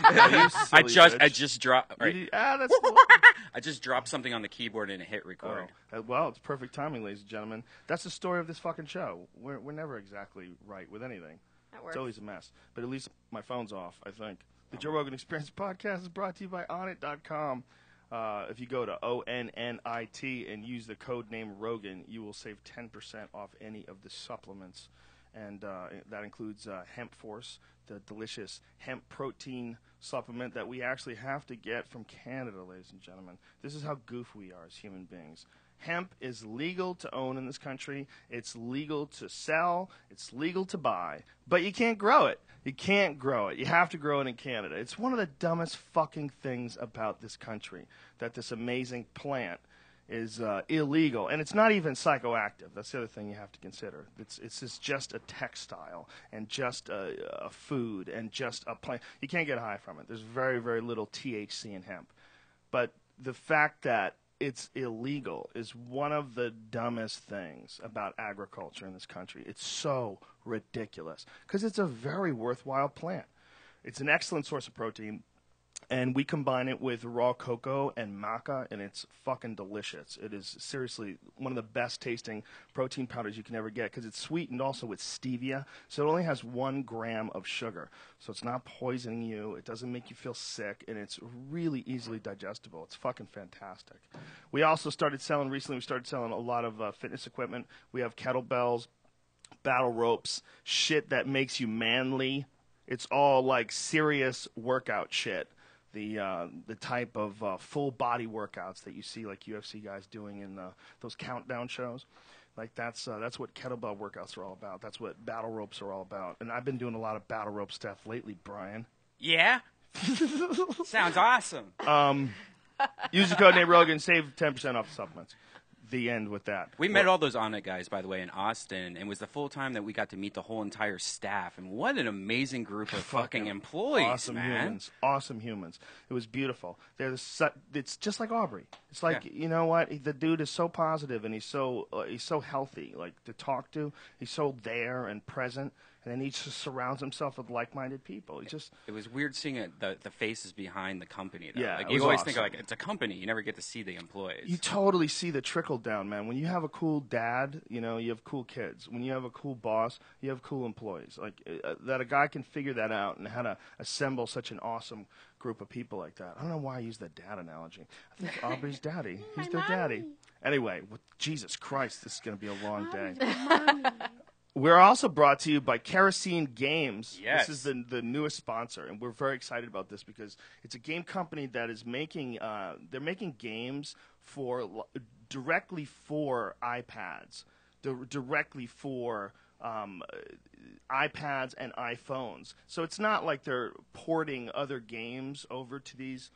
I just dropped. Right. That's cool. I just dropped something on the keyboard and it hit record. Oh. Well, it's perfect timing, ladies and gentlemen. That's the story of this fucking show. We're never exactly right with anything. That works. It's always a mess. But at least my phone's off, I think. The Joe Rogan Experience podcast is brought to you by Onnit.com. If you go to ONNIT and use the code name Rogan, you will save 10% off any of the supplements. And that includes Hemp Force, the delicious hemp protein supplement that we actually have to get from Canada, ladies and gentlemen. This is how goofy we are as human beings. Hemp is legal to own in this country. It's legal to sell. It's legal to buy. But you can't grow it. You can't grow it. You have to grow it in Canada. It's one of the dumbest fucking things about this country, that this amazing plant is illegal. And it's not even psychoactive. That's the other thing you have to consider. It's just a textile and just a food and just a plant. You can't get high from it. There's very, very little THC in hemp. But the fact that it's illegal is one of the dumbest things about agriculture in this country. It's so ridiculous because it's a very worthwhile plant. It's an excellent source of protein, and we combine it with raw cocoa and maca, and it's fucking delicious. It is seriously one of the best tasting protein powders you can ever get because it's sweetened also with stevia, so it only has 1 gram of sugar. So it's not poisoning you, it doesn't make you feel sick, and it's really easily digestible. It's fucking fantastic. We also started selling a lot of fitness equipment. We have kettlebells, battle ropes, shit that makes you manly. It's all like serious workout shit. The type of full body workouts that you see like UFC guys doing in those countdown shows, like that's what kettlebell workouts are all about. That's what battle ropes are all about. And I've been doing a lot of battle rope stuff lately, Brian. Yeah. Sounds awesome. Use the code name Rogan, save 10% off the supplements. The end with that. We met all those Onnit guys, by the way, in Austin, and it was the full time that we got to meet the whole entire staff. And what an amazing group of fucking employees, awesome man. Awesome humans. It was beautiful. It's just like Aubrey. It's like, you know what? The dude is so positive, and he's so healthy, like to talk to. He's so there and present. And then he just surrounds himself with like-minded people. It was weird seeing the faces behind the company, though. Yeah, like, you always think, like, it's a company. You never get to see the employees. You totally see the trickle-down, man. When you have a cool dad, you have cool kids. When you have a cool boss, you have cool employees. Like, that a guy can figure that out and how to assemble such an awesome group of people like that. I don't know why I use the dad analogy. I think Aubrey's daddy. He's their daddy. Anyway, Jesus Christ, this is going to be a long day. We're also brought to you by Kerosene Games. Yes. This is the newest sponsor, and we're very excited about this because it's a game company that is making they're making games directly for iPads, directly for iPads and iPhones. So it's not like they're porting other games over to these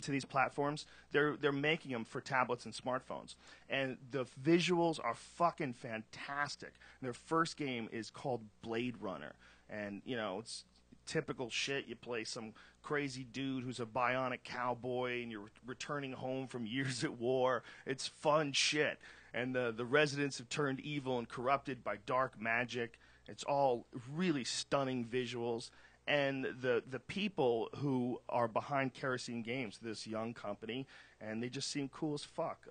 to these platforms. They're making them for tablets and smartphones, and the visuals are fucking fantastic. Their first game is called Blade Runner, and it's typical shit. You play some crazy dude who's a bionic cowboy, and you're returning home from years at war. It's fun shit, and the residents have turned evil and corrupted by dark magic. It's all really stunning visuals. And the people who are behind Kerosene Games, this young company, and they just seem cool as fuck.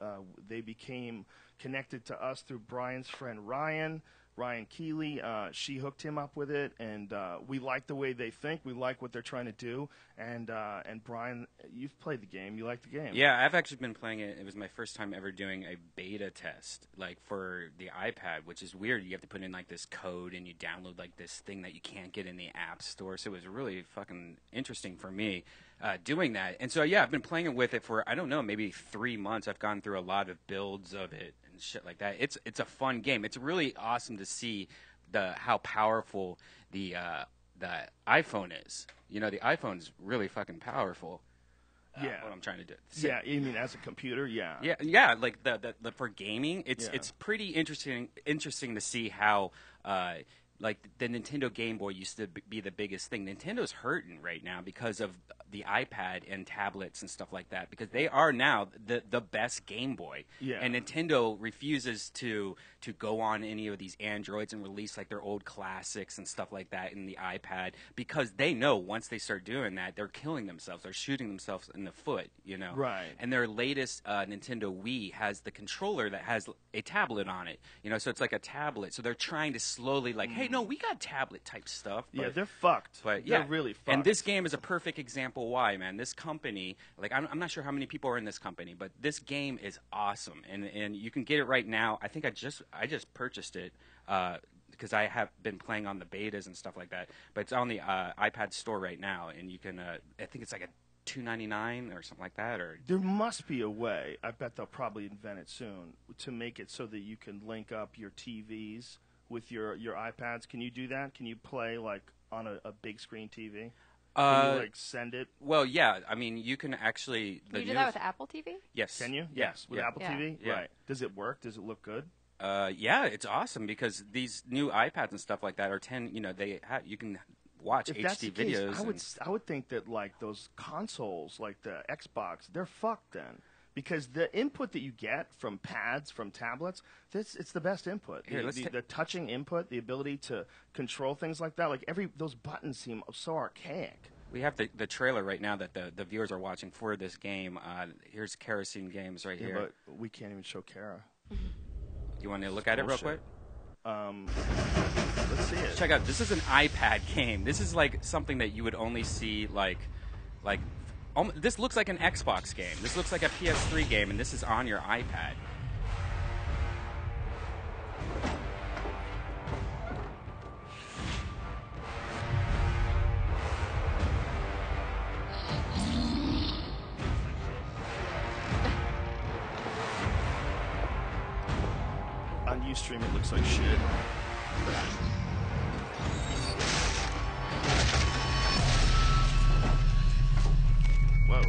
They became connected to us through Brian's friend Ryan Keeley. She hooked him up with it, and we like the way they think. We like what they're trying to do. And Brian, you've played the game. You like the game. Yeah, I've actually been playing it. It was my first time ever doing a beta test, like for the iPad, which is weird. You have to put in like this code, and you download like this thing that you can't get in the App Store. So it was really fucking interesting for me doing that. And so yeah, I've been playing it with it for, I don't know, maybe 3 months. I've gone through a lot of builds of it and shit like that. It's a fun game. It's really awesome to see how powerful the iPhone is. The iPhone's really fucking powerful. Yeah, what I'm trying to do. Yeah, you mean as a computer? Yeah. Yeah. Like the for gaming, it's pretty interesting to see how like the Nintendo Game Boy used to be the biggest thing. Nintendo's hurting right now because of the iPad and tablets and stuff like that, because they are now the best Game Boy. Yeah. And Nintendo refuses to go on any of these Androids and release like their old classics and stuff like that in the iPad, because they know once they start doing that, they're killing themselves. They're shooting themselves in the foot, you know. Right. And their latest Nintendo Wii has the controller that has a tablet on it, you know, so it's like a tablet. So they're trying to slowly like, hey, no, we got tablet type stuff. But, Yeah, they're fucked. But they're yeah, really fucked. And this game is a perfect example why, man. This company, like, I'm not sure how many people are in this company, but this game is awesome, and you can get it right now. I think I just purchased it because I have been playing on the betas and stuff like that. But it's on the iPad store right now, and you can. I think it's like a $2.99 or something like that. Or there must be a way. I bet they'll probably invent it soon to make it so that you can link up your TVs with your iPads. Can you do that? Can you play like on a big screen TV? Can you like send it? Well, yeah. I mean, you can actually. Can you do that with Apple TV? Yes. Can you? Yeah. Yes, with Yeah. Apple TV. Yeah. Right. Does it work? Does it look good? Yeah, it's awesome because these new iPads and stuff like that are 10. You know, you can watch If HD that's the case, videos. I would think that like those consoles, like the Xbox, they're fucked then. Because the input that you get from pads, from tablets, it's the best input. Here, The touching input, the ability to control things like that, like those buttons seem so archaic. We have the trailer right now that the viewers are watching for this game. Here's Kerosene Games right here. But we can't even show Cara. You want to look at it real quick? Let's see it. Check out. This is an iPad game. This is like something that you would only see like. This looks like an Xbox game. This looks like a PS3 game, and this is on your iPad. On Ustream, it looks like shit. Whoa.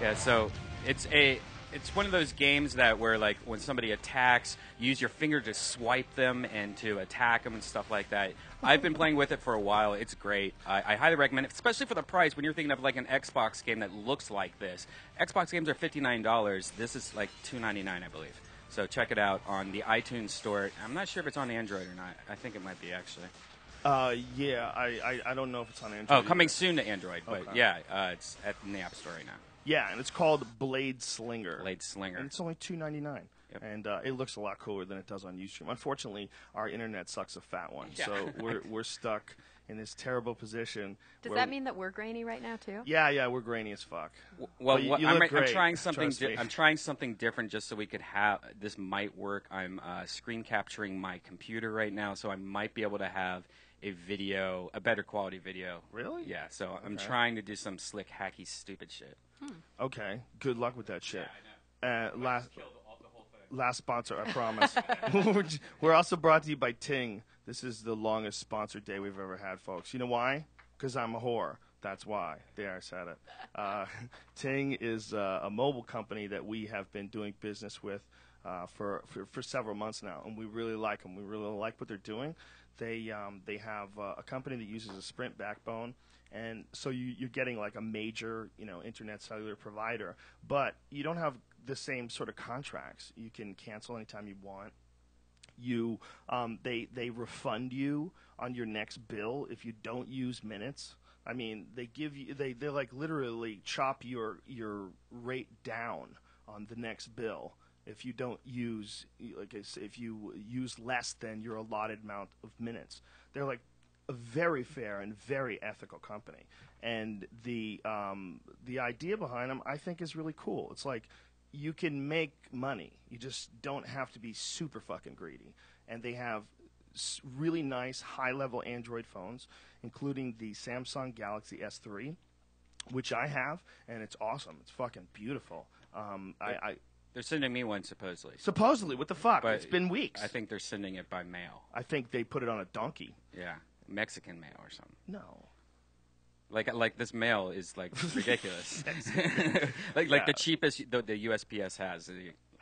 Yeah, so it's one of those games that where like when somebody attacks, you use your finger to swipe them and to attack them and stuff like that. I've been playing with it for a while. It's great. I highly recommend it, especially for the price. When you're thinking of like an Xbox game that looks like this, Xbox games are $59. This is like $2.99, I believe. So check it out on the iTunes store. I'm not sure if it's on Android or not. I think it might be actually. Yeah, I don't know if it's on Android. Oh, coming soon to Android, but Okay. yeah, it's in the App Store right now. Yeah, and it's called Blade Slinger. Blade Slinger. And it's only $2.99. Yep. And it looks a lot cooler than it does on Ustream. Unfortunately, our internet sucks a fat one, Yeah. so we're stuck in this terrible position. Does where that mean that we're grainy right now too? Yeah, we're grainy as fuck. Well, you what, look I'm great, trying something. trust me. I'm trying something different just so we could have this might work. I'm screen capturing my computer right now, so I might be able to have a better quality video. Really? Yeah. So I'm Okay. trying to do some slick, hacky, stupid shit. Okay, good luck with that shit. I know. Last Killed the whole thing. last sponsor, I promise. We're also brought to you by Ting. This is the longest sponsored day we've ever had, folks. You know why? Because I'm a whore. That's why. There, I said it. Ting is a mobile company that we have been doing business with for several months now, and we really like them. We really like what they're doing. They have a company that uses a Sprint backbone, and so you're getting like a major internet cellular provider, but you don't have the same sort of contracts. You can cancel anytime you want. They refund you on your next bill if you don't use minutes. I mean, they like literally chop your rate down on the next bill if you don't use, like I say, if you use less than your allotted amount of minutes. They're like a very fair and very ethical company, and the idea behind them I think is really cool. It's like you can make money, you just don't have to be super fucking greedy. And they have really nice high-level Android phones, including the Samsung Galaxy S3, which I have, and it's awesome. It's fucking beautiful. They're sending me one supposedly. Supposedly, what the fuck? But it's been weeks. I think they're sending it by mail. I think they put it on a donkey. Yeah, Mexican mail or something. No. Like this mail is like ridiculous. like the cheapest the USPS has.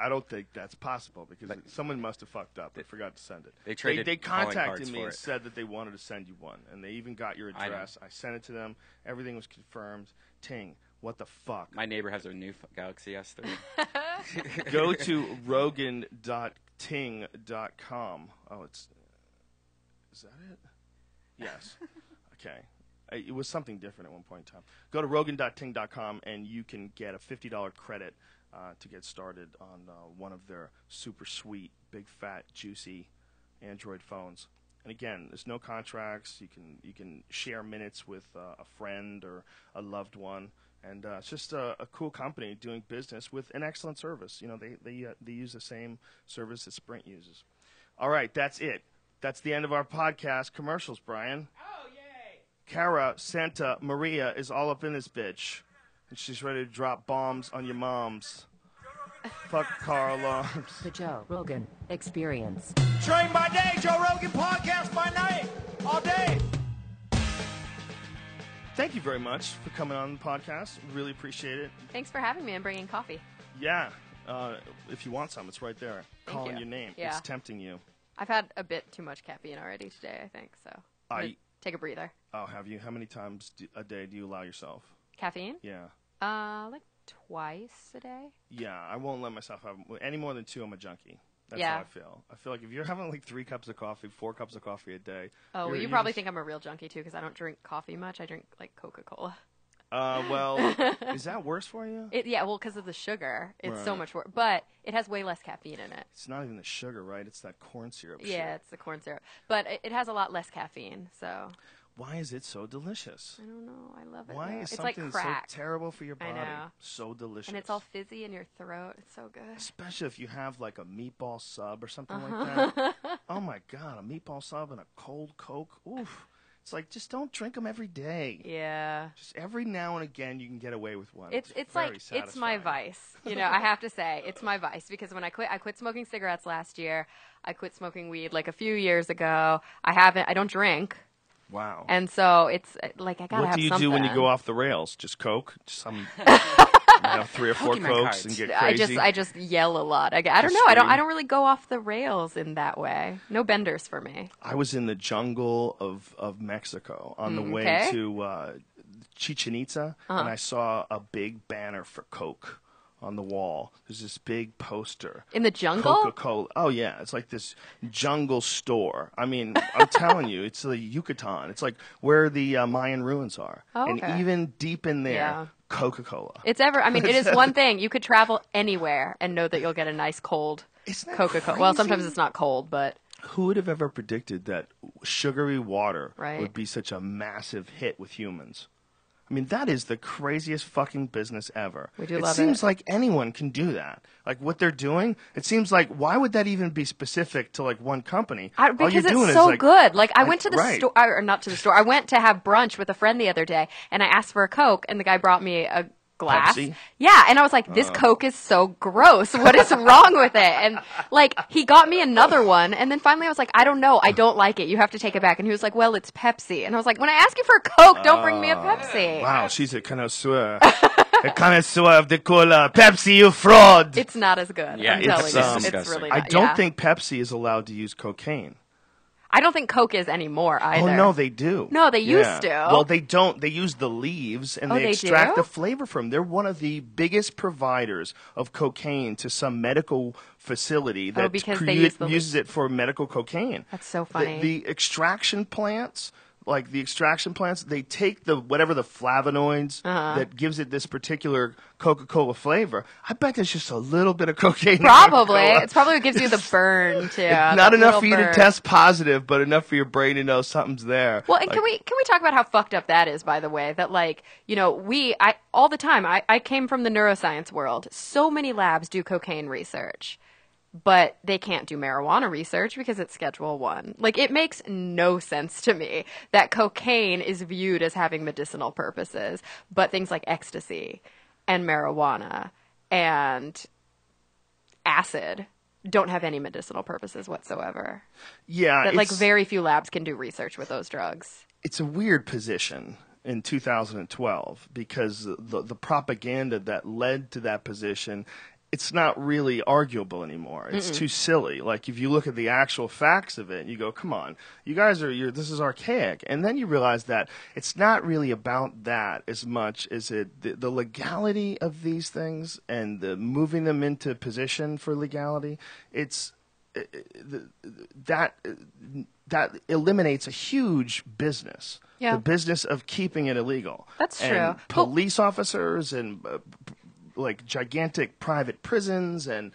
I don't think that's possible because someone must have fucked up and forgot to send it. They contacted me and said that they wanted to send you one, and they even got your address. I sent it to them. Everything was confirmed. Ting, what the fuck? My neighbor has a new Galaxy S3. Go to rogan.ting.com. Oh, is that it? Yes. Okay. It was something different at one point in time. Go to rogan.ting.com and you can get a $50 credit to get started on one of their super sweet, big, fat, juicy Android phones. And again, there's no contracts. You can share minutes with a friend or a loved one, and it's just a cool company doing business with an excellent service. You know, they use the same service that Sprint uses. All right, that's it. That's the end of our podcast. Commercials, Brian. Oh, yay! Cara Santamaria is all up in this bitch. And she's ready to drop bombs on your moms. Fuck car alarms. The Joe Rogan Experience. Train by day, Joe Rogan podcast by night, all day. Thank you very much for coming on the podcast. Really appreciate it. Thanks for having me and bringing coffee. Yeah. If you want some, it's right there. Thank Calling you. your name. Yeah. It's tempting you. I've had a bit too much caffeine already today, I think, so take a breather. Oh, have you? How many times a day do you allow yourself? Caffeine? Yeah. Like twice a day. Yeah, I won't let myself have any more than 2. I'm a junkie. That's Yeah. how I feel. I feel like if you're having like 3 cups of coffee, 4 cups of coffee a day. Oh, well, you you're probably just- think I'm a real junkie, too, because I don't drink coffee much. I drink, like, Coca-Cola. Well, is that worse for you? Yeah, well, because of the sugar. It's so Right. much worse. But it has way less caffeine in it. It's not even the sugar, right? It's that corn syrup shit. Yeah, it's the corn syrup. But it has a lot less caffeine, so Why is it so delicious? I don't know. I love it. Why though. is It's like something so crack. terrible for your I body know. so delicious? And it's all fizzy in your throat. It's so good. Especially if you have like a meatball sub or something Uh-huh. like that. Oh my God, a meatball sub and a cold Coke. Oof. It's like, just don't drink them every day. Yeah. Just every now and again you can get away with one. It's very like, it's my satisfying. vice. You know, I have to say, it's my vice. Because when I quit smoking cigarettes last year. I quit smoking weed like a few years ago. I don't drink. Wow. And so it's like, I gotta have What do you something. do when you go off the rails? Just Coke? Just some, have 3 or 4 Pokemon Cokes cards. and get crazy? I just yell a lot. I don't Just know. I scream. don't really go off the rails in that way. No benders for me. I was in the jungle of Mexico on the way okay. to Chichen Itza, and I saw a big banner for Coke on the wall. There's this big poster. In the jungle? Coca-Cola. Oh, yeah. It's like this jungle store. I mean, I'm telling you, it's the Yucatan. It's like where the Mayan ruins are. Oh, And okay. even deep in there, Yeah. Coca-Cola. It is one thing. You could travel anywhere and know that you'll get a nice cold Isn't that Coca-Cola. Well, sometimes crazy? it's not cold, but Who would have ever predicted that sugary water Right. would be such a massive hit with humans? I mean, that is the craziest fucking business ever. We do it love seems it. like anyone can do that. Like what they're doing, it seems like why would that even be specific to like one company? All because you're doing it's is, so like, good. Like I went to the right. store, or not to the store. I went to have brunch with a friend the other day, and I asked for a Coke, and the guy brought me a glass. Pepsi? Yeah, and I was like, this Coke is so gross. What is wrong with it? And like he got me another one, and then finally I was like, I don't know, I don't like it. You have to take it back. And he was like, well, it's Pepsi. And I was like, when I ask you for a Coke, don't bring me a Pepsi. Wow, she's a connoisseur. A connoisseur of the cola. Pepsi, you fraud. It's not as good. Yeah, I'm telling it's, you, disgusting. it's really I not. don't yeah. think Pepsi is allowed to use cocaine. I don't think Coke is anymore either. Oh no, they do. No, they used Yeah. to. Well, they don't. They use the leaves and Oh, they they extract do? the flavor from. They're one of the biggest providers of cocaine to some medical facility that because they use the uses it for medical cocaine. That's so funny. The extraction plants. Like the extraction plants, they take the whatever the flavonoids that gives it this particular Coca-Cola flavor. I bet there's just a little bit of cocaine. in Probably. Coca-Cola. It's probably what gives you the burn too. Not that enough little for you to burn. test positive, but enough for your brain to know something's there. Well, and Like, can we talk about how fucked up that is, by the way? That like, you know, all the time, I came from the neuroscience world. So many labs do cocaine research, but they can't do marijuana research because it's Schedule 1. Like, it makes no sense to me that cocaine is viewed as having medicinal purposes, but things like ecstasy and marijuana and acid don't have any medicinal purposes whatsoever. yeah, That like it's- very few labs can do research with those drugs. it's a weird position. in 2012 because the propaganda that led to that position, it's not really arguable anymore. It's too silly. Like, if you look at the actual facts of it, you go, come on, you guys this is archaic. And then you realize that it's not really about that as much as the legality of these things and the moving them into position for legality. That eliminates a huge business. Yeah. The business of keeping it illegal. That's true. And police officers and like gigantic private prisons and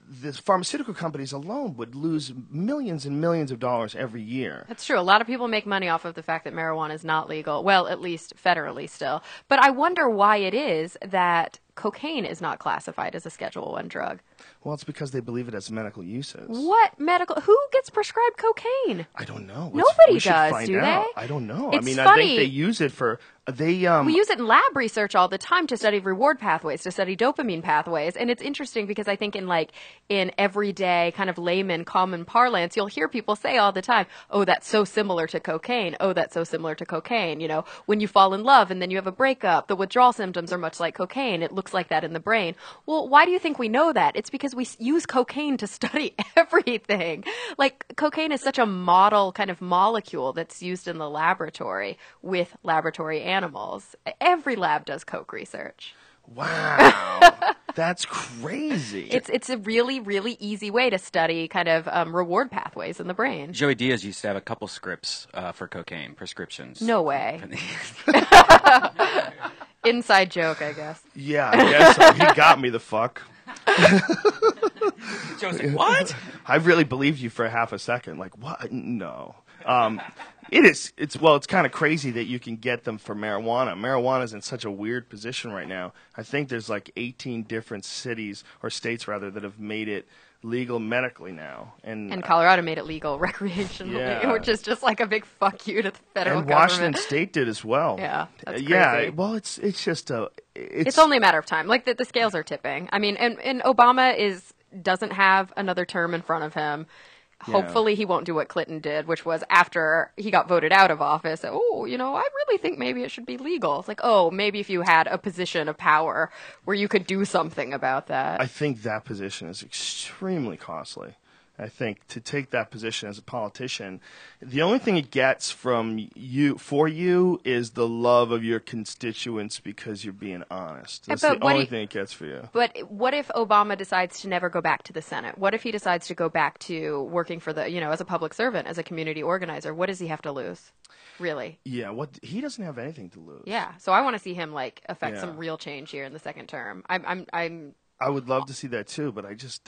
the pharmaceutical companies alone would lose millions and millions of dollars every year. That's true. A lot of people make money off of the fact that marijuana is not legal. Well, at least federally still. But I wonder why it is that cocaine is not classified as a Schedule 1 drug. Well, it's because they believe it has medical uses. What medical? Who gets prescribed cocaine? I don't know. Nobody we should does, find do out. they? I don't know. It's I mean, funny. I think they use it for We use it in lab research all the time to study reward pathways, to study dopamine pathways, and it's interesting because I think in everyday kind of layman common parlance, you'll hear people say all the time, "Oh, that's so similar to cocaine. Oh, that's so similar to cocaine." You know, when you fall in love and then you have a breakup, the withdrawal symptoms are much like cocaine. It looks like that in the brain. Well, why do you think we know that? It's because we use cocaine to study everything. Like, cocaine is such a model kind of molecule that's used in the laboratory with laboratory animals. Every lab does coke research. wow, that's crazy. It's a really, really easy way to study kind of reward pathways in the brain. Joey Diaz used to have a couple scripts for cocaine prescriptions. No way. Inside joke, I guess. Yeah, I guess so. He got me the fuck. Joe's like, what? I really believed you for half a second. Like, what? No. It's kind of crazy that you can get them for marijuana. Marijuana is in such a weird position right now. I think there's like 18 different cities or states rather that have made it legal medically now. And Colorado made it legal recreationally, Yeah. which is just like a big fuck you to the federal and government. Washington State did as well. Yeah, that's Yeah, crazy. well, it's just It's only a matter of time. Like, the scales are tipping. I mean, and Obama doesn't have another term in front of him. Hopefully he won't do what Clinton did, which was after he got voted out of office. Oh, I really think maybe it should be legal. It's like, oh, maybe if you had a position of power where you could do something about that. I think that position is extremely costly. I think to take that position as a politician, the only thing it gets from you is the love of your constituents because you're being honest. That's the only thing it gets for you. But what if Obama decides to never go back to the Senate? What if he decides to go back to working for as a public servant, as a community organizer? What does he have to lose? Really? Yeah, he doesn't have anything to lose. Yeah. So I want to see him affect some real change here in the second term. I would love to see that too, but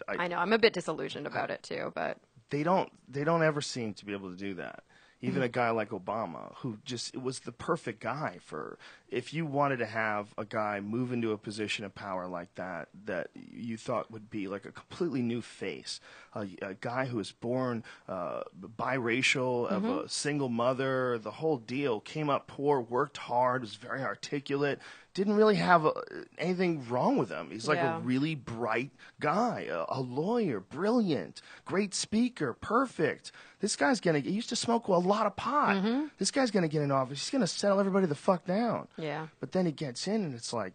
I know I'm a bit disillusioned about it too, but they don't ever seem to be able to do that. Even a guy like Obama, who it was the perfect guy for if you wanted to have a guy move into a position of power like that you thought would be like a completely new face, a guy who was born biracial, of a single mother, the whole deal, came up poor, worked hard, was very articulate, didn't really have anything wrong with him. He's like a really bright guy, a lawyer, brilliant, great speaker, perfect. This guy's he used to smoke a lot of pot. This guy's going to get in office. He's going to settle everybody the fuck down. yeah. But then he gets in and it's like,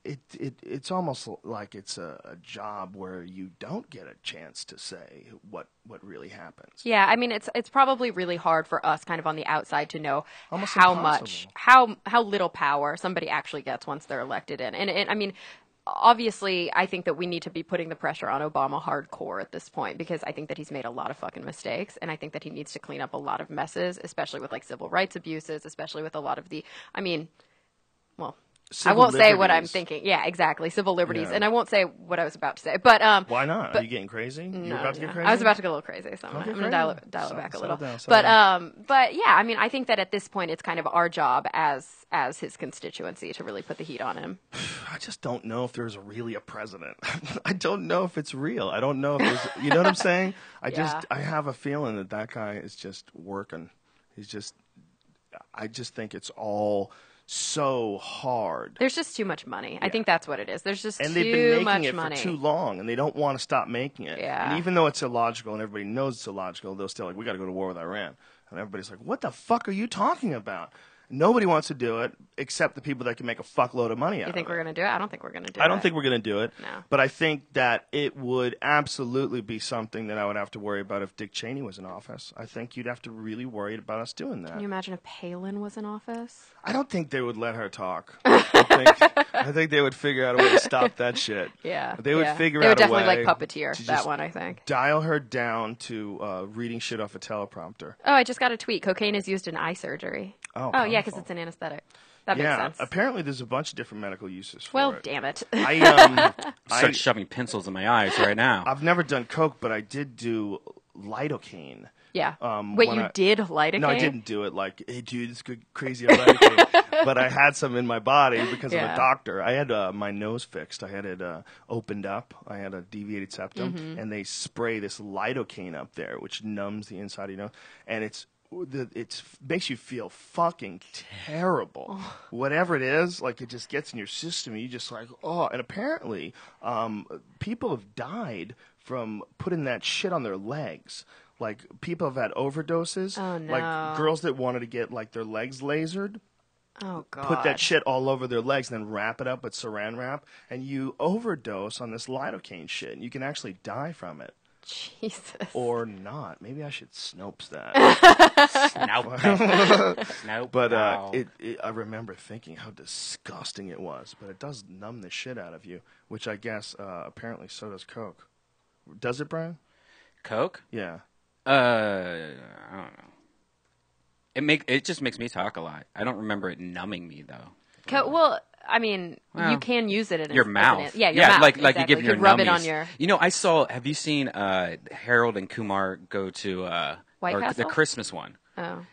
it's almost like it's a job where you don't get a chance to say what really happens. Yeah, I mean it's probably really hard for us kind of on the outside to know Almost how impossible. much how little power somebody actually gets once they're elected in. And I mean, obviously, I think that we need to be putting the pressure on Obama hardcore at this point because I think that he's made a lot of fucking mistakes, and I think that he needs to clean up a lot of messes, especially with civil rights abuses, especially with a lot of I won't say what I'm thinking. Yeah, exactly. Civil liberties. Yeah. And I won't say what I was about to say. But Why not? Are you getting crazy? You're about to get crazy? I was about to get a little crazy, so I'm going to dial it back a little. Settle But down. but yeah, I mean, I think that at this point it's kind of our job as his constituency to really put the heat on him. I just don't know if there's really a president. I don't know if it's real. I don't know if there's, you know what I'm saying? I have a feeling that guy is just working. I just think it's all so hard. There's just too much money. I think that's what it is. There's just And too they've been much making it money. for too long, and they don't want to stop making it. Yeah. And even though it's illogical and everybody knows it's illogical, they'll still like, we got to go to war with Iran. And everybody's like, what the fuck are you talking about? Nobody wants to do it except the people that can make a fuckload of money out of it. You think we're going to do it? I don't think we're going to do it. I don't think we're going to do it. No. But I think that it would absolutely be something that I would have to worry about if Dick Cheney was in office. I think you'd have to really worry about us doing that. Can you imagine if Palin was in office? I don't think they would let her talk. I think they would figure out a way to stop that shit. Yeah. They would figure They would out a way. definitely like puppeteer to that just one, I think. Dial her down to reading shit off a teleprompter. Oh, I just got a tweet. Cocaine is used in eye surgery. Oh, yeah, because powerful. it's an anesthetic. That makes sense. Apparently there's a bunch of different medical uses for Well, it. damn it. Start shoving pencils in my eyes right now. I've never done coke, but I did do lidocaine. Yeah. Wait, when you did lidocaine? No, I didn't do it like, hey, dude, it's good, crazy on lidocaine. But I had some in my body because of a doctor. I had my nose fixed. I had it opened up. I had a deviated septum, and they spray this lidocaine up there, which numbs the inside of your nose, and it makes you feel fucking terrible. Whatever it is, like it just gets in your system. And you just like, oh. And apparently, people have died from putting that shit on their legs. Like people have had overdoses. Oh no! Like girls that wanted to get like their legs lasered. Oh god! Put that shit all over their legs, and then wrap it up with Saran wrap, and you overdose on this lidocaine shit, and you can actually die from it. Jesus. Or not. Maybe I should Snopes that. Nope. But No. I remember thinking how disgusting it was. But it does numb the shit out of you, which I guess apparently so does Coke. Does it, Brian? Coke? Yeah. I don't know. It just makes me talk a lot. I don't remember it numbing me though. Well, I mean, you can use it in Your mouth. Yeah, your mouth. like exactly. you give your could rub it nummies. on your. You know, I saw. Have you seen Harold and Kumar go to White or Castle? the Christmas one? Oh.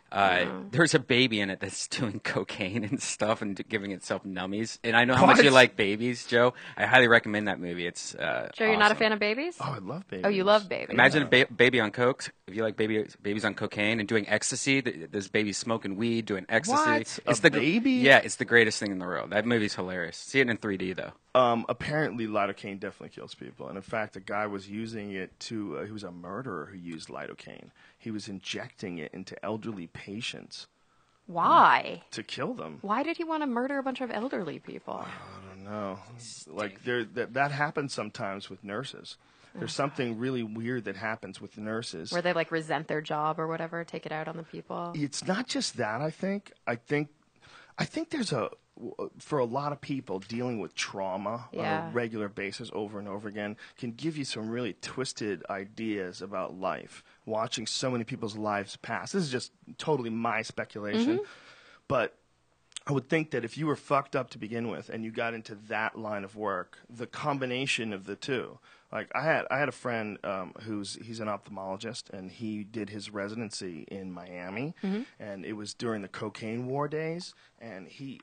There's a baby in it that's doing cocaine and stuff and giving itself nummies. And I know how much What? you like babies, Joe. I highly recommend that movie. It's Joe, you're not a fan of babies? Oh, I love babies. Oh, you love babies. Imagine a baby on coke. If you like babies on cocaine and doing ecstasy, there's babies smoking weed, doing ecstasy. What? A baby? Yeah, it's the greatest thing in the world. That movie's hilarious. See it in 3D though. Apparently, lidocaine definitely kills people, and in fact, a guy was using it to. He was a murderer who used lidocaine. He was injecting it into elderly patients Why? to kill them. Why did he want to murder a bunch of elderly people? I don't know. Like that happens sometimes with nurses. There's something really weird that happens with nurses. Where they like resent their job or whatever, take it out on the people. It's not just that. I think there's for a lot of people dealing with trauma on a regular basis over and over again can give you some really twisted ideas about life. Watching so many people's lives pass. This is just totally my speculation, but I would think that if you were fucked up to begin with and you got into that line of work, the combination of the two. Like I had a friend he's an ophthalmologist, and he did his residency in Miami, and it was during the cocaine war days, and he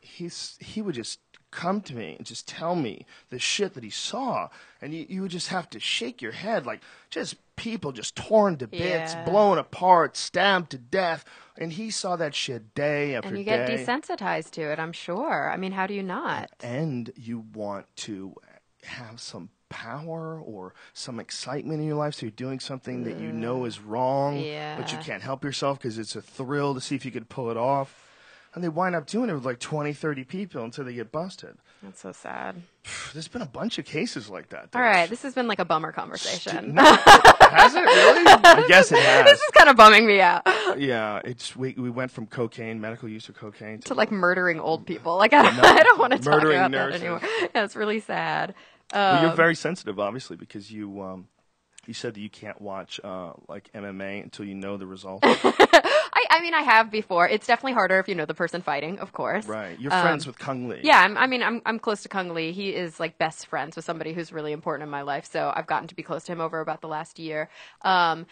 would just come to me and just tell me the shit that he saw, and you would just have to shake your head, like just people just torn to bits, blown apart, stabbed to death, and he saw that shit day after day. And you get desensitized to it, I'm sure. I mean, how do you not? And you want to have some power or some excitement in your life, so you're doing something that you know is wrong, but you can't help yourself because it's a thrill to see if you could pull it off. And they wind up doing it with like 20, 30 people until they get busted. That's so sad. There's been a bunch of cases like that. All right, this has been like a bummer conversation. Has it really? I guess it has. This is kind of bumming me out. Yeah, we went from cocaine, medical use of cocaine, to like murdering old people. Like I don't want to talk murdering about nurses. that anymore. Yeah, it's really sad. Well, you're very sensitive, obviously, because you said that you can't watch like MMA until you know the result. I mean, I have before. It's definitely harder if you know the person fighting, of course. Right. You're friends with Kung Lee. Yeah, I'm close to Kung Lee. He is like best friends with somebody who's really important in my life. So I've gotten to be close to him over about the last year. And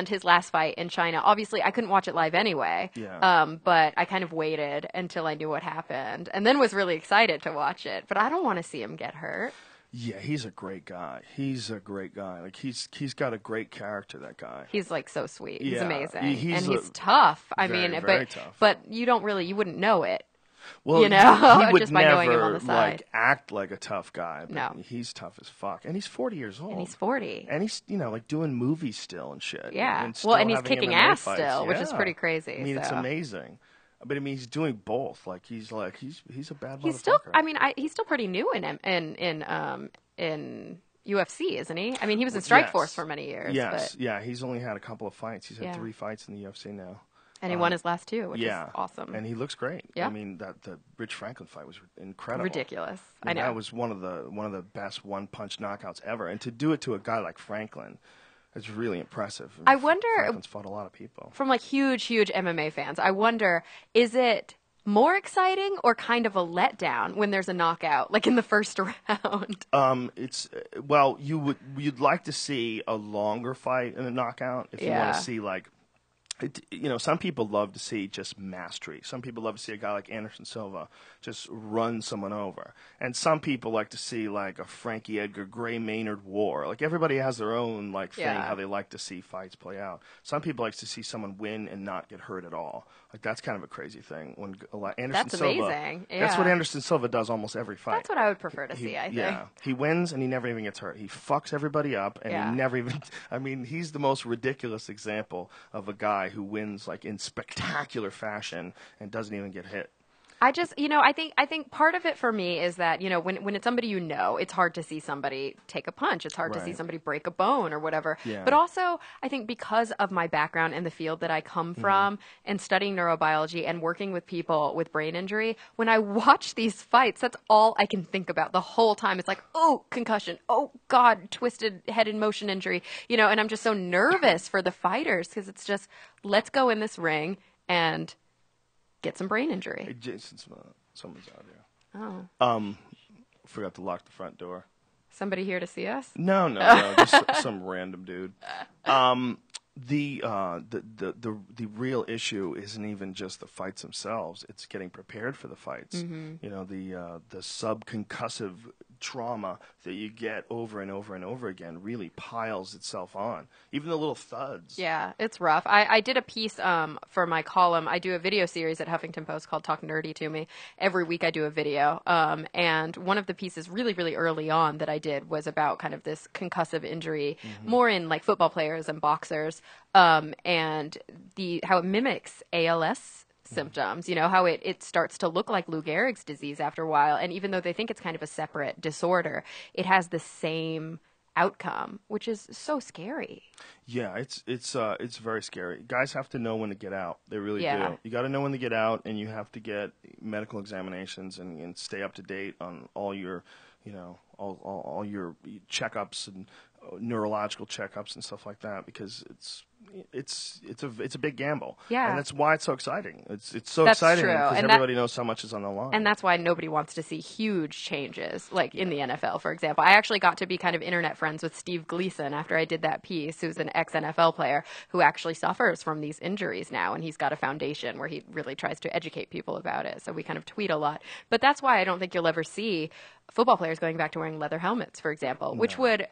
his last fight in China, obviously I couldn't watch it live anyway. Yeah. But I kind of waited until I knew what happened, and then was really excited to watch it. But I don't want to see him get hurt. Yeah, he's a great guy. Like he's got a great character, that guy. He's like so sweet. He's Yeah, amazing. he's and he's tough. very but tough. but you wouldn't know it. Well, you know, he would just by knowing him on never the side. act like a tough guy. But No. he's tough as fuck, and he's 40 years old. And he's 40. And he's like doing movies still and shit. Yeah. And still Well, and he's having kicking MMA ass fights. still, which is Yeah. pretty crazy. I mean, it's so. amazing. But I mean, he's doing both. Like he's a bad He's motherfucker. still. I mean, he's still pretty new in UFC, isn't he? I mean, he was in Strikeforce for many years. Yes, but, yeah. He's only had a couple of fights. He's had Yeah. 3 fights in the UFC now. and he won his last 2, which Yeah, is awesome. and he looks great. Yeah. I mean, the Rich Franklin fight was incredible. Ridiculous. I I know. That was one of the best one-punch knockouts ever, and to do it to a guy like Franklin, is really impressive. I wonder- Franklin's fought a lot of people. From like huge MMA fans, I wonder, is it more exciting or kind of a letdown when there's a knockout, like in the first round? It's well, you'd like to see a longer fight in a knockout if you want Yeah. to see like. Some people love to see just mastery. Some people love to see a guy like Anderson Silva just run someone over. And some people like to see like a Frankie Edgar, Gray Maynard war. Like everybody has their own like thing Yeah. how they like to see fights play out. Some people like to see someone win and not get hurt at all. Like that's kind of a crazy thing. When Anderson That's Silva, amazing. That's what Yeah. Anderson Silva does almost every fight. That's what I would prefer to see, I think. Yeah, he wins and he never even gets hurt. He fucks everybody up and Yeah. he never even. I mean, he's the most ridiculous example of a guy who wins like in spectacular fashion and doesn't even get hit. I just, I think part of it for me is that, when it's somebody it's hard to see somebody take a punch. It's hard to see Right. somebody break a bone or whatever. Yeah. But also, I think because of my background and the field that I come from and studying neurobiology and working with people with brain injury, when I watch these fights, that's all I can think about the whole time. It's like, oh, concussion. Oh, God, twisted head and motion injury. And I'm just so nervous for the fighters because it's just, let's go in this ring and get some brain injury. Hey, Jason, someone's out here. Oh. Forgot to lock the front door. Somebody here to see us? No, just some random dude. The real issue isn't even just the fights themselves; it's getting prepared for the fights. Mm-hmm. The subconcussive trauma that you get over and over and over again really piles itself on. Even the little thuds. Yeah, it's rough. I did a piece for my column. I do a video series at Huffington Post called Talk Nerdy to Me. Every week I do a video. And one of the pieces really, really early on that I did was about kind of this concussive injury, more in like football players and boxers, and how it mimics ALS symptoms, how it starts to look like Lou Gehrig's disease after a while. And even though they think it's kind of a separate disorder, it has the same outcome, which is so scary. Yeah, it's very scary. Guys have to know when to get out. They really Yeah. do. You got to know when to get out, and you have to get medical examinations and stay up to date on all your, all your checkups and neurological checkups and stuff like that, because it's a big gamble. Yeah. And that's why it's so exciting. It's so That's exciting true. because And everybody knows how much is on the line. And that's why nobody wants to see huge changes, like in the NFL, for example. I actually got to be kind of internet friends with Steve Gleason after I did that piece, who's an ex-NFL player who actually suffers from these injuries now, and he's got a foundation where he really tries to educate people about it. So we kind of tweet a lot. But that's why I don't think you'll ever see football players going back to wearing leather helmets, for example, which would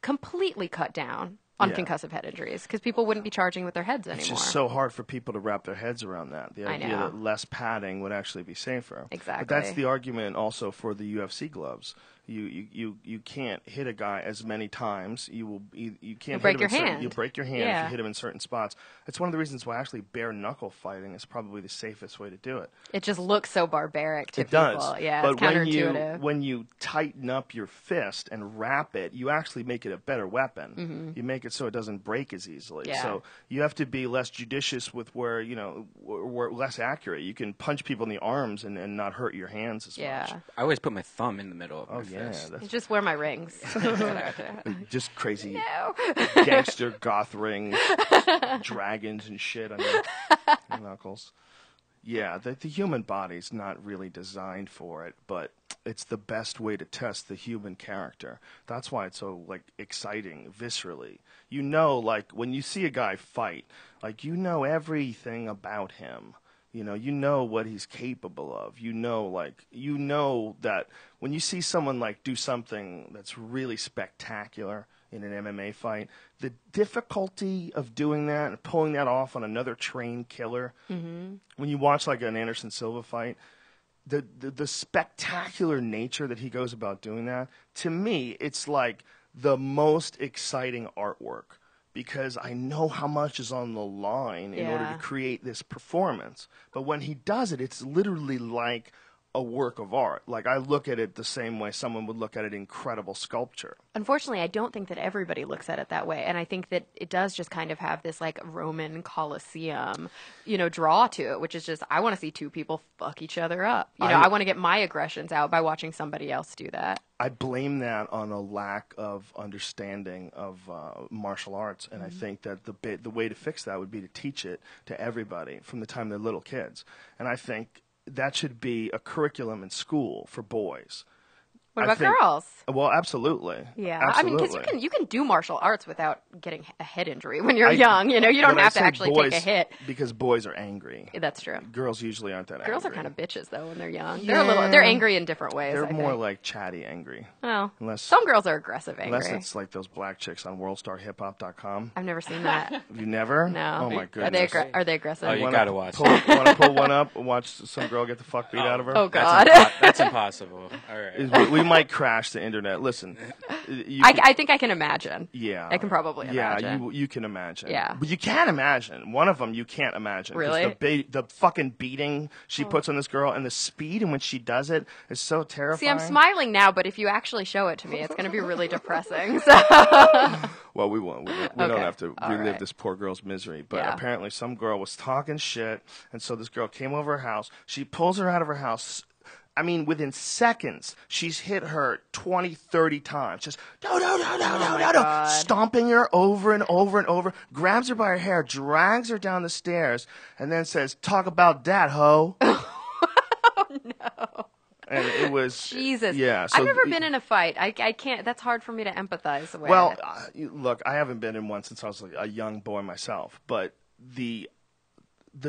completely cut down on Yeah. concussive head injuries because people wouldn't be charging with their heads anymore. It's just so hard for people to wrap their heads around that. The I idea know. that less padding would actually be safer. Exactly. But that's the argument also for the UFC gloves. You can't hit a guy as many times. You can't break hit him your in certain- hand. You'll break your hand if Yeah. you hit him in certain spots. It's one of the reasons why actually bare knuckle fighting is probably the safest way to do it. It just looks so barbaric to It people. does. Yeah, but it's counterintuitive. when you tighten up your fist and wrap it, you actually make it a better weapon. Mm-hmm. You make it so it doesn't break as easily. Yeah. So you have to be less judicious with where less accurate. You can punch people in the arms and not hurt your hands as much. Yeah. I always put my thumb in the middle of my Oh yeah, fist. that's Just wear my rings. just crazy No. gangster goth ring, dragons and shit on your knuckles. Yeah, the human body's not really designed for it, but it's the best way to test the human character. That's why it's so exciting viscerally. When you see a guy fight, you know everything about him. You know what he's capable of. You know that when you see someone do something that's really spectacular in an MMA fight, the difficulty of doing that and pulling that off on another trained killer. Mm-hmm. When you watch an Anderson Silva fight, the spectacular nature that he goes about doing that, to me, it's like the most exciting artwork because I know how much is on the line in order to create this performance. But when he does it, it's literally like a work of art. Like, I look at it the same way someone would look at an incredible sculpture. Unfortunately, I don't think that everybody looks at it that way. And I think that it does just kind of have this, like, Roman Colosseum, draw to it, which is just, I want to see two people fuck each other up. I want to get my aggressions out by watching somebody else do that. I blame that on a lack of understanding of martial arts, and I think that the way to fix that would be to teach it to everybody from the time they're little kids. And I think that should be a curriculum in school for boys. What about girls? Well, absolutely. Yeah, absolutely. I mean, because you can do martial arts without getting a head injury when you're young. You don't have to actually take a hit. Because boys are angry. That's true. Girls usually aren't that angry. Girls are kind of bitches though when they're young. Yeah. They're angry in different ways. They're more like chatty angry. Oh, unless some girls are aggressive angry. Unless it's like those black chicks on WorldStarHipHop.com. I've never seen that. You never? No. Oh my goodness. Are they aggressive? Oh, you gotta watch. Want to pull one up and watch some girl get the fuck beat out of her? Oh God, that's impossible. All right, we might crash the internet. Listen, I think I can imagine. Yeah, I can probably imagine. Yeah, you can imagine. Yeah, but you can't imagine. One of them you can't imagine. Really? The fucking beating she puts on this girl and the speed in which she does it is so terrifying. See, I'm smiling now, but if you actually show it to me, it's going to be really depressing. So. Well, we won't. We don't have to relive this poor girl's misery. But apparently some girl was talking shit, and so this girl came over her house. She pulls her out of her house. I mean, within seconds, she's hit her 20, 30 times. Just, no, stomping her over and over and over, grabs her by her hair, drags her down the stairs, and then says, "Talk about that, ho." Oh, no. And it was... Jesus. Yeah. So I've never been in a fight. I can't... That's hard for me to empathize with. Well, look, I haven't been in one since I was like a young boy myself. But the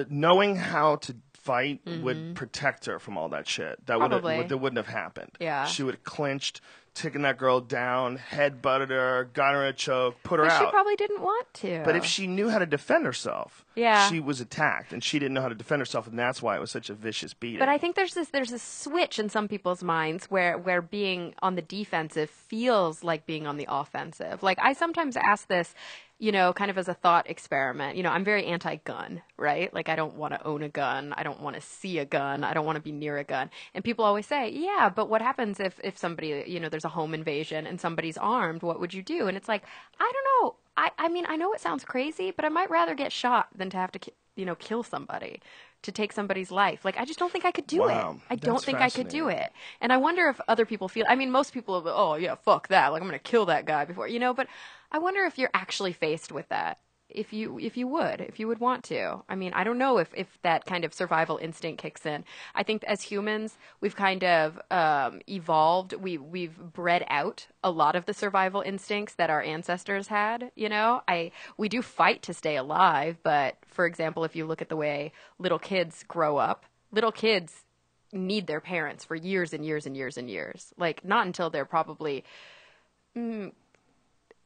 knowing how to fight would protect her from all that shit. That wouldn't have happened. Yeah. She would have clinched, taken that girl down, head-butted her, got her in a choke, put her but out. She probably didn't want to. But if she knew how to defend herself, she was attacked, and she didn't know how to defend herself, and that's why it was such a vicious beating. But I think there's this switch in some people's minds where being on the defensive feels like being on the offensive. Like, I sometimes ask this, kind of as a thought experiment. I'm very anti-gun, right? Like, I don't want to own a gun. I don't want to see a gun. I don't want to be near a gun. And people always say, yeah, but what happens if somebody, there's a home invasion and somebody's armed? What would you do? And it's like, I don't know. I mean, I know it sounds crazy, but I might rather get shot than to have to, kill somebody, to take somebody's life. Like, I just don't think I could do it. I don't think I could do it. And I wonder if other people feel, I mean, most people will, oh yeah, fuck that. Like, I'm going to kill that guy before, but I wonder if you're actually faced with that. If you would want to. I mean, I don't know if that kind of survival instinct kicks in. I think as humans, we've kind of evolved. We've bred out a lot of the survival instincts that our ancestors had. We do fight to stay alive, but for example, if you look at the way little kids grow up, little kids need their parents for years and years and years and years. Like, not until they're probably in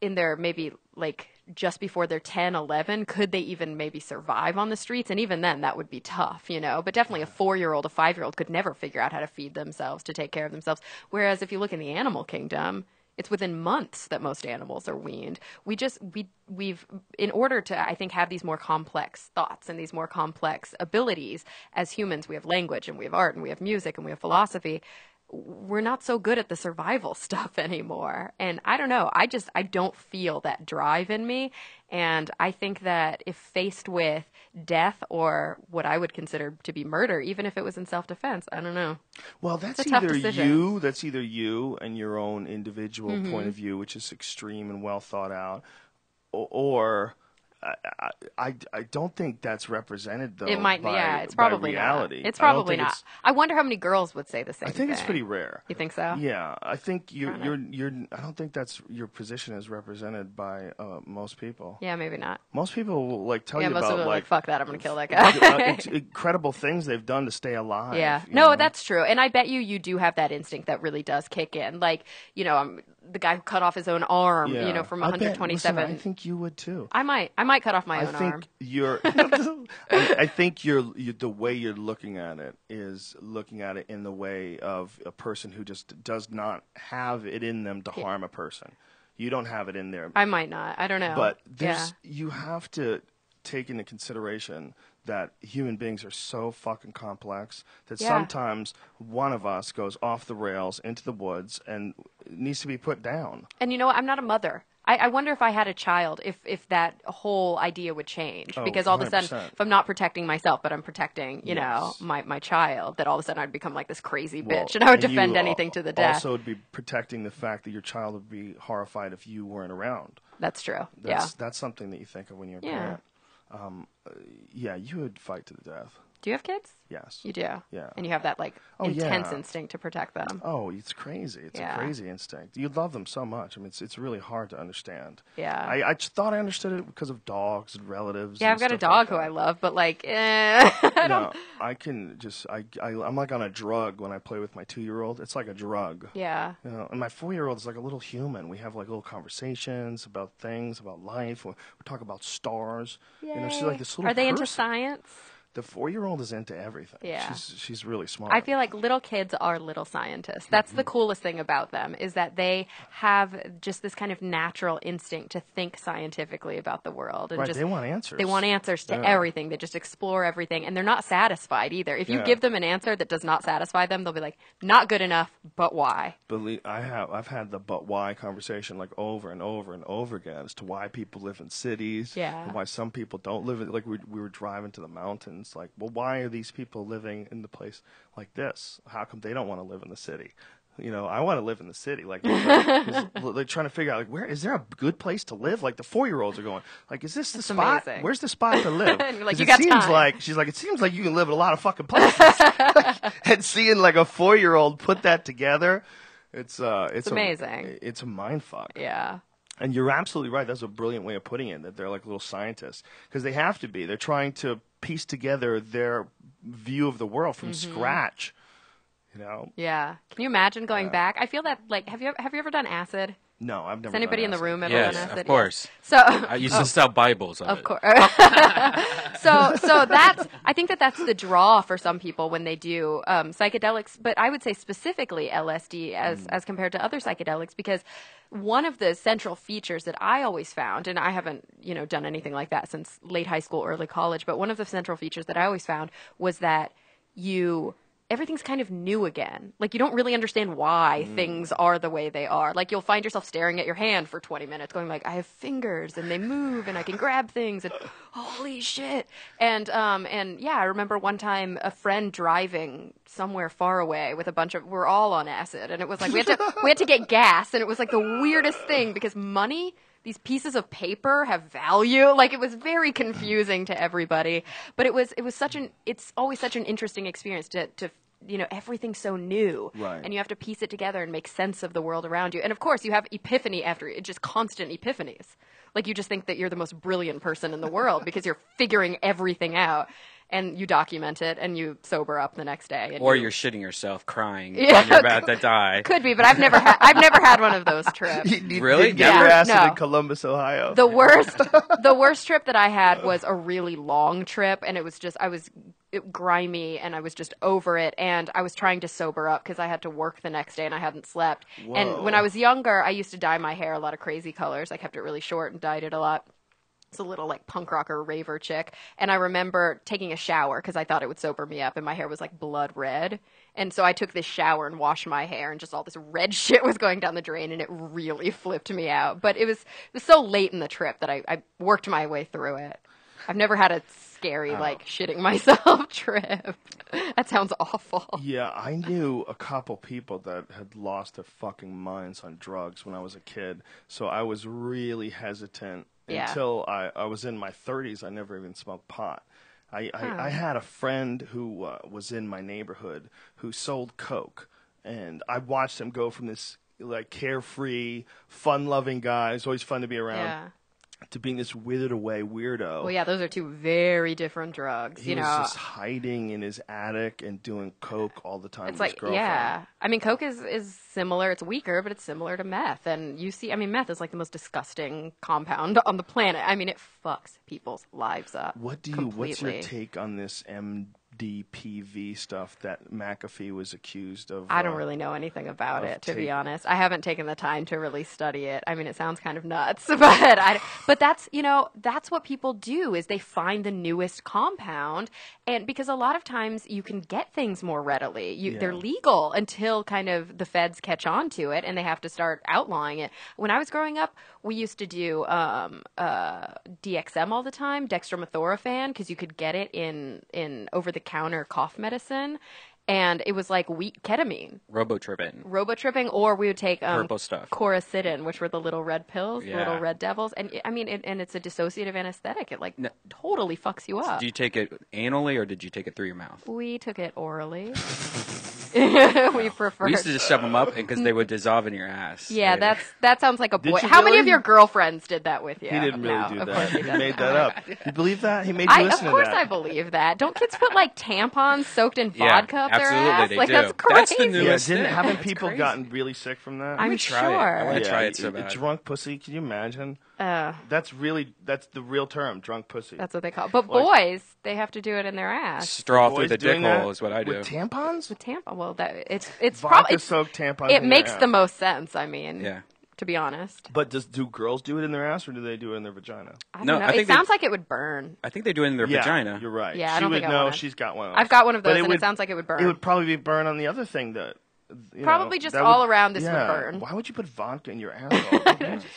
their maybe like just before they're 10, 11, could they even maybe survive on the streets? And even then, that would be tough, But definitely a 4-year-old, a 5-year-old could never figure out how to feed themselves, to take care of themselves. Whereas if you look in the animal kingdom, it's within months that most animals are weaned. We've in order to, I think, have these more complex thoughts and these more complex abilities as humans, we have language and we have art and we have music and we have philosophy. We're not so good at the survival stuff anymore. And I don't know. I don't feel that drive in me. And I think that if faced with death or what I would consider to be murder, even if it was in self-defense, I don't know. Well, that's either you and your own individual point of view, which is extreme and well thought out, or I don't think that's represented though. It might, by, it's probably by reality. Not. It's probably not. I wonder how many girls would say the same. I think thing. it's pretty rare. You think so? Yeah, I think you're. I don't think that's your position is represented by most people. Yeah, maybe not. Most people will tell you most about people like fuck that, I'm gonna kill that guy. Incredible things they've done to stay alive. Yeah, no, that's true, and I bet you do have that instinct that really does kick in. Like, the guy who cut off his own arm, Yeah. you know, from I bet- 127. listen, I think you would too. I might cut off my I own think arm. you're. I think the way you're looking at it is looking at it in the way of a person who just does not have it in them to harm a person. You don't have it in there. I might not. I don't know. But you have to take into consideration that human beings are so fucking complex that sometimes one of us goes off the rails into the woods and needs to be put down. And you know what? I'm not a mother. I wonder if I had a child, if that whole idea would change. Because all of a sudden, 100%. if I'm not protecting myself, but I'm protecting, you know, my child, that all of a sudden I'd become like this crazy bitch, and I would defend you anything to the death. Also would be protecting the fact that your child would be horrified if you weren't around. That's true. That's something that you think of when you're a parent. You would fight to the death. Do you have kids? Yes. You do? Yeah. And you have that, like, Oh, intense yeah. instinct to protect them. Oh, it's crazy. It's a crazy instinct. You love them so much. I mean, it's really hard to understand. Yeah. I just thought I understood it because of dogs and relatives. Yeah, and I've got a stuff dog like who that. I love, but, like, I don't... No, I can just, I'm like on a drug when I play with my 2-year-old. It's like a drug. Yeah. You know, and my 4-year-old is like a little human. We have like little conversations about things, about life. We talk about stars. You know, she's like this little Are they into person. science? The 4-year-old is into everything. Yeah. She's really smart. I feel like little kids are little scientists. That's the coolest thing about them, is that they have just this kind of natural instinct to think scientifically about the world. And Right, just, they want answers. They want answers to everything. They just explore everything, and they're not satisfied either. If you give them an answer that does not satisfy them, they'll be like, not good enough, but why? I've had the but why conversation like over and over and over again as to why people live in cities and why some people don't live in, like we were driving to the mountains, like, well, why are these people living in the place like this? How come they don't want to live in the city? You know, I want to live in the city. Like, they're trying to figure out, like, where is there a good place to live? Like, the 4-year-olds are going, like, is this the spot? amazing. Where's the spot to live? And you're like, 'Cause you it got seems time. like she's like, it seems like you can live in a lot of fucking places. And seeing like a 4-year-old put that together, it's amazing. It's a mind fuck. Yeah. And you're absolutely right. That's a brilliant way of putting it, that they're like little scientists. Because they have to be. They're trying to piece together their view of the world from scratch. You know? Yeah. Can you imagine going back? I feel that, like, have you ever done acid? No, I've never Has anybody done in the acid. room ever Yes, done acid? of course. So I used to sell Bibles of it. Of course. so I think that's the draw for some people when they do psychedelics, but I would say specifically LSD as compared to other psychedelics, because one of the central features that I always found, and I haven't, done anything like that since late high school, early college, but one of the central features that I always found was that everything's kind of new again. Like, you don't really understand why things are the way they are. Like, you'll find yourself staring at your hand for 20 minutes going like, I have fingers and they move and I can grab things and holy shit. And yeah, I remember one time a friend driving somewhere far away with we're all on acid, and it was like we had to get gas, and it was like the weirdest thing because money, these pieces of paper have value. Like, it was very confusing to everybody, but it's always such an interesting experience to everything's so new, Right. and you have to piece it together and make sense of the world around you. And of course, you have epiphany after it, just constant epiphanies. Like, you just think that you're the most brilliant person in the world because you're figuring everything out. And you document it, and you sober up the next day. And Or you're shitting yourself, crying, Yeah. and you're about to die. Could be, but I've never had one of those trips. You Really? didn't get Yeah. your acid No. in Columbus, Ohio. The worst trip that I had was a really long trip, and it was grimy, and I was just over it, and I was trying to sober up because I had to work the next day and I hadn't slept. Whoa. And when I was younger, I used to dye my hair a lot of crazy colors. I kept it really short and dyed it a lot. It's a little like punk rocker raver chick. And I remember taking a shower because I thought it would sober me up, and my hair was like blood red. And so I took this shower and washed my hair, and just all this red shit was going down the drain, and it really flipped me out. But it was so late in the trip that I worked my way through it. I've never had a scary, like, shitting myself trip. That sounds awful. Yeah, I knew a couple people that had lost their fucking minds on drugs when I was a kid, so I was really hesitant until I was in my 30s. I never even smoked pot. I had a friend who was in my neighborhood who sold coke, and I watched him go from this like carefree, fun-loving guy. It's always fun to be around. Yeah. to being this withered away weirdo. Well, yeah, those are two very different drugs. He was just hiding in his attic and doing coke all the time it's with his like, girlfriend. yeah. I mean, coke is similar. It's weaker, but it's similar to meth. And you see, I mean, meth is like the most disgusting compound on the planet. I mean, it fucks people's lives up. What's completely. your take on this MDPV stuff that McAfee was accused of? I don't really know anything about it, to be honest. I haven't taken the time to really study it. I mean, it sounds kind of nuts, but that's, that's what people do is they find the newest compound. And because a lot of times you can get things more readily. They're legal until kind of the feds catch on to it and they have to start outlawing it. When I was growing up, we used to do DXM all the time, dextromethorphan, because you could get it in over-the-counter cough medicine. And it was like weak ketamine. Robotripping, or we would take purple stuff. Coracidin, which were the little red pills, the Yeah. little red devils. And I mean, and it's a dissociative anesthetic. It totally fucks you up. Did you take it anally or did you take it through your mouth? We took it orally. We preferred. We used to just shove them up because they would dissolve in your ass. Yeah, that sounds like a boy. you How many really? of your girlfriends did that with you? He didn't really No, do of that. course He doesn't. made that up. You believe that? He made you listen Of course to that. I believe that. Don't kids put like tampons soaked in Yeah, vodka up their absolutely, ass? they Like do. that's crazy. That's the Yeah, newest thing. haven't That's people crazy. gotten really sick from that? I'm try it. I sure. want to try it so bad. Drunk pussy, can you imagine? That's the real term, drunk pussy. That's what they call it. But boys, they have to do it in their ass. Straw through Boys the doing dick hole that is what I do. With tampons? With tampon, well, it's probably Vodka-soaked tampons it in makes their the ass. most sense. I mean, Yeah. to be honest, But do girls do it in their ass or do they do it in their vagina? I don't No, know. I It think they- sounds like it would burn. I think they do it in their vagina. You're right. Yeah, I she don't would think I know. want it. She's got one. I've got one of But those, and it sounds like it would burn. It would probably be burn on the other thing that. Probably just all around this would burn. Why would you put vodka in your asshole?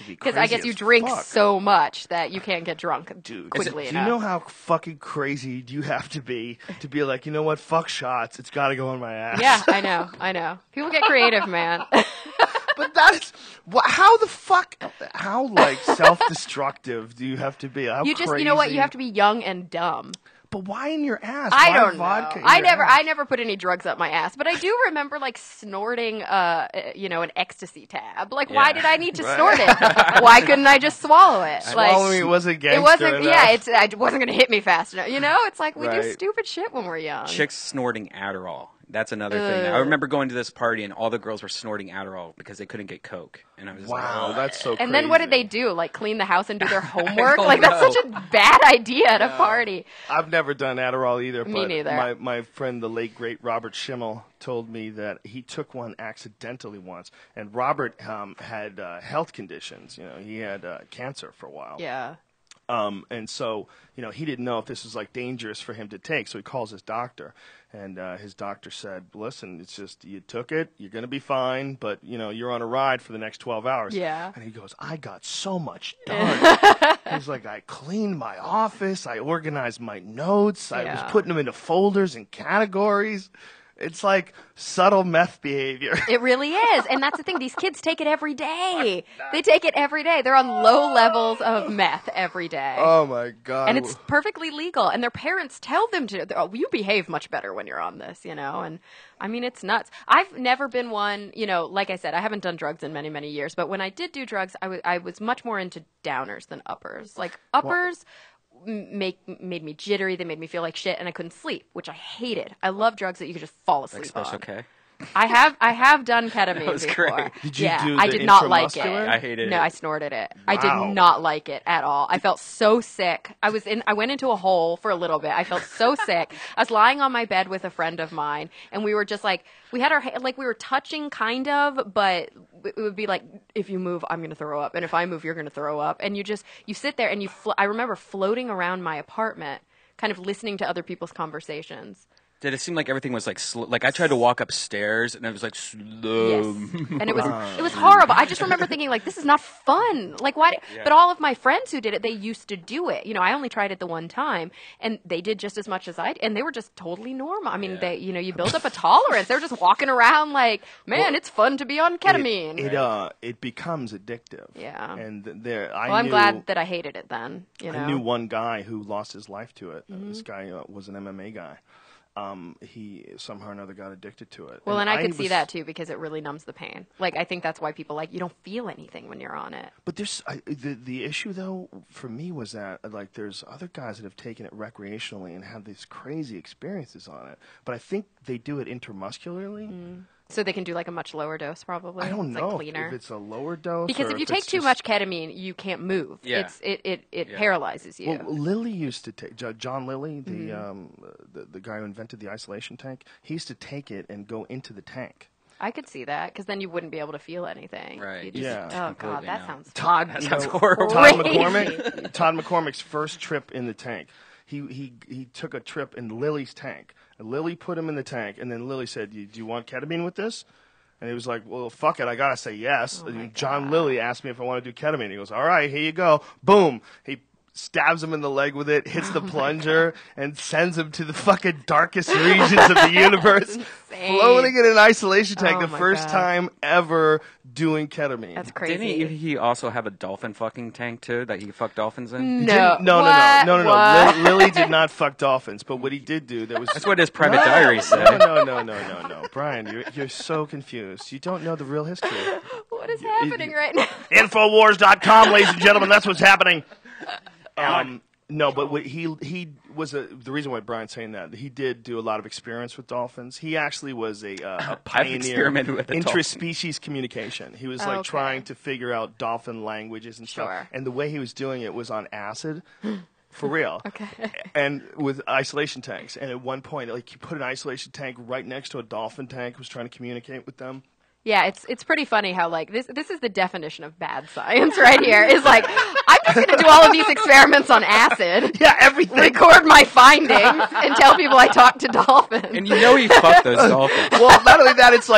Because I guess you drink so much that you can't get drunk Dude, quickly do enough. you know how fucking crazy do you have to be like, you know what, fuck shots, it's got to go in my ass? Yeah, I know. People get creative, man. But that's how the fuck, how like self-destructive do you have to be? How You just, crazy? you know what? You have to be young and dumb. But why in your ass? I Why don't vodka know. in your ass? I never put any drugs up my ass, but I do remember like snorting, an ecstasy tab. Like, why Yeah. did I need to snort it? Why couldn't I just swallow it? Swallowing it wasn't gangster It wasn't. enough. Yeah, it wasn't going to hit me fast enough. You know, it's like we do Right. stupid shit when we're young. Chicks snorting Adderall. That's another thing. I remember going to this party and all the girls were snorting Adderall because they couldn't get Coke. And I was Wow, like, that's so crazy. And then what did they do? Like clean the house and do their homework? don't Like that's know. such a bad idea at a party. I've never done Adderall either. Me but neither. My friend, the late great Robert Schimmel, told me that he took one accidentally once. And Robert had health conditions. You know, he had cancer for a while. Yeah. And so, he didn't know if this was like dangerous for him to take. So he calls his doctor, and his doctor said, "Listen, it's just you took it. You're going to be fine, but you're on a ride for the next 12 hours." Yeah. And he goes, "I got so much done." He's like, "I cleaned my office. I organized my notes. I was Yeah. putting them into folders and categories." It's like subtle meth behavior. It really is. And that's the thing. These kids take it every day. They take it every day. They're on low levels of meth every day. Oh my God. And it's perfectly legal. And their parents tell them to, oh, you behave much better when you're on this, And I mean, it's nuts. I've never been one, like I said, I haven't done drugs in many, many years. But when I did do drugs, I was much more into downers than uppers. Like uppers made me jittery. They made me feel like shit, and I couldn't sleep, which I hated. I love drugs that you could just fall asleep like Special on. K. I have done ketamine That was before. great. Did you yeah, do I the did not like it. intramuscular? I hated No, it. I snorted it. I Wow. did not like it at all. I felt so sick. I went into a hole for a little bit. I felt so sick. I was lying on my bed with a friend of mine, and we were just like, we had our we were touching kind of, but it would be like, if you move, I'm going to throw up, and if I move, you're going to throw up, and you sit there and I remember floating around my apartment, kind of listening to other people's conversations. Did it seem like everything was like slow? Like I tried to walk upstairs and it was like slow. Yes. And it was horrible. I just remember thinking like, this is not fun. Like why? Yeah. But all of my friends who did it, they used to do it. I only tried it the one time, and they did just as much as I did, and they were just totally normal. I mean, Yeah. they, you build up a tolerance. They're just walking around like, man, it's fun to be on ketamine. It becomes addictive. Yeah. And I'm glad that I hated it then. I knew one guy who lost his life to it. This guy was an MMA guy. he somehow or another got addicted to it. Well, and I could see that too because it really numbs the pain. Like I think that's why people you don't feel anything when you're on it. But the issue though for me was that like there's other guys that have taken it recreationally and had these crazy experiences on it. But I think they do it intermuscularly. So they can do like a much lower dose, probably. I don't know cleaner. if it's a lower dose. Because or if you take too much ketamine, you can't move. Yeah. It paralyzes you. Well, Lilly used to take John Lilly, the guy who invented the isolation tank. He used to take it and go into the tank. I could see that because then you wouldn't be able to feel anything. Right. You just, Yeah. Oh God, Completely that no. sounds That sounds horrible. Crazy. Todd McCormick's first trip in the tank. He took a trip in Lily's tank. And Lily put him in the tank, and then Lily said, "Do you want ketamine with this?" And he was like, "Well, fuck it, I gotta say yes." And John Lilly asked me if I want to do ketamine. He goes, "All right, here you go." Boom. He stabs him in the leg with it, hits the plunger, and sends him to the fucking darkest regions of the universe, floating in an isolation tank the first time ever doing ketamine. That's crazy. Didn't he also have a dolphin fucking tank too that he fucked dolphins in? No. No. What? Lily did not fuck dolphins, but what he did do, That's what his private diary said. No. Brian, you're so confused. You don't know the real history. What is happening right now? Infowars.com, ladies and gentlemen, that's what's happening. No, but he was the reason why Brian's saying that he did do a lot of experience with dolphins. He actually was a pioneer experimented with a intraspecies communication. He was trying to figure out dolphin languages and stuff. And the way he was doing it was on acid. For real. Okay. And with isolation tanks. And at one point, he put an isolation tank right next to a dolphin tank, was trying to communicate with them. Yeah, it's pretty funny how this is the definition of bad science right here. Is I'm just going to do all of these experiments on acid. Yeah, everything. Record my findings and tell people I talked to dolphins. And you know he fucked those dolphins. Well, not only that, it's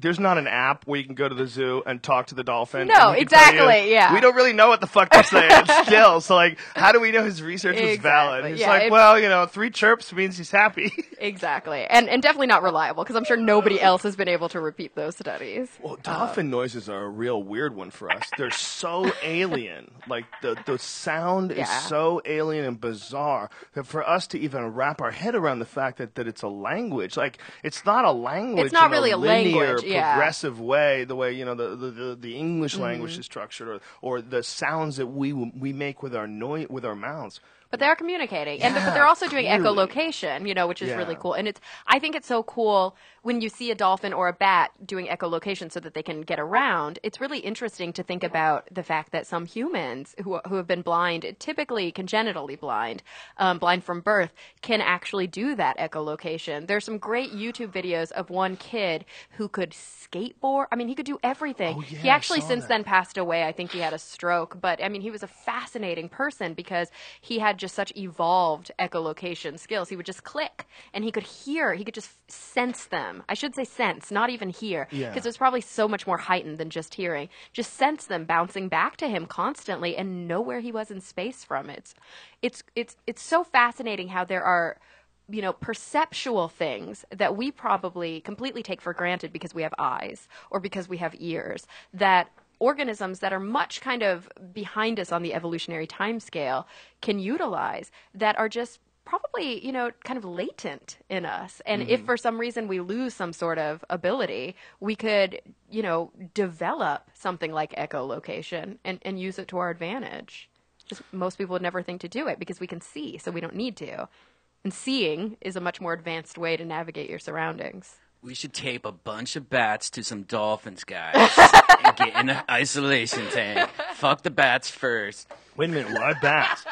there's not an app where you can go to the zoo and talk to the dolphin. No, exactly, yeah. We don't really know what the fuck they're saying still. So, how do we know his research was valid? He's 3 chirps means he's happy. Exactly. And definitely not reliable because I'm sure nobody else has been able to repeat those studies. Well, dolphin noises are a real weird one for us. They're so alien. The sound is so alien and bizarre that for us to even wrap our head around the fact that it's a language, it's not a language. It's not in really a a linear, language, progressive way, the way the English language is structured, or the sounds that we make with our mouths. But they're communicating, but they're also doing echolocation, which is really cool. And I think it's so cool when you see a dolphin or a bat doing echolocation so that they can get around. It's really interesting to think about the fact that some humans who have been blind, typically congenitally blind, blind from birth, can actually do that echolocation. There's some great YouTube videos of one kid who could skateboard. I mean, he could do everything. Oh, yeah, he actually I saw since that. then passed away. I think he had a stroke, but I mean, he was a fascinating person because he had just such evolved echolocation skills. He would just click and he could hear, he could just sense them. I should say sense, not even hear, because it's probably so much more heightened than just hearing. Just sense them bouncing back to him constantly and know where he was in space from it. It's so fascinating how there are perceptual things that we probably completely take for granted because we have eyes or because we have ears, that organisms that are much kind of behind us on the evolutionary timescale can utilize, that are just probably, kind of latent in us. And if for some reason we lose some sort of ability, we could, develop something like echolocation and use it to our advantage. Just most people would never think to do it because we can see, so we don't need to. And seeing is a much more advanced way to navigate your surroundings. We should tape a bunch of bats to some dolphins, guys, and get in an isolation tank. Fuck the bats first. Wait a minute, why bats?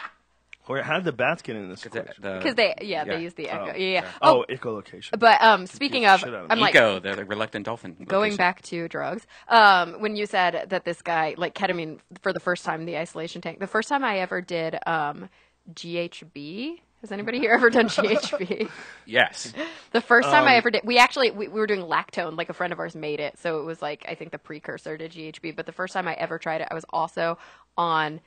Or how did the bats get in this? Because they use the echo. Echolocation. But speaking of, I'm Eco, the reluctant dolphin. Going back to drugs, when you said that this guy, ketamine for the first time in the isolation tank, the first time I ever did GHB. Has anybody here ever done GHB? Yes. The first time I ever did, we were doing lactone, a friend of ours made it. So it was I think the precursor to GHB. But the first time I ever tried it, I was also on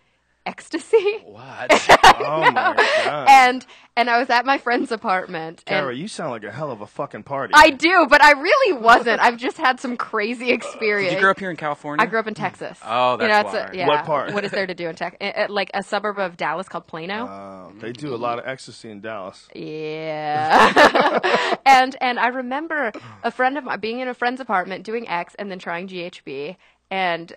ecstasy. What? Oh my god. And I was at my friend's apartment. Cara, and you sound like a hell of a fucking party. I do, but I really wasn't. I've just had some crazy experience. Did you grow up here in California? I grew up in Texas. Oh, that's it's why. yeah. What part? What is there to do in Texas? Like a suburb of Dallas called Plano. They do a lot of ecstasy in Dallas. Yeah. and I remember a friend of mine being in a friend's apartment doing X and then trying GHB and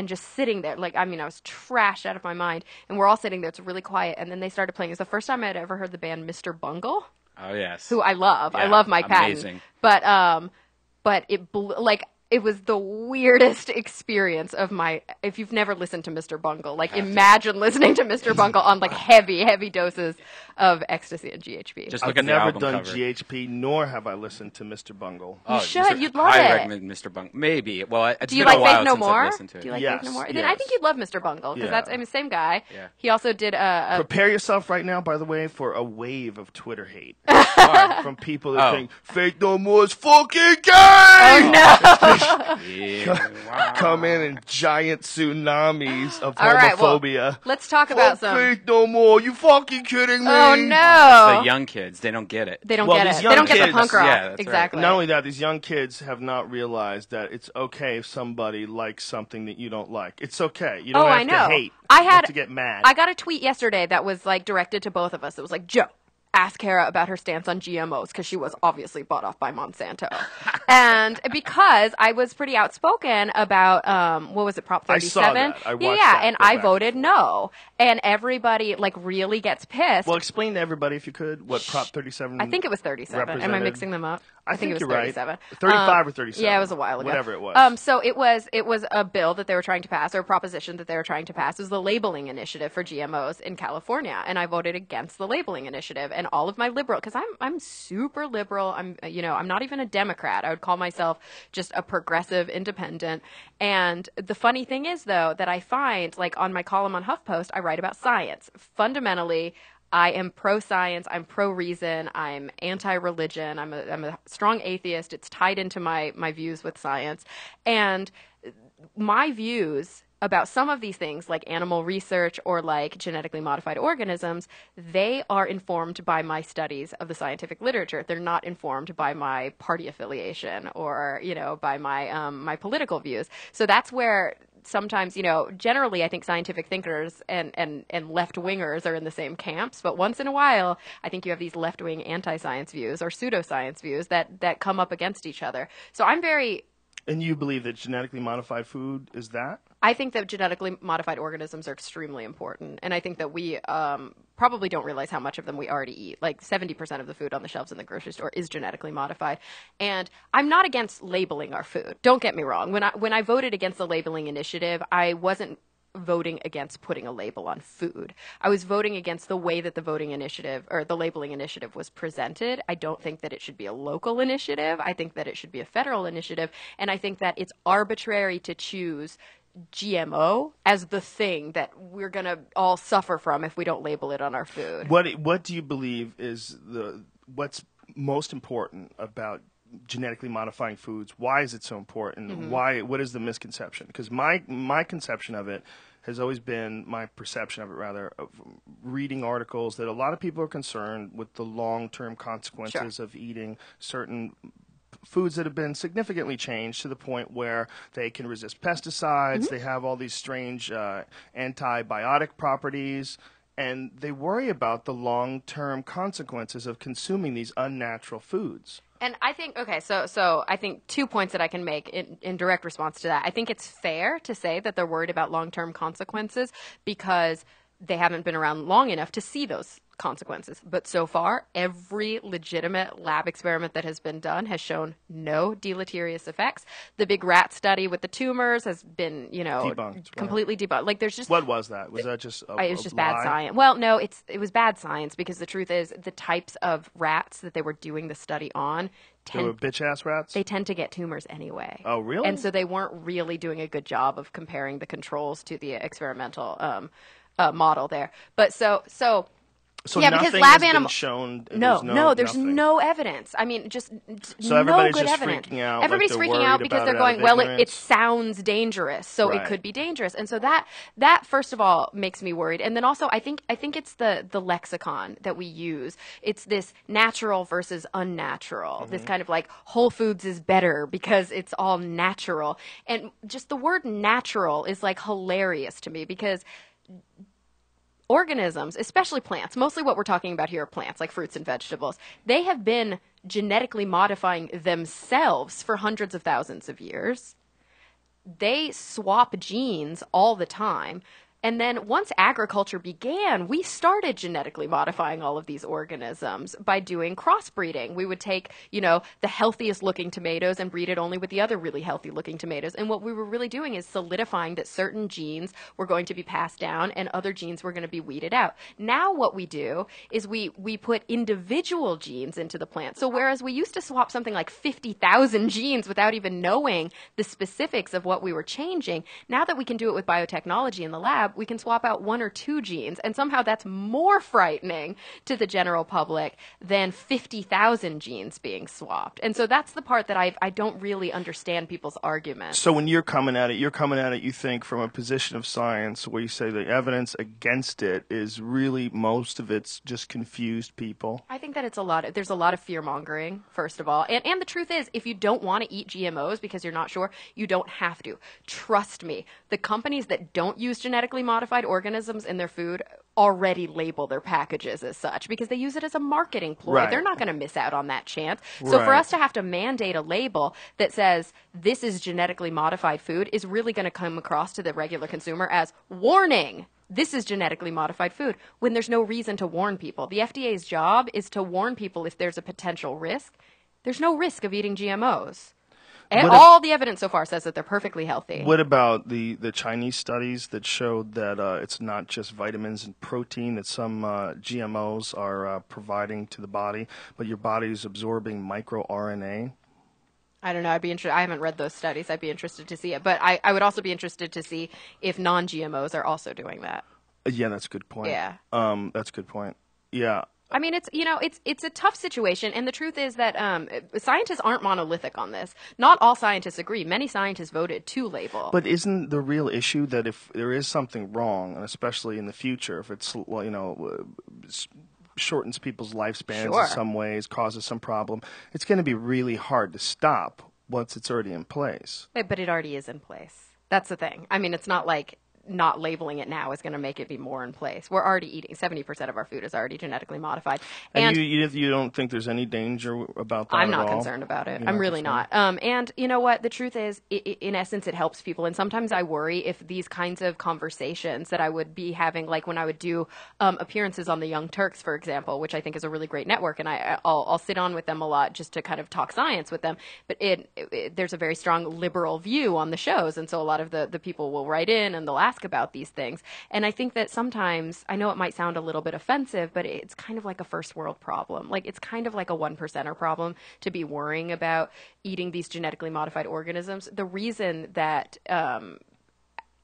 just sitting there. Like, I mean, I was trashed out of my mind. And we're all sitting there. It's really quiet. And then they started playing. It was the first time I'd ever heard the band Mr. Bungle. Oh, yes. Who I love. I Yeah, love Mike Patton. amazing. But it was the weirdest experience of my, if you've never listened to Mr. Bungle, like imagine listening to Mr. Bungle on like heavy doses of ecstasy and GHB. Just look I've at the never album done cover. GHP, nor have I listened to Mr. Bungle. You should. You'd love highly it. recommend Mr. Bungle. Maybe. Well, it's Do you been like a while Faith No since More? I've listened to it. Do you like Yes, Faith No More? Then yes. I think you'd love Mr. Bungle because Yeah. that's the same guy. Yeah. He also did a Prepare yourself right now, by the way, for a wave of Twitter hate from people that Oh. think Faith No More is fucking gay. oh no. Yeah. Wow. Come in giant tsunamis of All right, well, homophobia. let's talk about Fuck some. Faith No More. You fucking kidding me? Oh The no. young kids, they don't get it. They don't Well, get these it. young They don't get the kids- punk rock. Yeah, that's right. Exactly. Not only that, these young kids have not realized that it's okay if somebody likes something that you don't like. It's okay. You don't Oh, have I know. to hate. I You have had to get mad. I got a tweet yesterday that was like directed to both of us. It was like, Joe, ask Cara about her stance on GMOs because she was obviously bought off by Monsanto. And because I was pretty outspoken about what was it, Prop I 37? saw that. I watched yeah, that and go I back voted no. And everybody like really gets pissed. Well, explain to everybody, if you could, what Prop 37 I think it was 37. Am I represented. mixing them up? I think it was you're right. 37. 35 or 37. Yeah, it was a while ago. Whatever it was. So it was a bill that they were trying to pass, or a proposition that they were trying to pass. It was the labeling initiative for GMOs in California, and I voted against the labeling initiative. And all of my liberal, because I'm super liberal. I'm not even a Democrat. I would call myself just a progressive independent. And the funny thing is, though, that I find like on my column on HuffPost, I write about science. Fundamentally, I am pro-science, I'm pro-reason, I'm anti-religion, I'm a strong atheist. It's tied into my views with science. And my views about some of these things, like animal research or like genetically modified organisms, they are informed by my studies of the scientific literature. They're not informed by my party affiliation or, by my political views. So that's where sometimes, generally I think scientific thinkers and left-wingers are in the same camps, but once in a while I think you have these left-wing anti-science views or pseudoscience views that come up against each other. So And you believe that genetically modified food is that? I think that genetically modified organisms are extremely important, and I think that we probably don't realize how much of them we already eat. Like 70% of the food on the shelves in the grocery store is genetically modified. And I'm not against labeling our food. Don't get me wrong. When I voted against the labeling initiative, I wasn't voting against putting a label on food. I was voting against the way that the voting initiative or the labeling initiative was presented. I don't think that it should be a local initiative. I think that it should be a federal initiative. And I think that it's arbitrary to choose GMO as the thing that we're going to all suffer from if we don't label it on our food. What do you believe is what's most important about genetically modifying foods? Why is it so important? Mm-hmm. What is the misconception? Because my conception of it has always been, my perception of it rather, of reading articles that a lot of people are concerned with the long-term consequences of eating certain foods that have been significantly changed to the point where they can resist pesticides, they have all these strange antibiotic properties, and they worry about the long-term consequences of consuming these unnatural foods. And I think, so I think 2 points that I can make in direct response to that. I think it's fair to say that they're worried about long-term consequences because they haven't been around long enough to see those consequences. But so far, every legitimate lab experiment that has been done has shown no deleterious effects. The big rat study with the tumors has been, Debunked, completely debunked. Like there's just What was that? Was that just it was just lie? bad science. Well, no, it was bad science because the truth is the types of rats that they were doing the study on They were bitch-ass rats? they tend to get tumors anyway. Oh, really? And so they weren't really doing a good job of comparing the controls to the experimental model there. But so So yeah, because nothing lab has been animal. shown. No, there's nothing. no evidence. I mean, just So no everybody's good just evidence. freaking out, like Everybody's they're freaking worried out because about they're it out going, of well, it ignorance. sounds dangerous, so it Right. could be dangerous, and so that first of all makes me worried. And then also, I think it's the lexicon that we use. It's this natural versus unnatural. This kind of like Whole Foods is better because it's all natural, and just the word natural is like hilarious to me because organisms, especially plants, mostly what we're talking about here are plants, like fruits and vegetables, they have been genetically modifying themselves for hundreds of thousands of years. They swap genes all the time. And then once agriculture began, we started genetically modifying all of these organisms by doing crossbreeding. We would take, the healthiest looking tomatoes and breed it only with the other really healthy looking tomatoes. And what we were really doing is solidifying that certain genes were going to be passed down and other genes were going to be weeded out. Now what we do is we put individual genes into the plant. So whereas we used to swap something like 50,000 genes without even knowing the specifics of what we were changing, now that we can do it with biotechnology in the lab, we can swap out 1 or 2 genes, and somehow that's more frightening to the general public than 50,000 genes being swapped. And so that's the part that I don't really understand people's argument. So when you're coming at it, you think, from a position of science where you say the evidence against it is really most of it's just confused people. I think that there's a lot of fear mongering, first of all. And the truth is, if you don't want to eat GMOs because you're not sure, you don't have to. Trust me, the companies that don't use genetically modified organisms in their food already label their packages as such because they use it as a marketing ploy. Right. They're not going to miss out on that chance. So for Right. us to have to mandate a label that says this is genetically modified food is really going to come across to the regular consumer as warning. This is genetically modified food when there's no reason to warn people. The FDA's job is to warn people if there's a potential risk. There's no risk of eating GMOs. All the evidence so far says that they're perfectly healthy. What about the Chinese studies that showed that it's not just vitamins and protein that some GMOs are providing to the body, but your body is absorbing microRNA? I don't know. I'd be interested. I haven't read those studies. I'd be interested to see it. But I would also be interested to see if non-GMOs are also doing that. Yeah, that's a good point. Yeah. That's a good point. Yeah. I mean, it's a tough situation, and the truth is that scientists aren't monolithic on this. Not all scientists agree. Many scientists voted to label. But isn't the real issue that if there is something wrong, and especially in the future, if it's shortens people's lifespans Sure. in some ways, causes some problem, it's going to be really hard to stop once it's already in place. But it already is in place. That's the thing. I mean, it's not like not labeling it now is going to make it be more in place. We're already eating 70% of our food is already genetically modified, And you don't think there's any danger about that? I'm at not all? concerned about it. You're I'm really concerned? not. And you know what? The truth is, in essence, it helps people. And sometimes I worry if these kinds of conversations that I would be having, like when I would do appearances on the Young Turks, for example, which I think is a really great network, and I'll sit on with them a lot just to kind of talk science with them. But there's a very strong liberal view on the shows, and so a lot of the people will write in and they'll ask about these things. And I think that sometimes, I know it might sound a little bit offensive, but it's kind of like a first world problem. Like it's kind of like a 1%er problem to be worrying about eating these genetically modified organisms. The reason that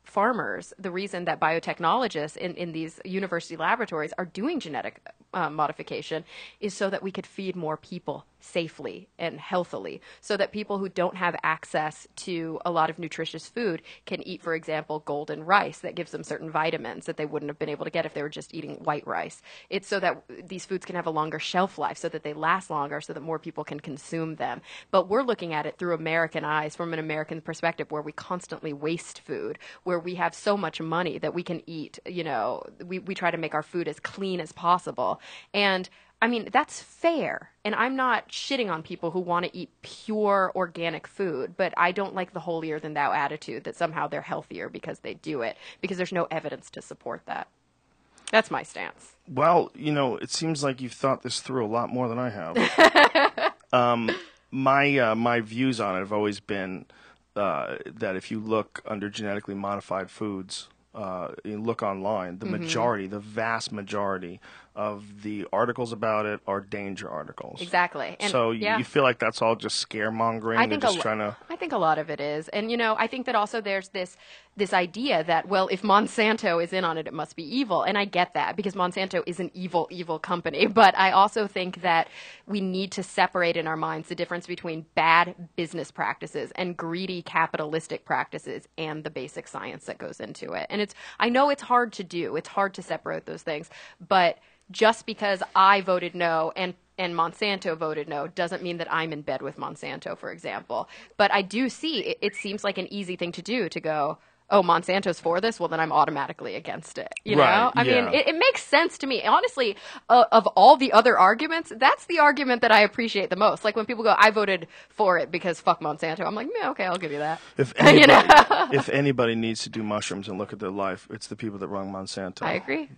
farmers, the reason that biotechnologists in these university laboratories are doing genetic modification is so that we could feed more people safely and healthily, so that people who don't have access to a lot of nutritious food can eat, for example, golden rice that gives them certain vitamins that they wouldn't have been able to get if they were just eating white rice. It's so that these foods can have a longer shelf life, so that they last longer, so that more people can consume them. But we're looking at it through American eyes, from an American perspective, where we constantly waste food, where we have so much money that we can eat, we try to make our food as clean as possible. And I mean, that's fair. And I'm not shitting on people who want to eat pure organic food, but I don't like the holier than thou attitude that somehow they're healthier because they do it, because there's no evidence to support that. That's my stance. Well, it seems like you've thought this through a lot more than I have. My views on it have always been that if you look under genetically modified foods, you look online, the vast majority of the articles about it are danger articles. Exactly. And so you feel like that's all just scaremongering? I think I think a lot of it is. And, I think that also there's this idea that, well, if Monsanto is in on it, it must be evil. And I get that because Monsanto is an evil, evil company. But I also think that we need to separate in our minds the difference between bad business practices and greedy capitalistic practices and the basic science that goes into it. And I know it's hard to do. It's hard to separate those things. But just because I voted no and Monsanto voted no doesn't mean that I'm in bed with Monsanto, for example. But I do see it seems like an easy thing to do to go, oh, Monsanto's for this? Well, then I'm automatically against it. You know? I mean, it makes sense to me. Honestly, of all the other arguments, that's the argument that I appreciate the most. Like when people go, I voted for it because fuck Monsanto. I'm like, yeah, okay, I'll give you that. If anybody needs to do mushrooms and look at their life, it's the people that run Monsanto. I agree.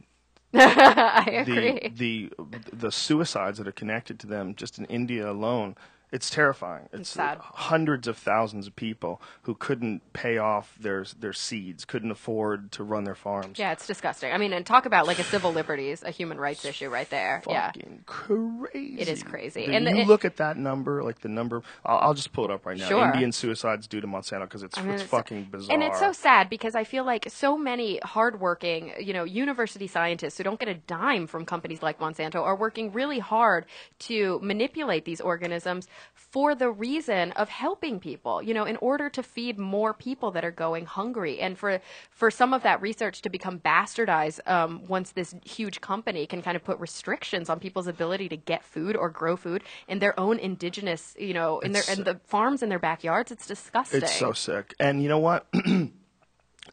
I agree. The suicides that are connected to them, just in India alone, it's terrifying. It's sad. Hundreds of thousands of people who couldn't pay off their seeds, couldn't afford to run their farms. Yeah, it's disgusting. I mean, and talk about like a civil liberties, a human rights issue right there. Fucking crazy. It is crazy. And you look at that number, like the number. I'll just pull it up right now. Sure. Indian suicides due to Monsanto because it's fucking bizarre. And it's so sad because I feel like so many hardworking, university scientists who don't get a dime from companies like Monsanto are working really hard to manipulate these organisms for the reason of helping people, in order to feed more people that are going hungry. And for some of that research to become bastardized once this huge company can kind of put restrictions on people's ability to get food or grow food in their own indigenous, in the farms in their backyards. It's disgusting. It's so sick. And you know what?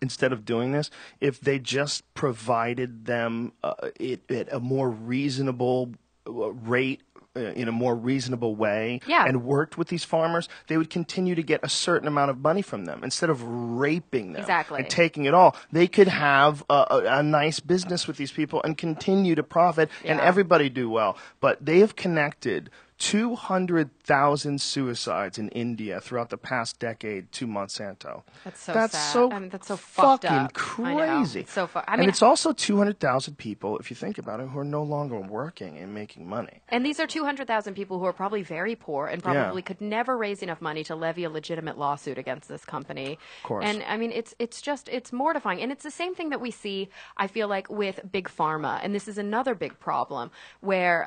Instead of doing this, if they just provided them it at a more reasonable rate, in a more reasonable way, and worked with these farmers, they would continue to get a certain amount of money from them instead of raping them and taking it all. They could have a nice business with these people and continue to profit, and everybody do well. But they have connected 200,000 suicides in India throughout the past decade to Monsanto. That's so sad. That's so fucked fucking up. crazy. It's so and it's also 200,000 people, if you think about it, who are no longer working and making money. And these are 200,000 people who are probably very poor and probably could never raise enough money to levy a legitimate lawsuit against this company. Of course. And I mean, it's mortifying. And it's the same thing that we see, I feel like, with Big Pharma. And this is another big problem where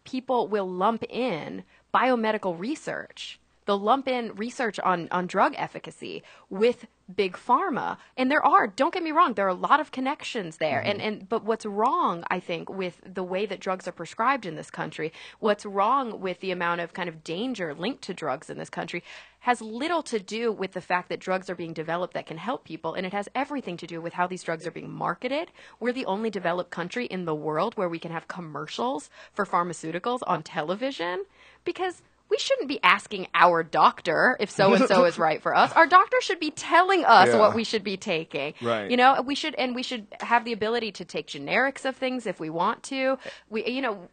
people will lump in biomedical research. They'll lump in research on drug efficacy with Big Pharma. And don't get me wrong, there are a lot of connections there. But what's wrong, I think, with the way that drugs are prescribed in this country, what's wrong with the amount of kind of danger linked to drugs in this country has little to do with the fact that drugs are being developed that can help people, and it has everything to do with how these drugs are being marketed. We're the only developed country in the world where we can have commercials for pharmaceuticals on television because we shouldn't be asking our doctor if so-and-so is right for us. Our doctor should be telling us what we should be taking. Right. We should have the ability to take generics of things if we want to.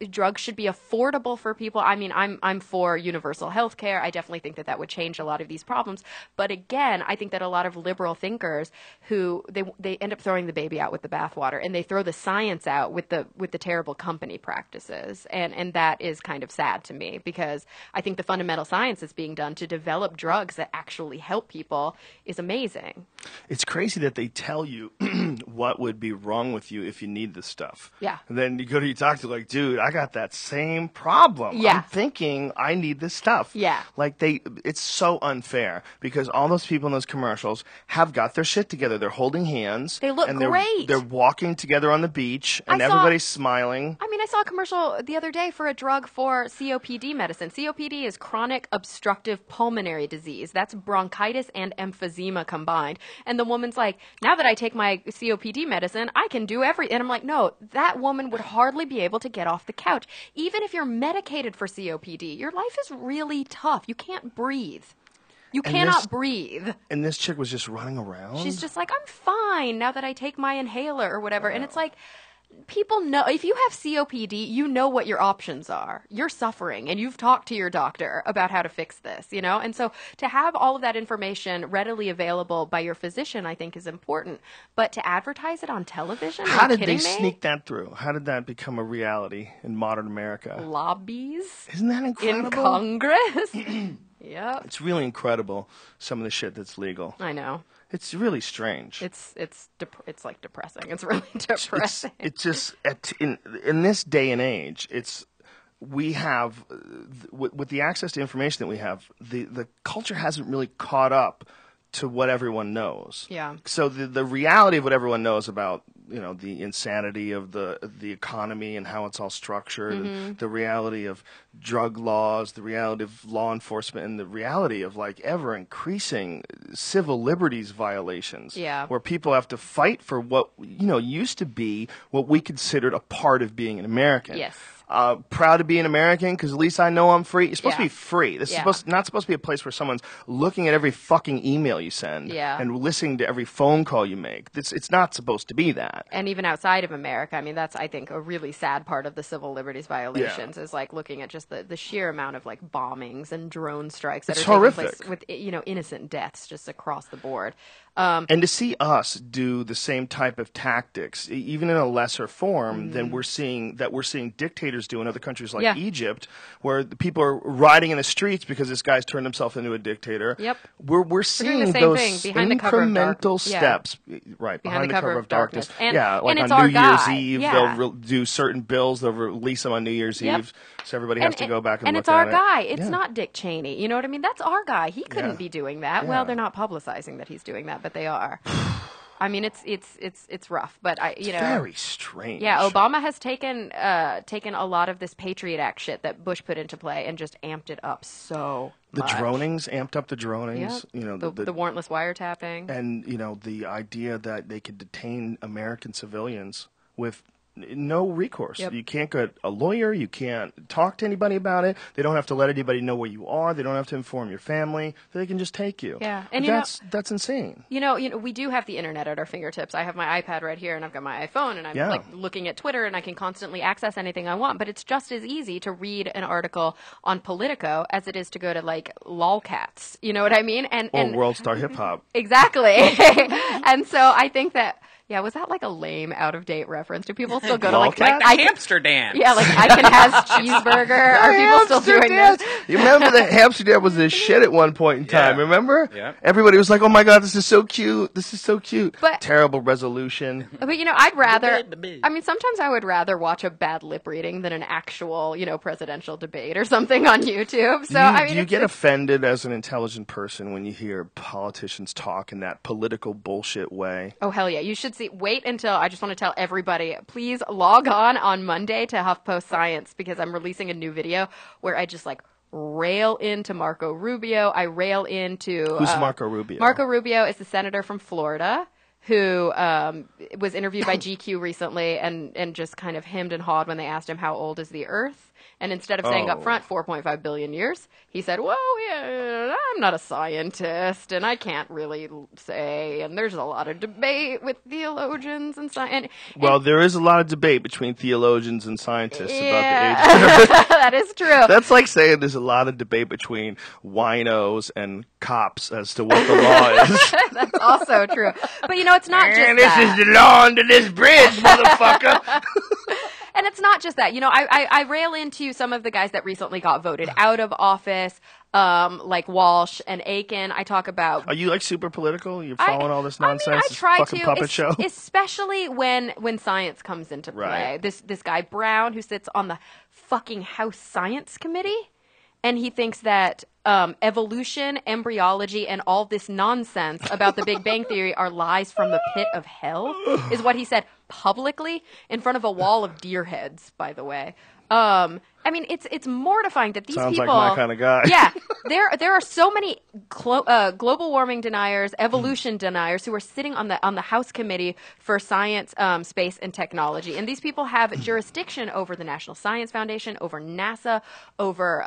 Drugs should be affordable for people. I mean, I'm for universal health care. I definitely think that would change a lot of these problems. But again, I think that a lot of liberal thinkers who they end up throwing the baby out with the bathwater, and they throw the science out with the terrible company practices. And that is kind of sad to me because I think the fundamental science that's being done to develop drugs that actually help people is amazing. It's crazy that they tell you what would be wrong with you if you need this stuff. Yeah. And then you go to your doctor like, dude, I got that same problem. Yeah. I'm thinking I need this stuff. Yeah. Like it's so unfair because all those people in those commercials have got their shit together. They're holding hands. They look great. They're walking together on the beach and everybody's smiling. I mean, I saw a commercial the other day for a drug for COPD medicine. COPD is chronic obstructive pulmonary disease. That's bronchitis and emphysema combined. And the woman's like, now that I take my COPD medicine, I can do everything. And I'm like, no, that woman would hardly be able to get off the couch. Even if you're medicated for COPD, your life is really tough. You can't breathe. You cannot breathe. And this chick was just running around? She's just like, I'm fine now that I take my inhaler or whatever. And it's like, people know, if you have COPD, you know what your options are. You're suffering, and you've talked to your doctor about how to fix this, you know? And so to have all of that information readily available by your physician, I think, is important. But to advertise it on television, How are you did they kidding me? sneak that through? How did that become a reality in modern America? Lobbies Isn't that in incredible? Congress. Yep. It's really incredible, some of the shit that's legal. I know. It's really strange. It's like depressing. It's really depressing. It's just in this day and age, we have with the access to information that we have, the culture hasn't really caught up to what everyone knows. Yeah. So the reality of what everyone knows about, you know, the insanity of the economy and how it's all structured, and the reality of drug laws, the reality of law enforcement, and the reality of like ever increasing civil liberties violations. Yeah. Where people have to fight for what, you know, used to be what we considered a part of being an American. Yes. Proud to be an American because at least I know I'm free. You're supposed to Yeah. be free. This Yeah. is not supposed to be a place where someone's looking at every fucking email you send Yeah. and listening to every phone call you make. It's not supposed to be that. And even outside of America, I mean, that's, I think, a really sad part of the civil liberties violations is like looking at just the sheer amount of like bombings and drone strikes that It's are taking horrific. place with, you know, innocent deaths just across the board. And to see us do the same type of tactics, even in a lesser form, than we're seeing dictators do in other countries like Yeah. Egypt, where the people are rioting in the streets because this guy's turned himself into a dictator. Yep. We're seeing the same those thing behind the cover of incremental yeah. steps, right? Behind the cover of darkness. And, yeah, like and it's on our New Year's guy. Eve, Yeah. they'll do certain bills. They'll release them on New Year's Yep. Eve, so everybody has to go back and look it's our at it. guy. It's Yeah. not Dick Cheney. You know what I mean? That's our guy. He couldn't Yeah. be doing that. Yeah. Well, they're not publicizing that he's doing that, but they are. I mean, it's rough, but Very strange. Yeah, Obama has taken a lot of this Patriot Act shit that Bush put into play and just amped it up so The much. dronings amped up the dronings. Yep. You know the warrantless wiretapping. and you know the idea that they could detain American civilians with no recourse. Yep. You can't get a lawyer. You can't talk to anybody about it. They don't have to let anybody know where you are. They don't have to inform your family. They can just take you. Yeah, But and that's insane. You know, we do have the internet at our fingertips. I have my iPad right here, and I've got my iPhone, and I'm Yeah. like looking at Twitter, and I can constantly access anything I want. But it's just as easy to read an article on Politico as it is to go to like lolcats. You know what I mean? And World Star Hip Hop. exactly. And so I think that was that like a lame, out of date reference? Do people still go to like Lolcat? I can, Hamster dance. yeah, like I can has cheeseburger? Are people still doing this? You remember that Amsterdam was a shit at one point in time, Yeah. remember? Yeah. Everybody was like, oh my God, this is so cute. This is so cute. But- Terrible resolution. But, you know, I'd rather, I mean, sometimes I would rather watch a bad lip reading than an actual, you know, presidential debate or something on YouTube. So, I mean, do you it's- get offended as an intelligent person when you hear politicians talk in that political bullshit way? oh, hell yeah. You should see, wait until, I just want to tell everybody, please log on Monday to HuffPost Science because I'm releasing a new video where I just like rail into Marco Rubio. I rail into... Who's Marco Rubio? Marco Rubio is the senator from Florida who was interviewed by GQ recently and just kind of hemmed and hawed when they asked him how old is the Earth. And instead of saying up front 4.5 billion years, he said, well, yeah, I'm not a scientist, and I can't really say, and there's a lot of debate with theologians and science. Well, there is a lot of debate between theologians and scientists about Yeah, the age. that is true. That's like saying there's a lot of debate between winos and cops as to what the law is. That's also true. But, you know, it's not just And this that. is the law under this bridge, motherfucker. And it's not just that. You know, I rail into some of the guys that recently got voted out of office, like Walsh and Aiken. I talk about... Are you like super political? You're following all this nonsense? I mean, I this try fucking to, puppet show? especially when science comes into play. Right. This guy Brown, who sits on the fucking House Science Committee, and he thinks that evolution, embryology, and all this nonsense about the Big Bang Theory are lies from the pit of hell, is what he said publicly in front of a wall of deer heads, by the way. And I mean, it's mortifying that these Sounds people. like my kind of guy. Yeah, there are so many global warming deniers, evolution deniers who are sitting on the House Committee for Science, Space, and Technology, and these people have jurisdiction over the National Science Foundation, over NASA, over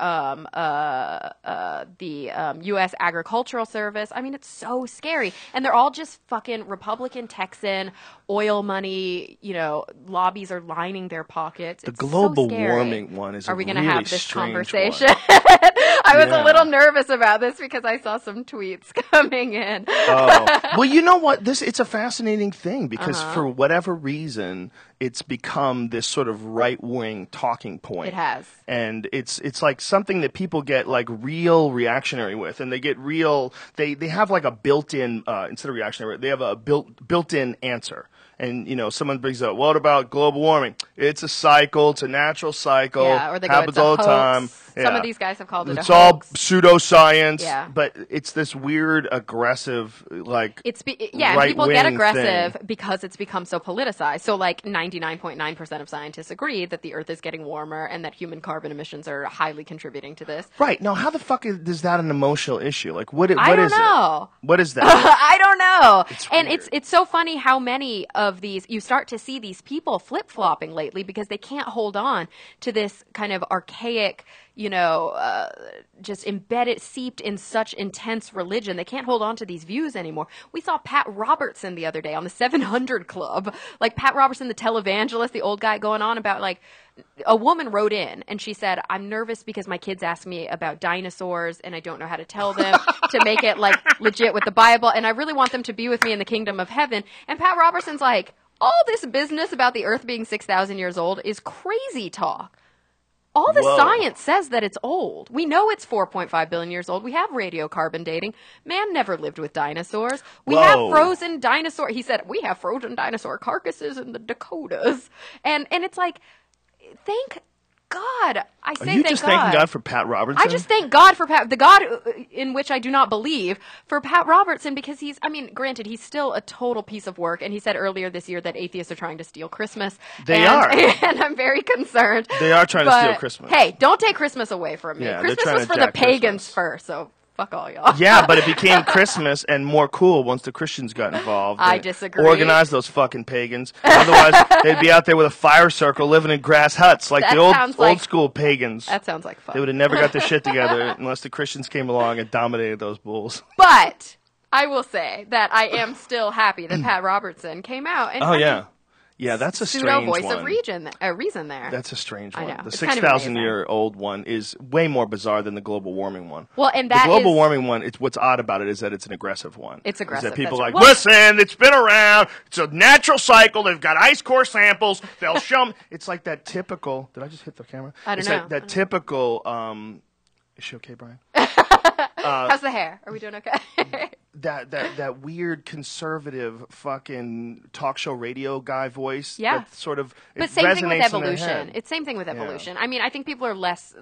the U.S. Agricultural Service. I mean, it's so scary, and they're all just fucking Republican, Texan, oil money. You know, lobbies are lining their pockets. The It's global so scary. warming one is Are we going gonna to have this strange conversation? One. I was Yeah. a little nervous about this because I saw some tweets coming in. Oh. Well, you know what? It's a fascinating thing because Uh-huh. for whatever reason, it's become this sort of right-wing talking point. It has. And it's like something that people get like real reactionary with, and they get real. They have like a built-in instead of reactionary, they have a built-in answer. And you know, someone brings up, what about global warming? It's a cycle. It's a natural cycle. Yeah, or they go, happens it's a all the hoax. time. Some Yeah. of these guys have called it It's a all hoax. pseudoscience. Yeah. But it's this weird, aggressive, like And people get right-wing aggressive thing. because it's become so politicized. So, like, 99.9% of scientists agree that the Earth is getting warmer and that human carbon emissions are highly contributing to this. Right. Now, how the fuck is that an emotional issue? Like, what I is don't it? know. What is that? I don't know. And weird. it's so funny how many of these you start to see these people flip-flopping lately because they can't hold on to this kind of archaic, just embedded, seeped in such intense religion. They can't hold on to these views anymore. We saw Pat Robertson the other day on the 700 Club. Like, Pat Robertson, the televangelist, the old guy, going on about, like, a woman wrote in and she said, I'm nervous because my kids ask me about dinosaurs and I don't know how to tell them to make it, like, legit with the Bible, and I really want them to be with me in the kingdom of heaven. And Pat Robertson's like, all this business about the earth being 6,000 years old is crazy talk. All the Whoa. science says that it's old. We know it's 4.5 billion years old. We have radiocarbon dating. Man never lived with dinosaurs. We have Whoa. frozen dinosaur. He said, we have frozen dinosaur carcasses in the Dakotas. And it's like, thank God. I say Are you thank just God. thanking God for Pat Robertson? I just thank God for the God in which I do not believe, for Pat Robertson, because granted, he's still a total piece of work. And he said earlier this year that atheists are trying to steal Christmas. They are. And I'm very concerned. They are trying to steal Christmas. Hey, don't take Christmas away from me. Yeah, they're Christmas trying was to for the jack pagans Christmas. first, so fuck all y'all. Yeah, but it became Christmas and more cool once the Christians got involved. I and disagree. Organized those fucking pagans. Otherwise, they'd be out there with a fire circle living in grass huts like That the sounds like- old school pagans. That sounds like fun. They would have never got their shit together unless the Christians came along and dominated those bulls. But I will say that I am still happy that Pat Robertson came out. And Oh, yeah. Yeah, that's a pseudo strange voice one. of reason there. That's a strange I one. know. The It's kind of amazing. 6,000-year-old one is way more bizarre than the global warming one. Well, and The that global is- warming one, what's odd about it is that it's an aggressive one. It's aggressive, Is that people that's are like, right. Well- listen, it's been around. It's a natural cycle. They've got ice core samples. They'll show 'em. It's like that typical. Did I just hit the camera? I don't it's know. That typical. Is she okay, Brian? How's the hair? Are we doing okay? That weird conservative fucking talk show radio guy voice. Yeah. That sort of. But it same thing with resonates in their evolution. head. It's same thing with evolution. I mean, I think people are less,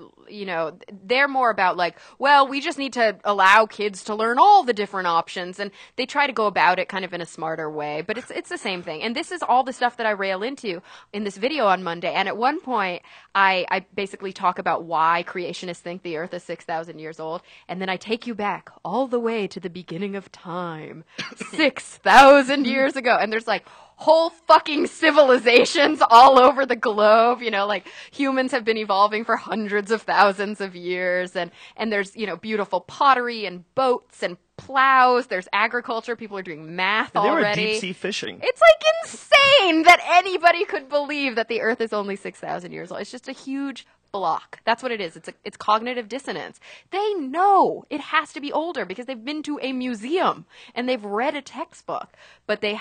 they're more about like, well, we just need to allow kids to learn all the different options, and they try to go about it kind of in a smarter way. But it's the same thing. And this is all the stuff that I rail into in this video on Monday. And at one point, I basically talk about why creationists think the Earth is 6,000 years old, and then I take you back all the way to the beginning of time, 6,000 years ago, and there's like whole fucking civilizations all over the globe, like humans have been evolving for hundreds of thousands of years, and there's, beautiful pottery and boats and plows, there's agriculture, people are doing math They were already. deep sea fishing. It's like insane that anybody could believe that the Earth is only 6,000 years old. It's just a huge block. That's what it is. It's cognitive dissonance. They know it has to be older because they've been to a museum and they've read a textbook, but they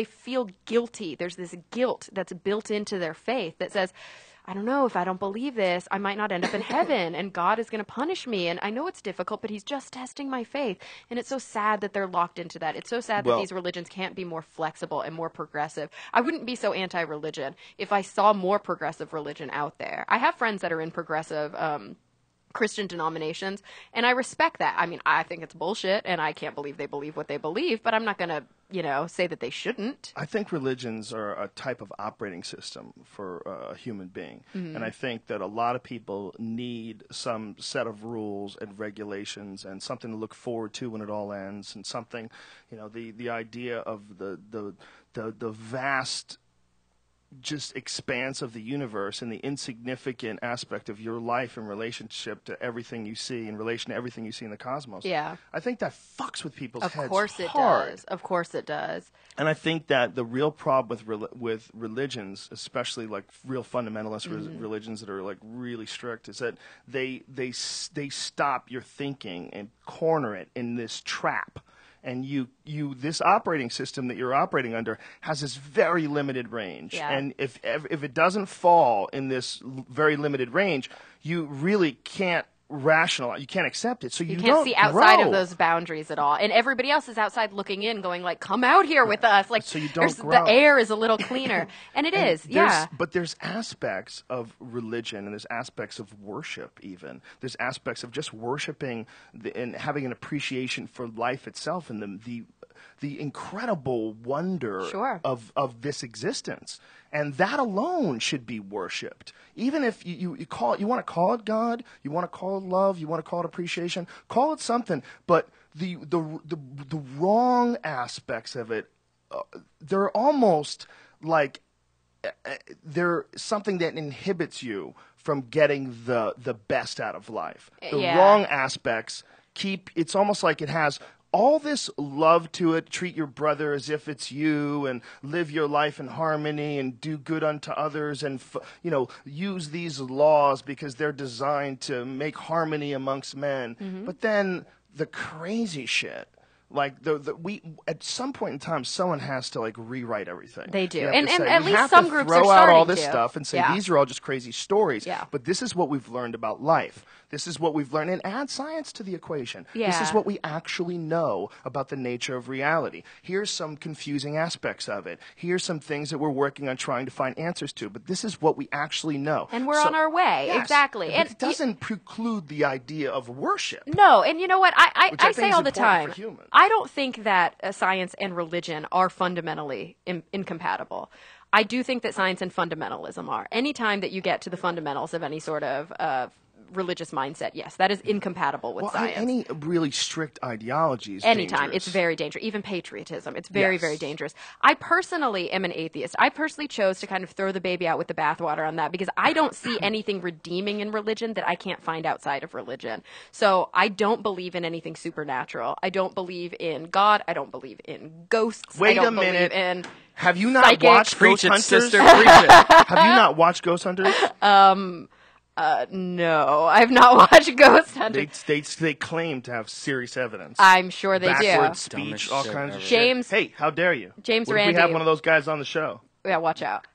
feel guilty. There's this guilt that's built into their faith that says, I don't know, if I don't believe this, I might not end up in heaven and God is going to punish me. And I know it's difficult, but he's just testing my faith. And it's so sad that they're locked into that. It's so sad that these religions can't be more flexible and more progressive. I wouldn't be so anti-religion if I saw more progressive religion out there. I have friends that are in progressive Christian denominations, and I respect that. I mean, I think it's bullshit, and I can't believe they believe what they believe, but I'm not going to, say that they shouldn't. I think religions are a type of operating system for a human being. And I think that a lot of people need some set of rules and regulations and something to look forward to when it all ends, and something, the idea of the vast just expanse of the universe and the insignificant aspect of your life in relationship to everything you see, in relation to everything you see in the cosmos. Yeah. I think that fucks with people's heads Of course it hard. does. Of course it does. And I think that the real problem with religions, especially like real fundamentalist religions that are like really strict, is that they stop your thinking and corner it in this trap. And this operating system that you're operating under has this very limited range. Yeah. And if it doesn't fall in this very limited range, you really can't rationalize. You can't accept it. So you can't don't see outside grow. of those boundaries at all. And everybody else is outside looking in, going like, come out here with us. Like, So you don't the grow. air is a little cleaner. And it is, yeah. But there's aspects of religion, and there's aspects of worship even. There's aspects of just worshiping and having an appreciation for life itself and the incredible wonder Sure. of this existence. And that alone should be worshipped. Even if you want to call it God, you want to call it love, you want to call it appreciation, call it something. But the wrong aspects of it, they're almost like they're something that inhibits you from getting the best out of life. The Yeah. wrong aspects it's almost like it has all this love to it. Treat your brother as if it's you, and live your life in harmony, and do good unto others, and use these laws because they're designed to make harmony amongst men. But then the crazy shit. Like we at some point in time, someone has to like rewrite everything. They do. You have And to say, at we least have some to groups throw are out all starting this to. stuff and say Yeah. these are all just crazy stories. Yeah. But this is what we've learned about life. This is what we've learned, and add science to the equation. This Yeah. is what we actually know about the nature of reality. Here's some confusing aspects of it. Here's some things that we're working on trying to find answers to. But this is what we actually know. And we're on our way. Yes, Exactly. But And it doesn't preclude the idea of worship. No, and you know what? Which I I think say is all the important time, for humans. I don't think that science and religion are fundamentally incompatible. I do think that science and fundamentalism are. Anytime that you get to the fundamentals of any sort of religious mindset, yes, that is incompatible with science. Any really strict ideology is Anytime. dangerous. It's very dangerous. Even patriotism. It's very, Yes. very dangerous. I personally am an atheist. I personally chose to kind of throw the baby out with the bathwater on that because I don't see anything redeeming in religion that I can't find outside of religion. So I don't believe in anything supernatural. I don't believe in God. I don't believe in ghosts. Wait I don't a minute. believe in Have you not psychics. watched Preach Ghost it, Hunters? sister. Preach it. Have you not watched Ghost Hunters? No, I've not watched Ghost Hunters. They claim to have serious evidence. I'm sure they Backward do. speech, Dumbest all shit kinds of ever. shit. James- Hey, how dare you? James what if Randi. we have one of those guys on the show? Yeah, watch out.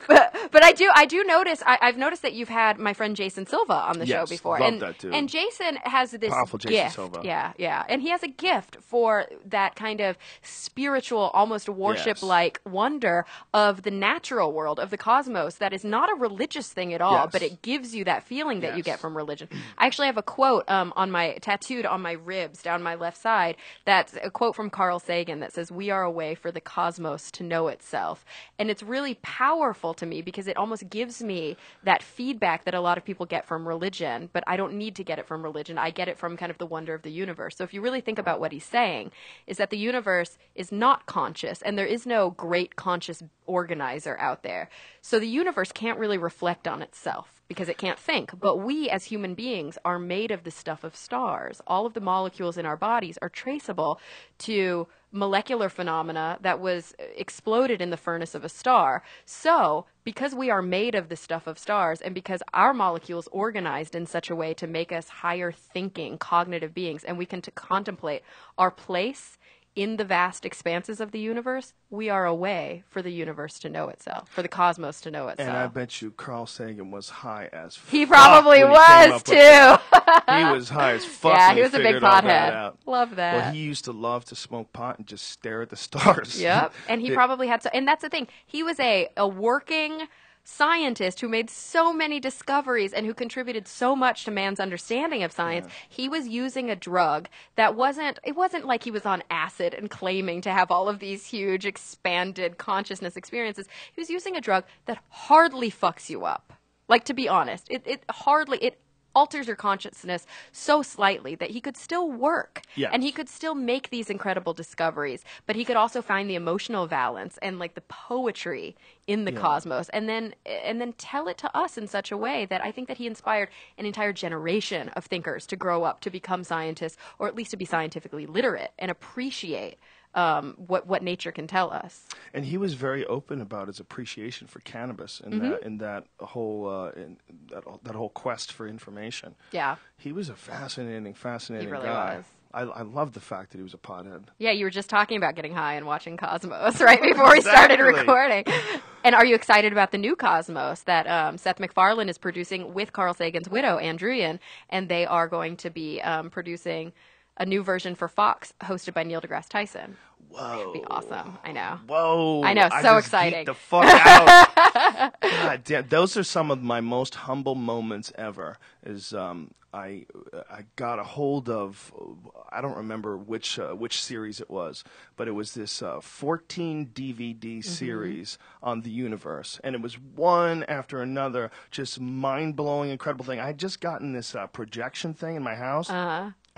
But I do notice I've noticed that you've had my friend Jason Silva on the show Yes, before, love and that dude. and Jason has this Powerful Jason gift, Silva. yeah, and he has a gift for that kind of spiritual, almost worship-like wonder of the natural world, of the cosmos. That is not a religious thing at all, Yes. but it gives you that feeling that you Yes. get from religion. I actually have a quote tattooed on my ribs down my left side. That's a quote from Carl Sagan that says, "We are a way for the cosmos to know itself," and it's really powerful to me because it almost gives me that feedback that a lot of people get from religion, but I don't need to get it from religion. I get it from kind of the wonder of the universe. So if you really think about what he's saying, is that the universe is not conscious, and there is no great conscious organizer out there. So the universe can't really reflect on itself because it can't think. But we as human beings are made of the stuff of stars. All of the molecules in our bodies are traceable to molecular phenomena that was exploded in the furnace of a star. So, because we are made of the stuff of stars, and because our molecules organized in such a way to make us higher thinking, cognitive beings, and we can contemplate our place in the vast expanses of the universe, we are a way for the universe to know itself, for the cosmos to know itself. And I bet you Carl Sagan was high as fuck. He probably when he came was up with that. too. He was high as fuck. Yeah, when he was a big figured all that pothead. out. Love that. Well, he used to love to smoke pot and just stare at the stars. Yep. And he probably had and that's the thing. He was a working scientist who made so many discoveries and who contributed so much to man's understanding of science, he was using a drug that it wasn't like he was on acid and claiming to have all of these huge expanded consciousness experiences. He was using a drug that hardly fucks you up. Like, to be honest, it alters your consciousness so slightly that he could still work. Yes. And he could still make these incredible discoveries, but he could also find the emotional balance and like the poetry in the cosmos and then tell it to us in such a way that I think that he inspired an entire generation of thinkers to grow up to become scientists, or at least to be scientifically literate and appreciate what nature can tell us. And he was very open about his appreciation for cannabis and that whole quest for information. Yeah. He was a fascinating He really guy. was. I love the fact that he was a pothead. Yeah, you were just talking about getting high and watching Cosmos right before we started recording. And are you excited about the new Cosmos that Seth MacFarlane is producing with Carl Sagan's widow, Ann Druyan, and they are going to be producing a new version for Fox hosted by Neil deGrasse Tyson. Whoa. It'd be awesome. I know. Whoa. I know, so just exciting. geeked the fuck out. God damn, those are some of my most humble moments ever. I got a hold of, I don't remember which series it was, but it was this 14 DVD series on the universe, and it was one after another, just mind-blowing, incredible thing. I had just gotten this projection thing in my house.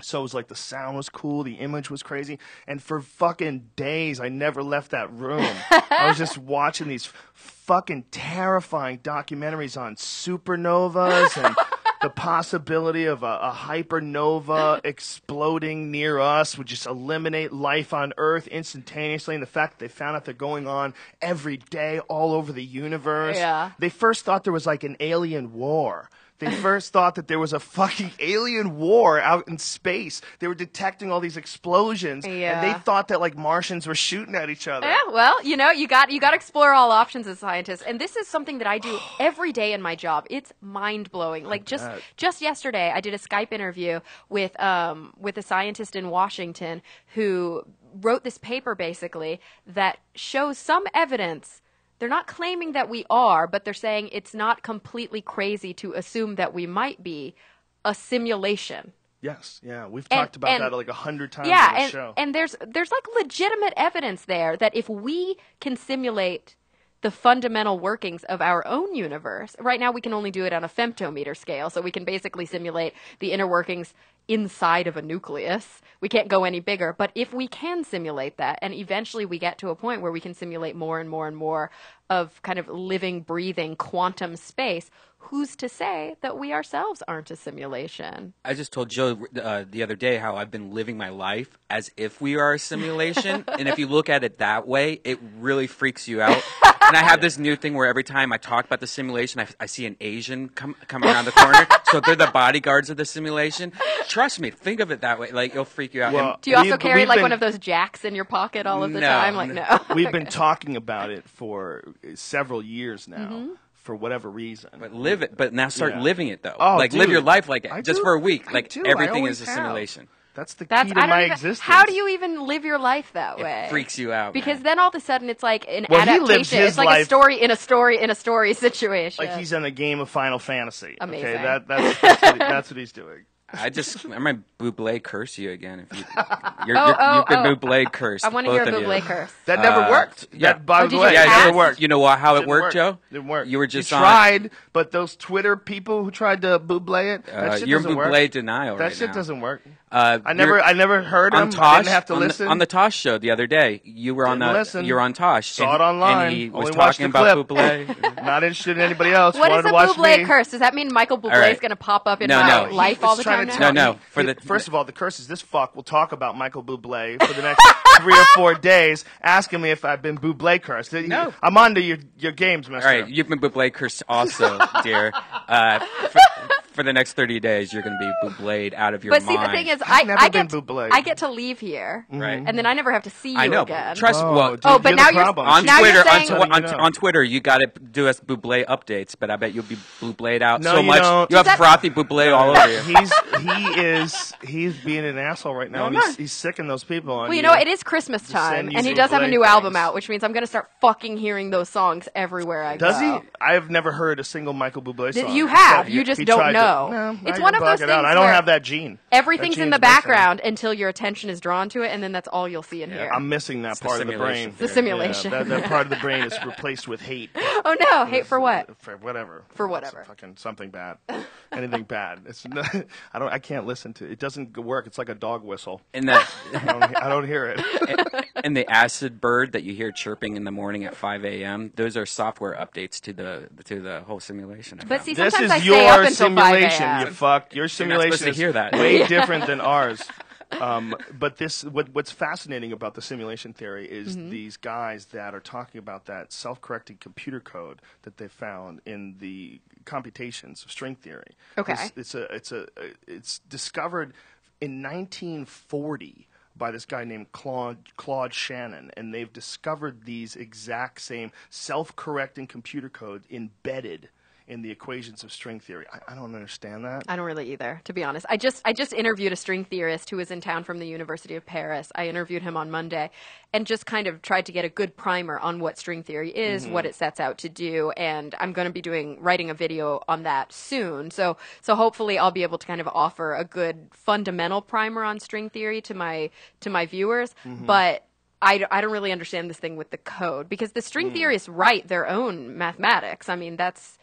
So it was like the sound was cool, the image was crazy, and for fucking days I never left that room. I was just watching these fucking terrifying documentaries on supernovas and the possibility of a hypernova exploding near us would just eliminate life on Earth instantaneously, and the fact that they found out they're going on every day all over the universe. Yeah. They first thought there was like an alien war. They first thought that there was a fucking alien war out in space. They were detecting all these explosions, and they thought that like Martians were shooting at each other. Yeah, well, you got to explore all options as scientists, and this is something that I do every day in my job. It's mind blowing. Like just yesterday, I did a Skype interview with a scientist in Washington who wrote this paper basically that shows some evidence. They're not claiming that we are, but they're saying it's not completely crazy to assume that we might be a simulation. Yes, yeah, we've talked about that like 100 times on the show. And there's like legitimate evidence there that if we can simulate the fundamental workings of our own universe, right now we can only do it on a femtometer scale, so we can basically simulate the inner workings inside of a nucleus. We can't go any bigger, but if we can simulate that, and eventually we get to a point where we can simulate more and more and more of kind of living, breathing quantum space, who's to say that we ourselves aren't a simulation? I just told Joe the other day how I've been living my life as if we are a simulation, and if you look at it that way, it really freaks you out. And I have this new thing where every time I talk about the simulation, I see an Asian come around the corner, so they're the bodyguards of the simulation. Trust me, think of it that way. Like, it'll freak you out. Well, do you also carry like one of those jacks in your pocket all of the time? Like, no. We've been talking about it for several years now. For whatever reason. But live it. But now start living it, though. Oh, like, dude. live your life like it. I Just do. for a week. I Like, do. I everything always is a have. simulation. That's the key to my existence. How do you even live your life that way? It freaks you out, because man. then all of a sudden it's like an Well, he lives adaptation. his It's like life- a story in a story in a story situation. Like he's in a game of Final Fantasy. Amazing. Okay, that's what he's doing. I might Buble curse you again. If you've been Buble cursed. I want to hear a both of you. Buble curse. That never worked. yeah. That, by the did way, you it ask? never worked. You know how it Didn't worked, Joe? Didn't work. You were just you on. tried, but those Twitter people who tried to Buble it, that shit You're doesn't work. Buble denial That right shit now. doesn't work. I I never heard him. on Tosh, I didn't have to on listen. on the Tosh show the other day. You were on Didn't listen. you were on Tosh. Saw and, it online. And he was Only watched talking the about clip. Buble. Not interested in anybody else. What Wanted is a to watch Buble me. curse? Does that mean Michael Buble right. is going to pop up in No, my no. life all the trying time to now? tell No. me- First of all, the curse is this fuck will talk about Michael Bublé for the next 3 or 4 days, asking me if I've been Bublé cursed. No. I'm on to your games, mister. All right, you've been Buble cursed also, dear. for the next 30 days, you're going to be bubléed out of your But mind. see, the thing is, I've never I been get bubléed. I get to leave here, Right. and then I never have to see you I know. again. Trust well. dude, but you're now the you're- problem. On Now Twitter, you're saying- on Twitter, you got to do us bublé updates, but I bet you'll be bubléed out No, so you much. don't. You have That- frothy bublé all over you. He's being an asshole right now. No, I'm He's sicking those people on Well, you know, it is Christmas time, send you and he some does have a new Blade album things. out, which means I'm going to start fucking hearing those songs everywhere I Does go. he? I've never heard a single Michael Bublé Th- song. you have. Except You just he don't tried to- know. No, It's I one can of block those it out. things I don't where have that gene. Everything's That in the gene's missing. background until your attention is drawn to it, and then that's all you'll see and hear. I'm missing that It's the part of the simulation brain. theory. The simulation. Yeah, that part of the brain is replaced with hate. Oh no, hate for what? For whatever. For whatever. It's fucking something bad. Anything bad. It's not, I can't listen to it. It doesn't work. It's like a dog whistle. And that I don't hear it. and the acid bird that you hear chirping in the morning at 5 a.m. Those are software updates to the whole simulation. But see, This sometimes is I stay up your until 5 simulation, a.m. you fuck. Your You're not simulation supposed to is hear that. way different than ours. But what's fascinating about the simulation theory is Mm-hmm. these guys that are talking about that self-correcting computer code that they found in the computations of string theory. Okay. It's discovered in 1940 by this guy named Claude Shannon, and they've discovered these exact same self-correcting computer codes embedded in the equations of string theory. I don't understand that. I don't really either, to be honest. I just interviewed a string theorist who was in town from the University of Paris. I interviewed him on Monday and just kind of tried to get a good primer on what string theory is, what it sets out to do, and I'm going to be writing a video on that soon. So hopefully I'll be able to kind of offer a good fundamental primer on string theory to my viewers, but I don't really understand this thing with the code, because the string theorists write their own mathematics. I mean, that's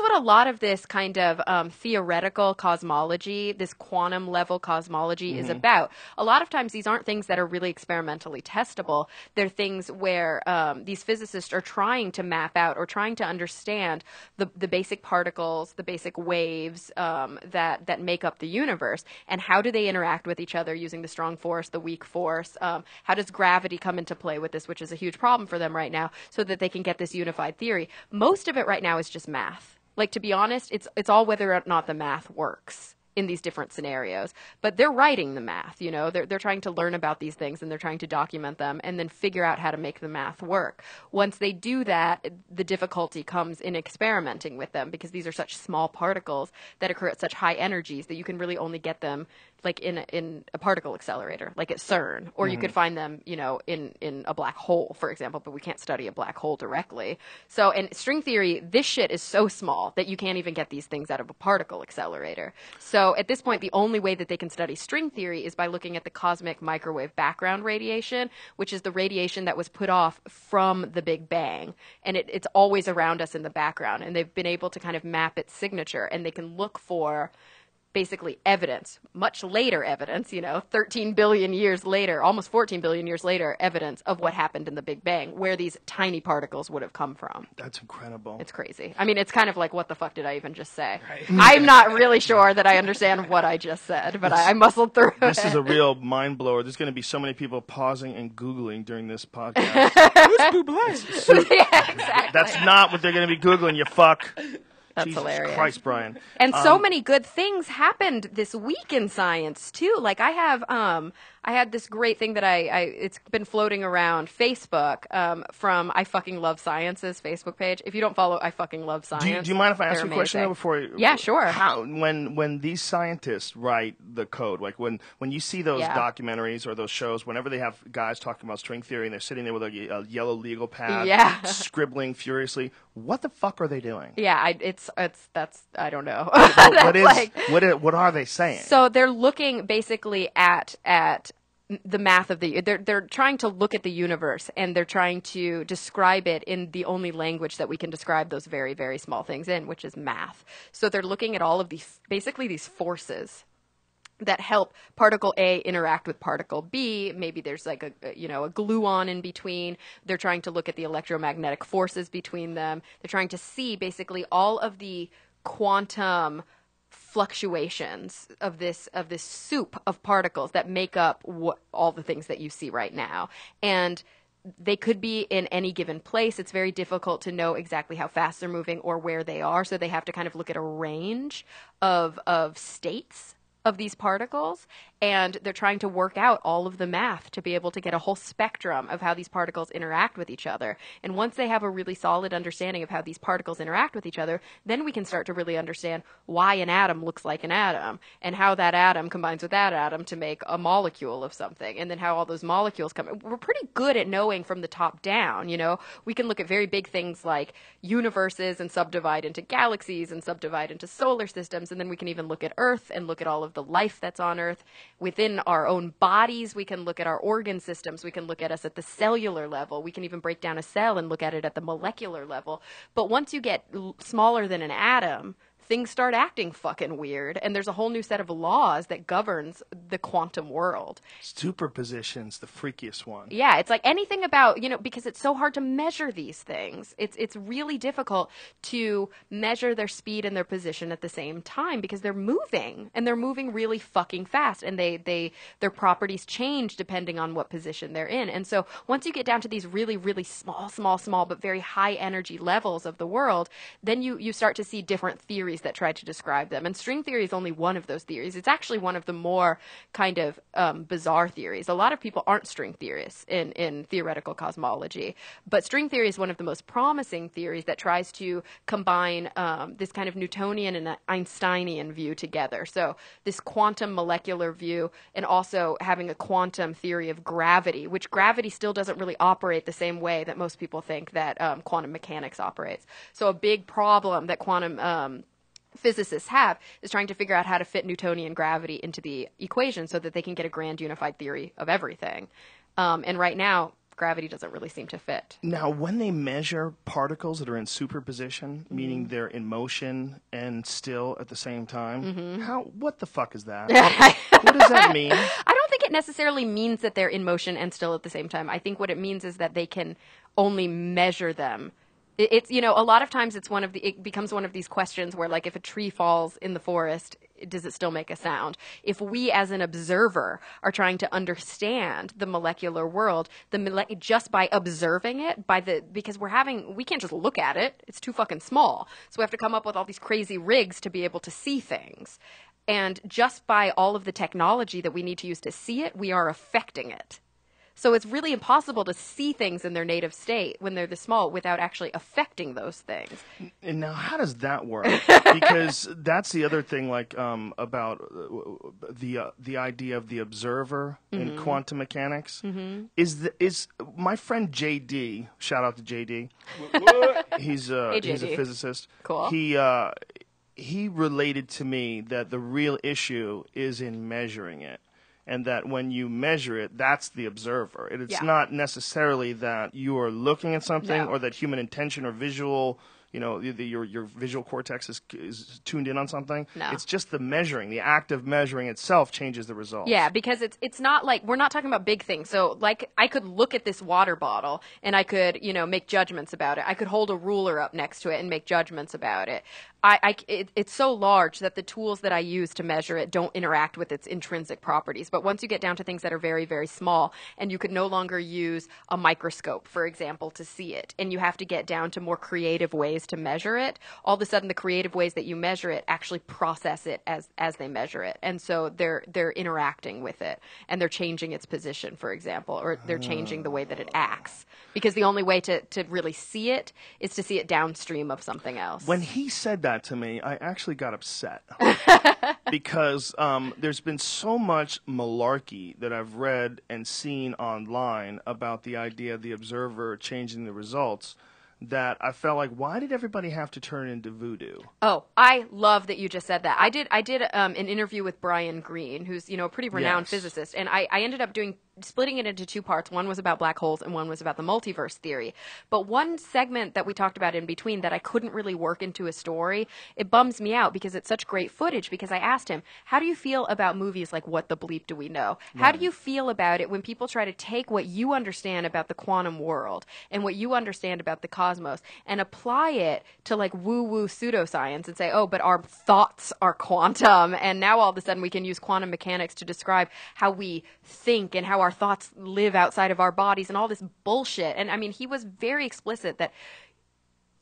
what a lot of this kind of theoretical cosmology, this quantum level cosmology is about. A lot of times these aren't things that are really experimentally testable. They're things where these physicists are trying to map out or trying to understand the basic particles, the basic waves that make up the universe, and how do they interact with each other using the strong force, the weak force. How does gravity come into play with this, which is a huge problem for them right now, so that they can get this unified theory. Most of it right now is just math. Like, to be honest, it's all whether or not the math works in these different scenarios. But they're writing the math, you know. They're trying to learn about these things, and they're trying to document them and then figure out how to make the math work. Once they do that, the difficulty comes in experimenting with them, because these are such small particles that occur at such high energies that you can really only get them like in a particle accelerator, like at CERN, or you could find them, you know, in a black hole, for example, but we can't study a black hole directly. So in string theory, this shit is so small that you can't even get these things out of a particle accelerator. So at this point, the only way that they can study string theory is by looking at the cosmic microwave background radiation, which is the radiation that was put off from the Big Bang. And it's always around us in the background. And they've been able to kind of map its signature, and they can look for basically evidence, much later evidence, you know, 13 billion years later, almost 14 billion years later, evidence of what happened in the Big Bang, where these tiny particles would have come from. That's incredible. It's crazy. I mean, it's kind of like, what the fuck did I even just say? I'm not really sure that I understand what I just said, but I muscled through This it. is a real mind blower. There's going to be so many people pausing and Googling during this podcast. Yeah, exactly. That's not what they're going to be Googling, you fuck. That's Jesus hilarious. Christ, Brian. And so many good things happened this week in science too. Like I had this great thing that it's been floating around Facebook from I Fucking Love Science's Facebook page. If you don't follow I Fucking Love Science, Do you mind if I ask they're you a question amazing. though before you, Yeah, sure. How when these scientists write the code, like when you see those Yeah. documentaries or those shows, whenever they have guys talking about string theory and they're sitting there with a yellow legal pad, Yeah. scribbling furiously, what the fuck are they doing? Yeah, that's I don't know. What are they saying? So they're looking basically at the math of they're trying to look at the universe, and they're trying to describe it in the only language that we can describe those very, very small things in, which is math. So they're looking at all of these forces that help particle A interact with particle B. Maybe there's like a gluon in between. They're trying to look at the electromagnetic forces between them. They're trying to see basically all of the quantum fluctuations of this soup of particles that make up all the things that you see right now. And they could be in any given place. It's very difficult to know exactly how fast they're moving or where they are. So they have to kind of look at a range of states of these particles, and they're trying to work out all of the math to be able to get a whole spectrum of how these particles interact with each other. And once they have a really solid understanding of how these particles interact with each other, then we can start to really understand why an atom looks like an atom, and how that atom combines with that atom to make a molecule of something, and then how all those molecules come. We're pretty good at knowing from the top down, you know? We can look at very big things like universes and subdivide into galaxies and subdivide into solar systems, and then we can even look at Earth and look at all of the life that's on Earth. Within our own bodies, we can look at our organ systems. We can look at us at the cellular level. We can even break down a cell and look at it at the molecular level. But once you get smaller than an atom, things start acting fucking weird, and there's a whole new set of laws that governs the quantum world. Superposition's the freakiest one. Yeah, it's like anything about, you know, because it's so hard to measure these things. It's really difficult to measure their speed and their position at the same time because they're moving, and they're moving really fucking fast, and their properties change depending on what position they're in. And so once you get down to these really, really small, but very high energy levels of the world, then you start to see different theories that try to describe them. And string theory is only one of those theories. It's actually one of the more kind of bizarre theories. A lot of people aren't string theorists in theoretical cosmology, but string theory is one of the most promising theories that tries to combine this kind of Newtonian and Einsteinian view together. So this quantum molecular view, and also having a quantum theory of gravity, which gravity still doesn't really operate the same way that most people think that quantum mechanics operates. So a big problem that quantum physicists have is trying to figure out how to fit Newtonian gravity into the equation so that they can get a grand unified theory of everything. And right now, gravity doesn't really seem to fit. Now, when they measure particles that are in superposition, meaning they're in motion and still at the same time, what the fuck is that? What does that mean? I don't think it necessarily means that they're in motion and still at the same time. I think what it means is that they can only measure them. It's, you know, a lot of times it becomes one of these questions where, like, if a tree falls in the forest, does it still make a sound? If we as an observer are trying to understand the molecular world, just by observing it, because we can't just look at it. It's too fucking small. So we have to come up with all these crazy rigs to be able to see things. And just by all of the technology that we need to use to see it, we are affecting it. So it's really impossible to see things in their native state when they're this small without actually affecting those things. And now, how does that work? Because that's the other thing, like about the idea of the observer in quantum mechanics. Is my friend JD? Shout out to JD. He's a physicist. Cool. He related to me that the real issue is in measuring it. And that when you measure it, that's the observer. It's not necessarily that you are looking at something or that human intention or visual, you know, your visual cortex is tuned in on something. No. It's just the measuring. The act of measuring itself changes the results. Yeah, because it's not like, we're not talking about big things. So, like, I could look at this water bottle and I could, you know, make judgments about it. I could hold a ruler up next to it and make judgments about it. It's so large that the tools that I use to measure it don't interact with its intrinsic properties. But once you get down to things that are very, very small, and you could no longer use a microscope, for example, to see it, and you have to get down to more creative ways to measure it, all of a sudden the creative ways that you measure it actually process it as they measure it. And so they're interacting with it, and they're changing its position, for example, or they're changing the way that it acts. Because the only way to really see it is to see it downstream of something else. When he said that to me, I actually got upset because there's been so much malarkey that I've read and seen online about the idea of the observer changing the results that I felt like, why did everybody have to turn into voodoo? Oh, I love that you just said that. I did an interview with Brian Greene, who's, you know, a pretty renowned physicist, and I ended up splitting it into two parts. One was about black holes and one was about the multiverse theory. But one segment that we talked about in between that I couldn't really work into a story, it bums me out because it's such great footage, because I asked him, how do you feel about movies like What the Bleep Do We Know? How do you feel about it when people try to take what you understand about the quantum world and what you understand about the cosmos and apply it to like woo-woo pseudoscience and say, oh, but our thoughts are quantum, and now all of a sudden we can use quantum mechanics to describe how we think and how our thoughts live outside of our bodies and all this bullshit. And I mean, he was very explicit that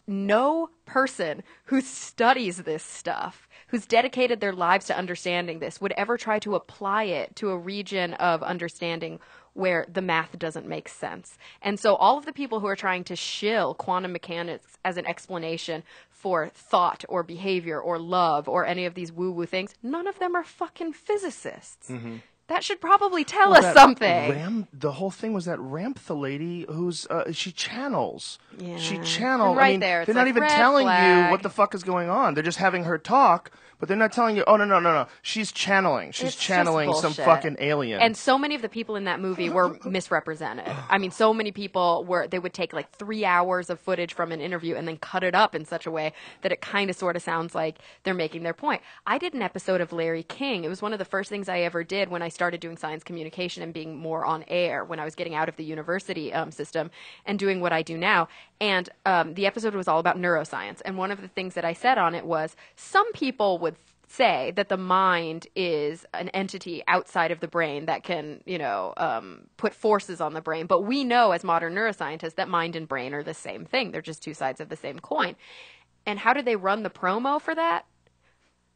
no person who studies this stuff, who's dedicated their lives to understanding this, would ever try to apply it to a region of understanding where the math doesn't make sense. And so all of the people who are trying to shill quantum mechanics as an explanation for thought or behavior or love or any of these woo-woo things, none of them are fucking physicists. Mm-hmm. That should probably tell us something. The whole thing was that Ramp, the lady who's she channels. Yeah. She channels. Right I mean, there, it's they're not like even red telling flag. you what the fuck is going on. They're just having her talk, but they're not telling you. Oh no. She's channeling. She's It's channeling just some bullshit. fucking alien. And so many of the people in that movie were misrepresented. I mean, so many people they would take like 3 hours of footage from an interview and then cut it up in such a way that it kind of sort of sounds like they're making their point. I did an episode of Larry King. It was one of the first things I ever did when I started doing science communication and being more on air, when I was getting out of the university system and doing what I do now. And the episode was all about neuroscience. And one of the things that I said on it was, some people would say that the mind is an entity outside of the brain that can, put forces on the brain. But we know as modern neuroscientists that mind and brain are the same thing. They're just two sides of the same coin. And how did they run the promo for that?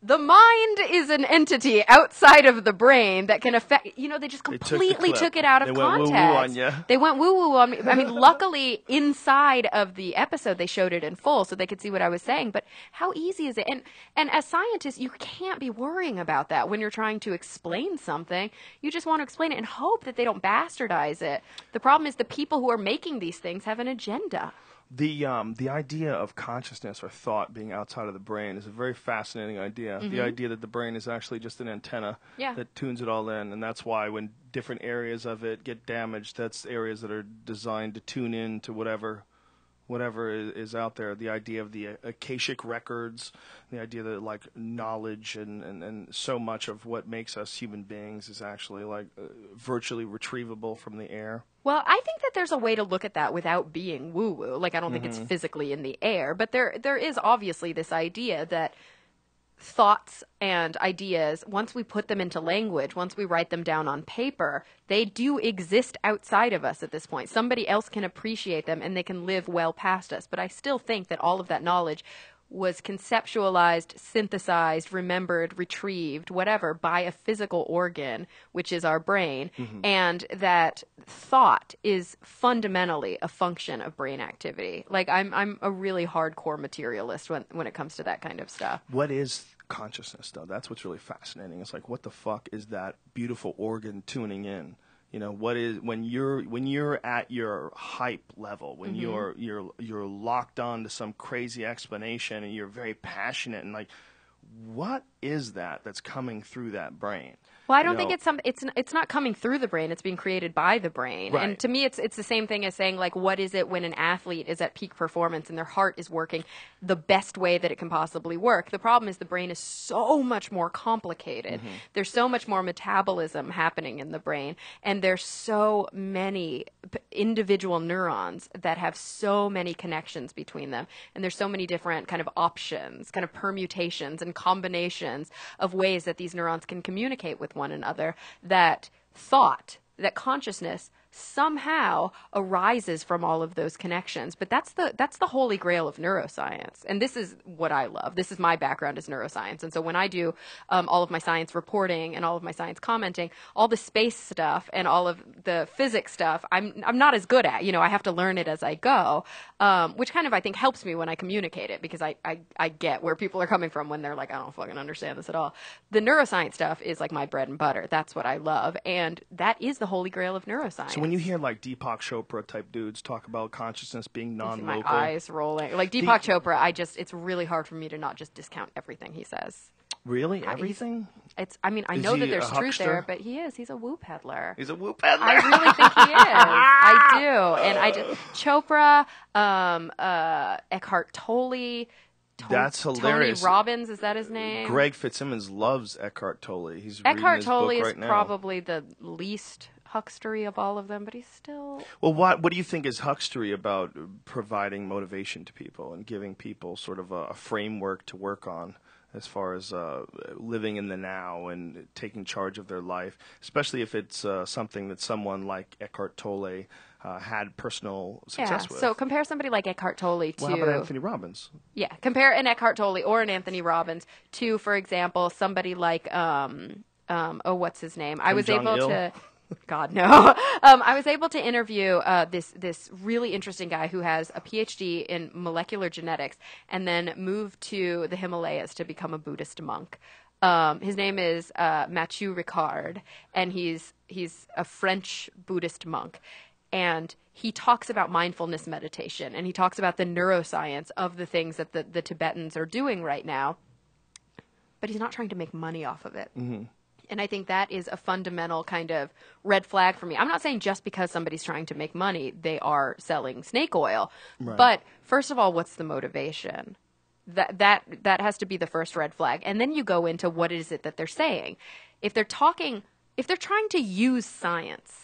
The mind is an entity outside of the brain that can affect, they just completely took it out of context. Went woo-woo on you. They went woo-woo on me. I mean, luckily, inside of the episode, they showed it in full so they could see what I was saying. But how easy is it? And as scientists, you can't be worrying about that when you're trying to explain something. You just want to explain it and hope that they don't bastardize it. The problem is the people who are making these things have an agenda. The idea of consciousness or thought being outside of the brain is a very fascinating idea. Mm-hmm. The idea that the brain is actually just an antenna that tunes it all in, and that's why when different areas of it get damaged, that's areas that are designed to tune in to whatever is out there. The idea of the akashic records, the idea that like knowledge and so much of what makes us human beings is actually like virtually retrievable from the air. Well, I think that there's a way to look at that without being woo-woo. Like, I don't think it's physically in the air, but there is obviously this idea that thoughts and ideas, once we put them into language, once we write them down on paper, they do exist outside of us at this point. Somebody else can appreciate them and they can live well past us. But I still think that all of that knowledge was conceptualized, synthesized, remembered, retrieved, whatever, by a physical organ, which is our brain, and that thought is fundamentally a function of brain activity. Like, I'm a really hardcore materialist when it comes to that kind of stuff. What is consciousness, though? That's what's really fascinating. It's like, what the fuck is that beautiful organ tuning in? What is when you're at your hype level, when you're locked on to some crazy explanation and you're very passionate and like, what is that's coming through that brain? Well, I don't think it's not coming through the brain. It's being created by the brain. Right. And to me, it's the same thing as saying, like, what is it when an athlete is at peak performance and their heart is working the best way that it can possibly work? The problem is the brain is so much more complicated. There's so much more metabolism happening in the brain, and there's so many individual neurons that have so many connections between them, and there's so many different kind of options, kind of permutations and combinations of ways that these neurons can communicate with one another, that consciousness somehow arises from all of those connections. But that's the holy grail of neuroscience. And this is what I love. This is my background as neuroscience. And so when I do all of my science reporting and all of my science commenting, all the space stuff and all of the physics stuff, I'm not as good at. I have to learn it as I go, which kind of, I think, helps me when I communicate it, because I get where people are coming from when they're like, I don't fucking understand this at all. The neuroscience stuff is like my bread and butter. That's what I love. And that is the holy grail of neuroscience. So when you hear like Deepak Chopra type dudes talk about consciousness being non-local, my eyes rolling. Like Deepak Chopra, it's really hard for me to not just discount everything he says. Really? Everything? I know that there's truth there, but he's a woo peddler. He's a woo peddler. I really think he is. I do. And Chopra, Eckhart Tolle, that's hilarious. Tony Robbins, is that his name? Greg Fitzsimmons loves Eckhart Tolle. He's Eckhart reading his Tolle book is right now. Probably the least huckstery of all of them, but he's still... Well, what do you think is huckstery about providing motivation to people and giving people sort of a framework to work on as far as living in the now and taking charge of their life, especially if it's something that someone like Eckhart Tolle had personal success with. So compare somebody like Eckhart Tolle to... Well, how about Anthony Robbins? Yeah, compare an Eckhart Tolle or an Anthony Robbins to, for example, somebody like, what's his name? I was able to... God, no. I was able to interview this really interesting guy who has a PhD in molecular genetics and then moved to the Himalayas to become a Buddhist monk. His name is Mathieu Ricard, and he's a French Buddhist monk. And he talks about mindfulness meditation, and he talks about the neuroscience of the things that the Tibetans are doing right now. But he's not trying to make money off of it. Mm-hmm. And I think that is a fundamental kind of red flag for me. I'm not saying just because somebody's trying to make money, they are selling snake oil. Right. But first of all, what's the motivation? That has to be the first red flag. And then you go into what is it that they're saying. If they're trying to use science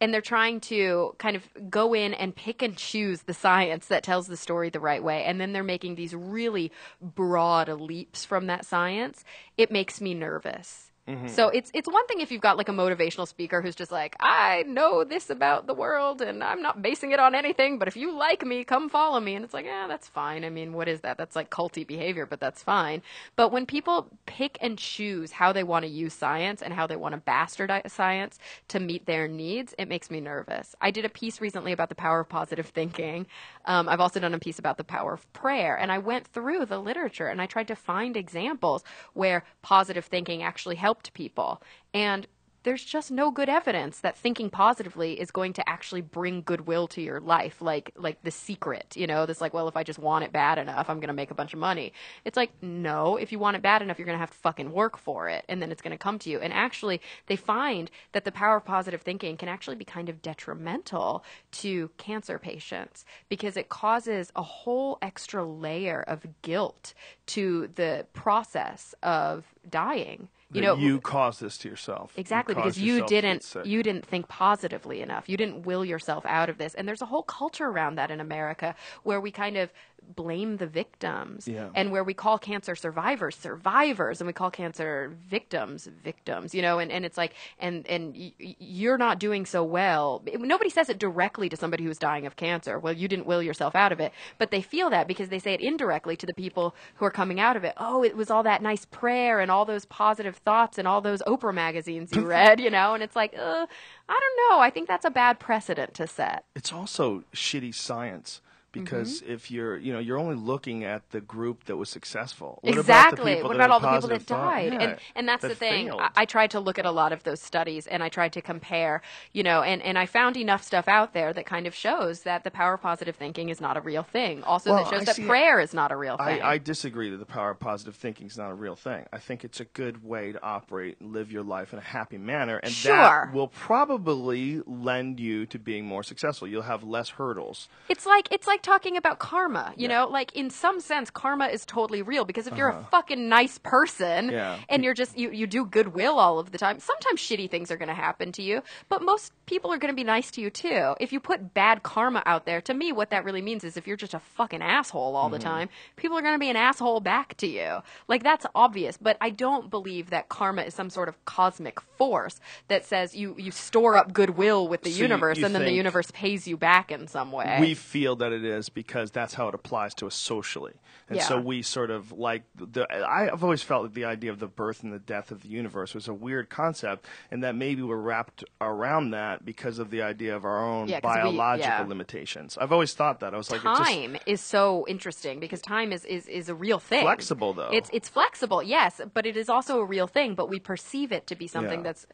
and they're trying to kind of go in and pick and choose the science that tells the story the right way, and then they're making these really broad leaps from that science, it makes me nervous. Mm-hmm. So it's one thing if you've got like a motivational speaker who's just like, I know this about the world and I'm not basing it on anything, but if you like me, come follow me. And it's like, that's fine. I mean, what is that? That's like culty behavior, but that's fine. But when people pick and choose how they want to use science and how they want to bastardize science to meet their needs, it makes me nervous. I did a piece recently about the power of positive thinking. I've also done a piece about the power of prayer. And I went through the literature and I tried to find examples where positive thinking actually helped people. And there's just no good evidence that thinking positively is going to actually bring goodwill to your life. Like The Secret, this like, well, if I just want it bad enough, I'm going to make a bunch of money. It's like, no, if you want it bad enough, you're going to have to fucking work for it. And then it's going to come to you. And actually, they find that the power of positive thinking can actually be kind of detrimental to cancer patients because it causes a whole extra layer of guilt to the process of dying. You caused this to yourself. Exactly, because you didn't think positively enough. You didn't will yourself out of this. And there's a whole culture around that in America where we kind of blame the victims and where we call cancer survivors and we call cancer victims, and it's like, and you're not doing so well. Nobody says it directly to somebody who's dying of cancer. Well, you didn't will yourself out of it, but they feel that because they say it indirectly to the people who are coming out of it. Oh, it was all that nice prayer and all those positive thoughts and all those Oprah magazines you read, and it's like, I don't know. I think that's a bad precedent to set. It's also shitty science. Because if you're only looking at the group that was successful. What exactly. What about all the people that died? Yeah, and that's the thing. failed. I tried to look at a lot of those studies and I tried to compare, and I found enough stuff out there that kind of shows that the power of positive thinking is not a real thing. Also, that shows that prayer is not a real thing. I disagree that the power of positive thinking is not a real thing. I think it's a good way to operate and live your life in a happy manner. And that will probably lend you to being more successful. You'll have less hurdles. It's like talking about karma, like in some sense, karma is totally real because if you're a fucking nice person and you're just, you do goodwill all of the time, sometimes shitty things are going to happen to you, but most people are going to be nice to you too. If you put bad karma out there, to me, what that really means is if you're just a fucking asshole all the time, people are going to be an asshole back to you. Like that's obvious, but I don't believe that karma is some sort of cosmic force that says you store up goodwill with the universe and then the universe pays you back in some way. We feel that it is because that's how it applies to us socially. And so we sort of like I've always felt that the idea of the birth and the death of the universe was a weird concept, and that maybe we're wrapped around that because of the idea of our own biological limitations. I've always thought that. I was like, time is so interesting because time is a real thing. Flexible though. It's flexible, yes, but it is also a real thing, but we perceive it to be something that's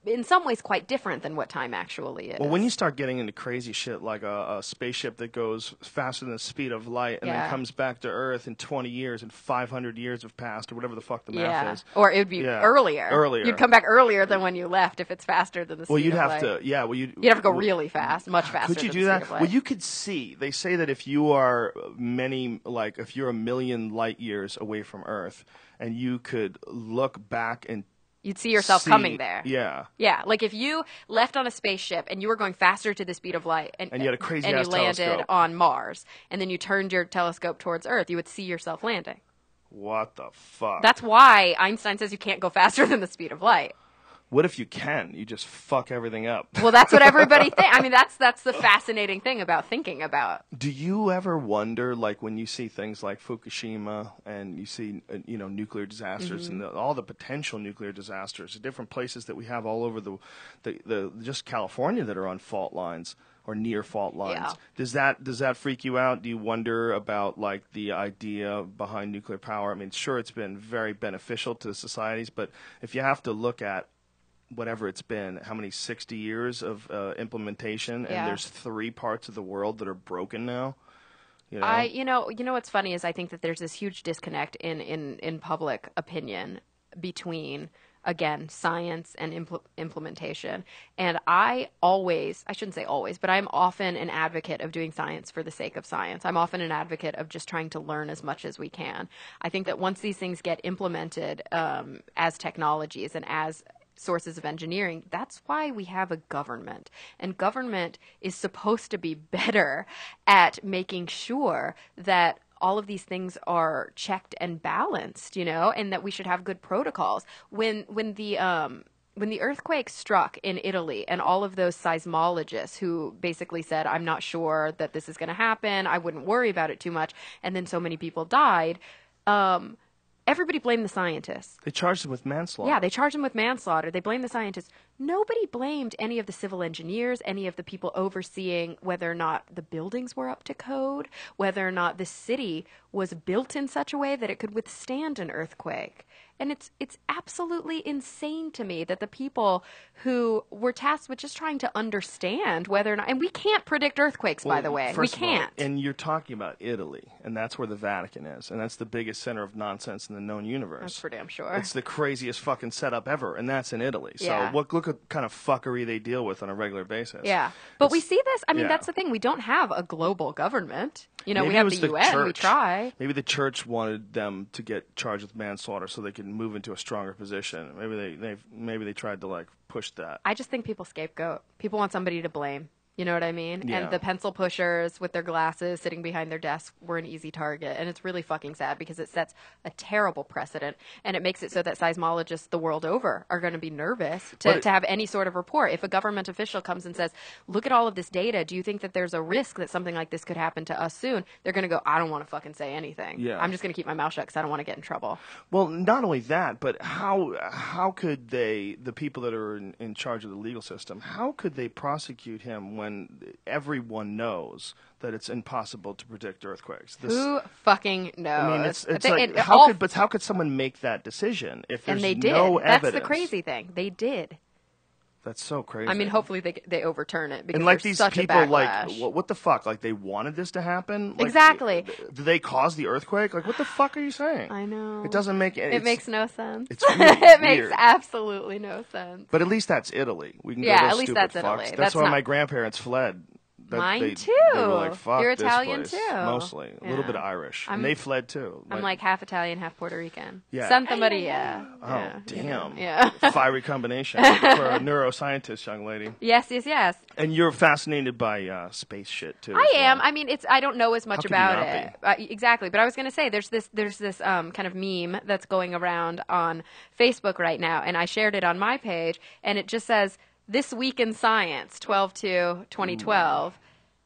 in some ways quite different than what time actually is. Well, when you start getting into crazy shit like a spaceship that goes faster than the speed of light and then comes back to Earth in 20 years and 500 years have passed or whatever the fuck the math is. Or it would be earlier. You'd come back earlier than when you left if it's faster than the speed of light. You'd have to go really fast, much faster Could you than do the that? speed of light. Well, you could see. They say that if you are if you're a million light years away from Earth and you could look back and you'd see yourself coming there. Yeah. Yeah, like if you left on a spaceship and you were going faster to the speed of light and you had a crazy and ass you landed telescope on Mars and then you turned your telescope towards Earth, you would see yourself landing. What the fuck? That's why Einstein says you can't go faster than the speed of light. What if you can? You just fuck everything up. Well, that's what everybody thinks. I mean, that's the fascinating thing about thinking about. Do you ever wonder, like, when you see things like Fukushima and you see, nuclear disasters and all the potential nuclear disasters, the different places that we have all over the just California that are on fault lines or near fault lines? Yeah. Does that freak you out? Do you wonder about, like, the idea behind nuclear power? I mean, sure, it's been very beneficial to societies, but if you have to look at whatever it's been, how many 60 years of implementation, and there's 3 parts of the world that are broken now. You know What's funny is I think that there's this huge disconnect in public opinion between, again, science and implementation. And I shouldn't say always, but I'm often an advocate of doing science for the sake of science. I'm often an advocate of just trying to learn as much as we can. I think that once these things get implemented as technologies and as sources of engineering, that's why we have a government. And government is supposed to be better at making sure that all of these things are checked and balanced, and that we should have good protocols. When the earthquake struck in Italy and all of those seismologists who basically said, I'm not sure that this is going to happen, I wouldn't worry about it too much, and then so many people died, everybody blamed the scientists. They charged them with manslaughter. Yeah, they charged them with manslaughter. They blamed the scientists. Nobody blamed any of the civil engineers, any of the people overseeing whether or not the buildings were up to code, whether or not the city was built in such a way that it could withstand an earthquake. And it's absolutely insane to me that the people who were tasked with just trying to understand whether or not, and we can't predict earthquakes, by the way. We can't. And you're talking about Italy, and that's where the Vatican is, and that's the biggest center of nonsense in the known universe. That's for damn sure. It's the craziest fucking setup ever, and that's in Italy. So Yeah. look what kind of fuckery they deal with on a regular basis. Yeah. But we see this. I mean, yeah. that's the thing. We don't have a global government. Maybe we it have was the UN. We church. try. Maybe the church wanted them to get charged with manslaughter so they could move into a stronger position. Maybe they tried to, like, push that. I just think people scapegoat. People want somebody to blame. You know what I mean? Yeah. And the pencil pushers with their glasses sitting behind their desks were an easy target. And it's really fucking sad because it sets a terrible precedent. And it makes it so that seismologists the world over are going to be nervous to have any sort of report. If a government official comes and says, look at all of this data, do you think that there's a risk that something like this could happen to us soon? They're going to go, I don't want to fucking say anything. Yeah. I'm just going to keep my mouth shut because I don't want to get in trouble. Well, not only that, but how could the people that are in charge of the legal system, how could they prosecute him when everyone knows that it's impossible to predict earthquakes? Who fucking knows? I mean, it's They- like, it- how could someone make that decision if there's and they did. no That's evidence? the crazy thing. They did. That's so crazy. I mean, hopefully they overturn it because and like there's these such people, a like, backlash. what the fuck? Like, they wanted this to happen? Like, Exactly. Did they cause the earthquake? Like, what the fuck are you saying? I know. It doesn't make It makes no sense. It's really it makes weird. absolutely no sense. But at least that's Italy. We can Yeah, go those at least stupid that's fucks. Italy. That's That's why not- my grandparents fled. Mine too. They were like, fuck You're this Italian place. too. Mostly. A little Yeah. bit of Irish. I'm- And they fled too. I'm like half Italian, half Puerto Rican. Yeah. Santamaria. Oh, Yeah. damn. Yeah. Fiery combination for a neuroscientist, young lady. Yes, yes, yes. And you're fascinated by space shit too. I as well. am. I mean, I don't know as much could you about not it. Exactly. But I was going to say, there's this kind of meme that's going around on Facebook right now, and I shared it on my page, and it just says, "This Week in Science, 12/2/2012."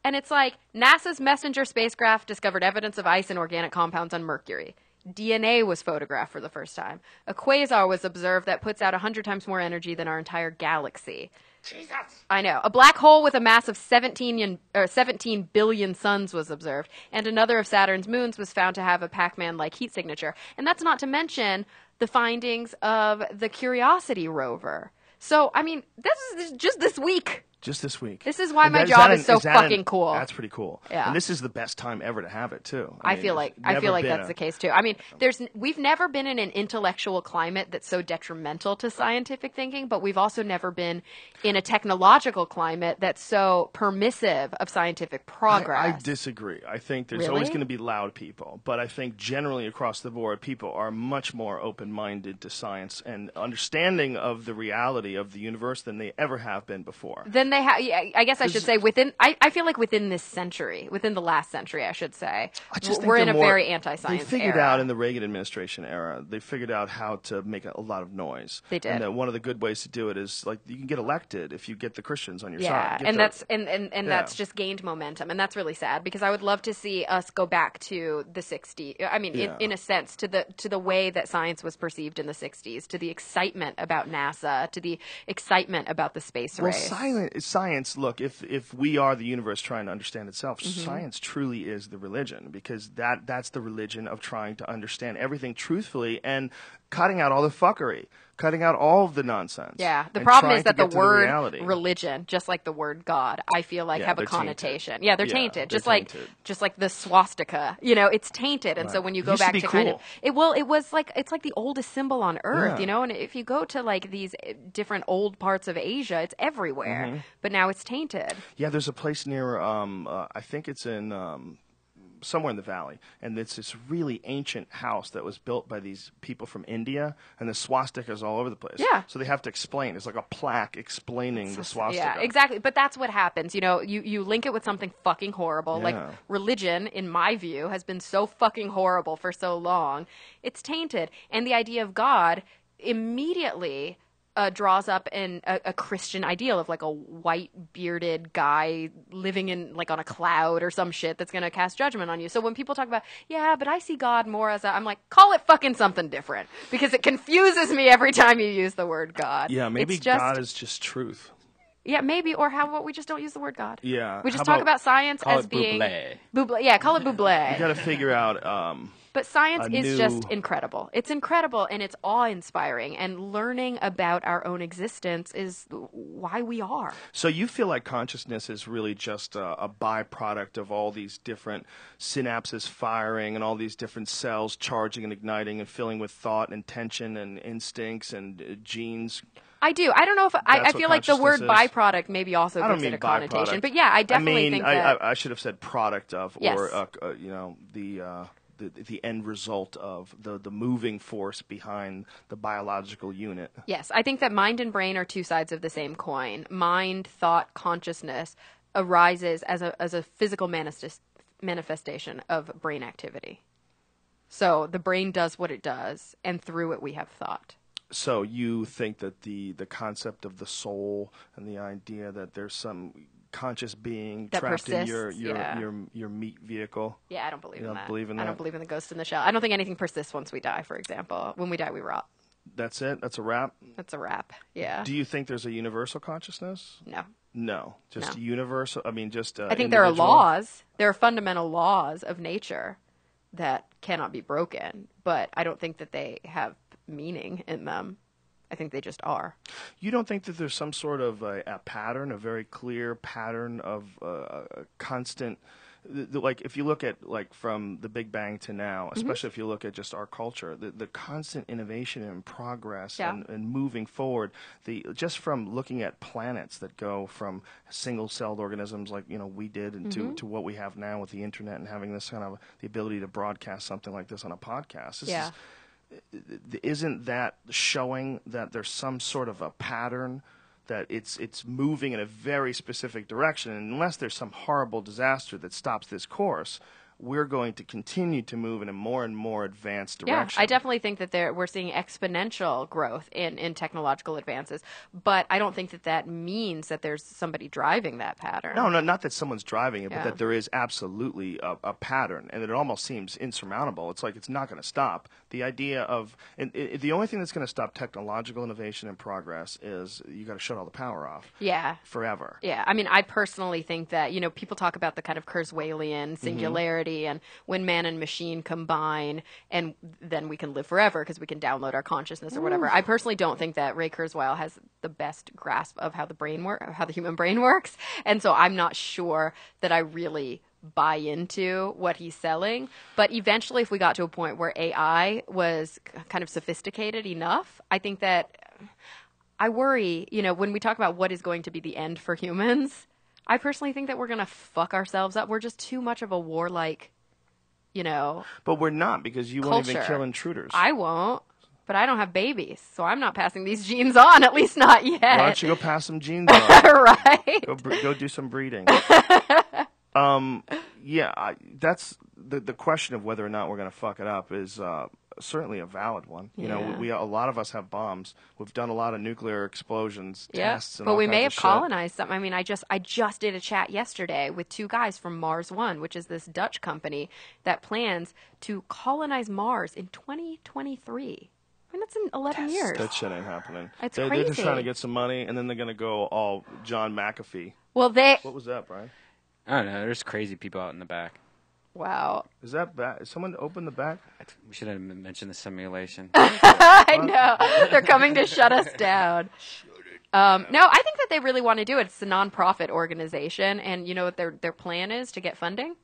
And it's like, NASA's Messenger spacecraft discovered evidence of ice and organic compounds on Mercury. DNA was photographed for the first time. A quasar was observed that puts out 100 times more energy than our entire galaxy. Jesus. I know. A black hole with a mass of 17 billion suns was observed, and another of Saturn's moons was found to have a Pac-Man-like heat signature. And that's not to mention the findings of the Curiosity rover. So, I mean, this is just this week. Just this week. This is why And my is job that is so that fucking cool. That's pretty cool. Yeah. And this is the best time ever to have it too. I mean, feel like there's never been that's the case too. I mean, we've never been in an intellectual climate that's so detrimental to scientific thinking, but we've also never been in a technological climate that's so permissive of scientific progress. I disagree. I think there's Really? always going to be loud people, but I think generally across the board, people are much more open-minded to science and understanding of the reality of the universe than they ever have been before. Then then they have. Yeah, I guess I should say within. I feel like within this century, within the last century, I should say, we're in a very anti-science. They figured era. out in the Reagan administration era. They figured out how to make a lot of noise. They did. And that one of the good ways to do it is like you can get elected if you get the Christians on your Yeah, side. and that's just gained momentum, and that's really sad because I would love to see us go back to the '60s. I mean, in a sense, to the way that science was perceived in the '60s, to the excitement about NASA, to the excitement about the space race. Well, science. Look, if we are the universe trying to understand itself, Mm-hmm. science truly is the religion because that's the religion of trying to understand everything truthfully and cutting out all the fuckery, cutting out all of the nonsense. Yeah, the and problem trying is that to the get to word reality. religion, just like the word God, I feel like have a they're connotation. tainted. Yeah, they're Yeah, tainted. they're Just like the swastika. You know, it's tainted, and so Right. when you It go used to back be to kind of cool. it was like it's like the oldest symbol on earth. Yeah. You know, and if you go to like these different old parts of Asia, it's everywhere. Mm-hmm. But now it's tainted. Yeah, there's a place near. I think it's in. Somewhere in the valley, and it's this really ancient house that was built by these people from India, and the swastikas all over the place. Yeah. So they have to explain. It's like a plaque explaining the swastika. Yeah, exactly. But that's what happens. You know, you link it with something fucking horrible. Like Yeah. religion, in my view, has been so fucking horrible for so long. It's tainted. And the idea of God immediately draws up a Christian ideal of like a white bearded guy living in like on a cloud or some shit that's going to cast judgment on you. So when people talk about, yeah, but I see God more as I'm like, call it fucking something different because it confuses me every time you use the word God. Yeah, maybe It's just, God is just truth. yeah, maybe. Or how about we just don't use the word God? Yeah. We just How talk about science Call as it being buble. buble. Yeah, call it You buble. got to figure out. But science a is new- just incredible. It's incredible and it's awe-inspiring. And learning about our own existence is why we are. So you feel like consciousness is really just a byproduct of all these different synapses firing and all these different cells charging and igniting and filling with thought and tension and instincts and genes. I do. I don't know if I That's feel what like the word consciousness is? byproduct maybe also I don't gives it mean a connotation. byproduct. But yeah, I definitely mean, think that. I should have said product of, Yes. or the end result of the moving force behind the biological unit. Yes, I think that mind and brain are two sides of the same coin. Mind, thought, consciousness arises as a physical manifestation of brain activity. So the brain does what it does, and through it we have thought. So you think that the concept of the soul and the idea that there's some conscious being That trapped in persists, yeah. your meat vehicle. Yeah, I don't believe You in don't that. believe in I that? don't believe in the ghost in the shell. I don't think anything persists once we die, for example. When we die, we rot. That's it? That's a wrap? That's a wrap. Yeah. Do you think there's a universal consciousness? No. No. Just No. universal? I mean, just I think there are individual? laws. There are fundamental laws of nature that cannot be broken, but I don't think that they have meaning in them. I think they just are. You don't think that there's some sort of a pattern, a very clear pattern of a constant, like if you look at like from the Big Bang to now, especially if you look at just our culture, the constant innovation and progress Yeah. and moving forward, just from looking at planets that go from single-celled organisms like we did and to what we have now with the internet and having this kind of the ability to broadcast something like this on a podcast. Yeah. Isn't that showing that there's some sort of a pattern that it's moving in a very specific direction? And unless there's some horrible disaster that stops this course, we're going to continue to move in a more and more advanced direction. Yeah, I definitely think that we're seeing exponential growth in technological advances, but I don't think that means that there's somebody driving that pattern. No, not that someone's driving it, Yeah. but that there is absolutely a pattern, and it almost seems insurmountable. It's like it's not going to stop. The idea of the only thing that's going to stop technological innovation and progress is you got to shut all the power off. Yeah. Forever. Yeah, I mean, I personally think that, people talk about the kind of Kurzweilian singularity and when man and machine combine, and then we can live forever because we can download our consciousness or whatever. I personally don't think that Ray Kurzweil has the best grasp of how the human brain works, and so I'm not sure that I really buy into what he's selling. But eventually, if we got to a point where AI was kind of sophisticated enough, I think that I worry, when we talk about what is going to be the end for humans, I personally think that we're going to fuck ourselves up. We're just too much of a warlike, But we're not, because you won't even culture. kill intruders. I won't, But I don't have babies, so I'm not passing these genes on, at least not yet. Why don't you go pass some genes on? Right? Go do some breeding. That's the question of whether or not we're going to fuck it up is certainly a valid one. You know, we a lot of us have bombs. We've done a lot of nuclear explosions tests, and but all we kinds may of have shit. colonized something. I mean, I just did a chat yesterday with 2 guys from Mars One, which is this Dutch company that plans to colonize Mars in 2023. I mean, that's in 11 years. That shit ain't happening. It's They're crazy. just trying to get some money, and then they're going to go all John McAfee. Well, What was that, Brian? I don't know. There's crazy people out in the back. Wow. Is that back? Is someone open the back? We should have mentioned the simulation. I know. They're coming to shut us down. No, I think that they really want to do it. It's a nonprofit organization, and you know what their plan is to get funding?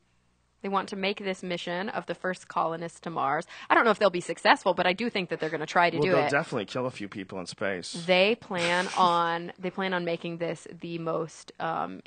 They want to make this mission of the first colonists to Mars. I don't know if they'll be successful, but I do think that they're going to try to do They'll it. definitely kill a few people in space. They plan on making this the most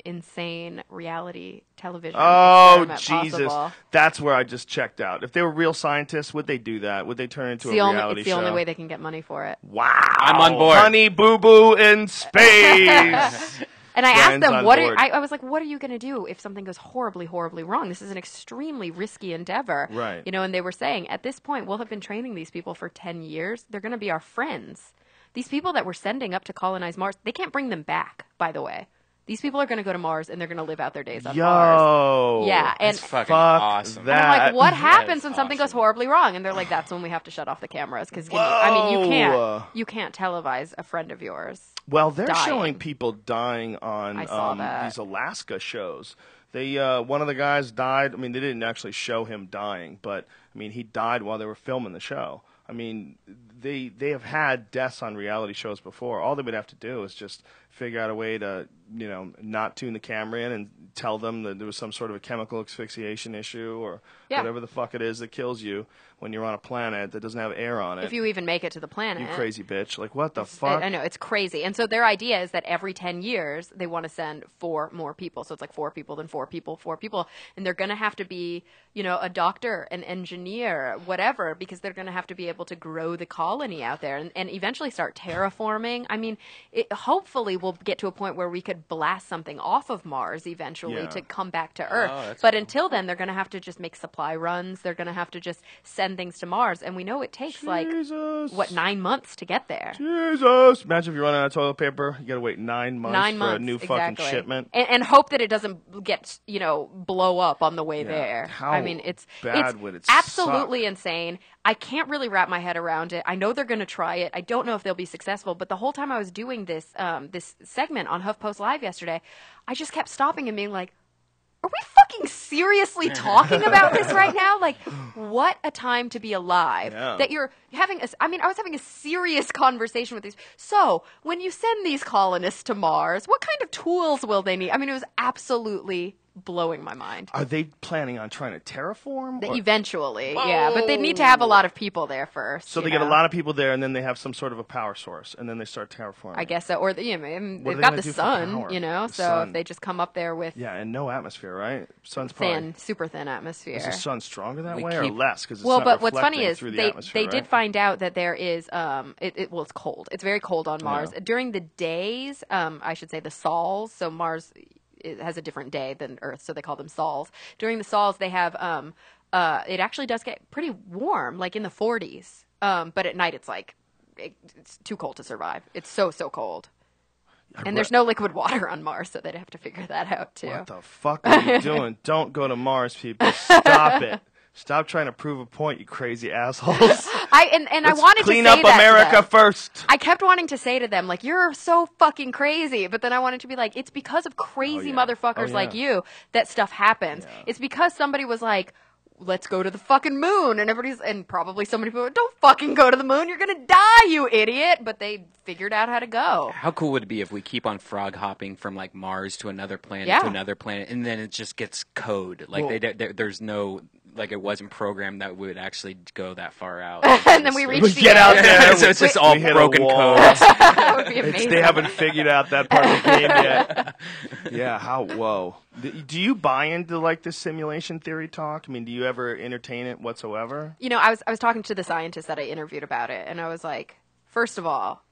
insane reality television Oh, experiment Jesus. possible. That's where I just checked out. If they were real scientists, would they do that? Would they turn it into It's a reality it's the show? only way they can get money for it. Wow. I'm on board. Honey Boo Boo in space. And I asked Brian's them, on "What?" board. I was like, "What are you going to do if something goes horribly, horribly wrong? This is an extremely risky endeavor, Right. You know." And they were saying, at this point, we'll have been training these people for 10 years. They're going to be our friends. These people that we're sending up to colonize Mars, they can't bring them back. By the way, these people are going to go to Mars and they're going to live out their days on Mars. Yo. Yeah, and It's fucking Fuck awesome. that. I'm like, what That happens is when something goes awesome. horribly wrong? And they're like, that's when we have to shut off the cameras because you Whoa. can't televise a friend of yours. Well, they're dying. showing people dying on I saw that. these Alaska shows. They one of the guys died. I mean, they didn't actually show him dying, but I mean, he died while they were filming the show. I mean, they have had deaths on reality shows before. All they would have to do is just figure out a way to, you know, not tune the camera in and tell them that there was some sort of a chemical asphyxiation issue or whatever the fuck it is that kills you when you're on a planet that doesn't have air on it. If you even make it to the planet. You crazy bitch. Like, what the fuck? I know, it's crazy. And so their idea is that every 10 years, they want to send 4 more people. So it's like 4 people, then 4 people, 4 people. And they're going to have to be, you know, a doctor, an engineer, whatever, because they're going to have to be able to grow the colony out there and eventually start terraforming. I mean, hopefully we'll get to a point where we could blast something off of Mars eventually to come back to Earth. that's But until then, they're going to have to just make supply runs. They're going to have to just send things to Mars. And we know it takes Jesus. 9 months to get there. Jesus. Imagine if you're running out of toilet paper. You got to wait 9 months 9 for months, a new exactly. fucking shipment. And hope that it doesn't get, you know, blow up on the way there. How I mean, it's bad would it absolutely suck? insane. I can't really wrap my head around it. I know they're going to try it. I don't know if they'll be successful. But the whole time I was doing this this segment on HuffPost Live yesterday, I just kept stopping and being like, are we fucking seriously talking about this right now? Like, what a time to be alive. Yeah. That you're having I was having a serious conversation with these. So, when you send these colonists to Mars, what kind of tools will they need? I mean, it was absolutely blowing my mind. Are they planning on trying to terraform? Or- Eventually, yeah. But they need to have a lot of people there first. So they get a lot of people there, and then they have some sort of a power source, and then they start terraforming. I guess so. Or, What they've are they got gonna the do for sun, power? you know? The So sun. if they just come up there with Yeah, and no atmosphere, right? Sun's probably... thin, super thin atmosphere. Is the sun stronger that We way or keep- less? Because it's Well, not but what's reflecting funny is through the they atmosphere, did right? find out that there is it's cold. It's very cold on Mars. Yeah. During the days, I should say the sols. So Mars it has a different day than Earth, so they call them sols. During the sols, they have it actually does get pretty warm, like in the 40s. But at night, it's like it's too cold to survive. It's so cold. And there's no liquid water on Mars, so they'd have to figure that out too. What the fuck are you doing? Don't go to Mars, people. Stop it. Stop trying to prove a point, you crazy assholes. I Let's wanted clean to say up that to America them. first. I kept wanting to say to them, like, you're so fucking crazy. But then I wanted to be like, it's because of crazy motherfuckers like you that stuff happens. Yeah. It's because somebody was like, let's go to the fucking moon. And probably so many people were, don't fucking go to the moon. You're going to die, you idiot. But they figured out how to go. How cool would it be if we keep on frog hopping from like Mars to another planet Yeah. to another planet, and then it just gets code? Like there's no, like it wasn't programmed that would actually go that far out. And then we reach We the get out end. there. So it's just all we hit a broken wall. codes. That would be amazing. They haven't figured out that part of the game yet. Yeah, whoa. Do you buy into, like, this simulation theory talk? I mean, do you ever entertain it whatsoever? You know, I was talking to the scientist that I interviewed about it, and I was like, first of all,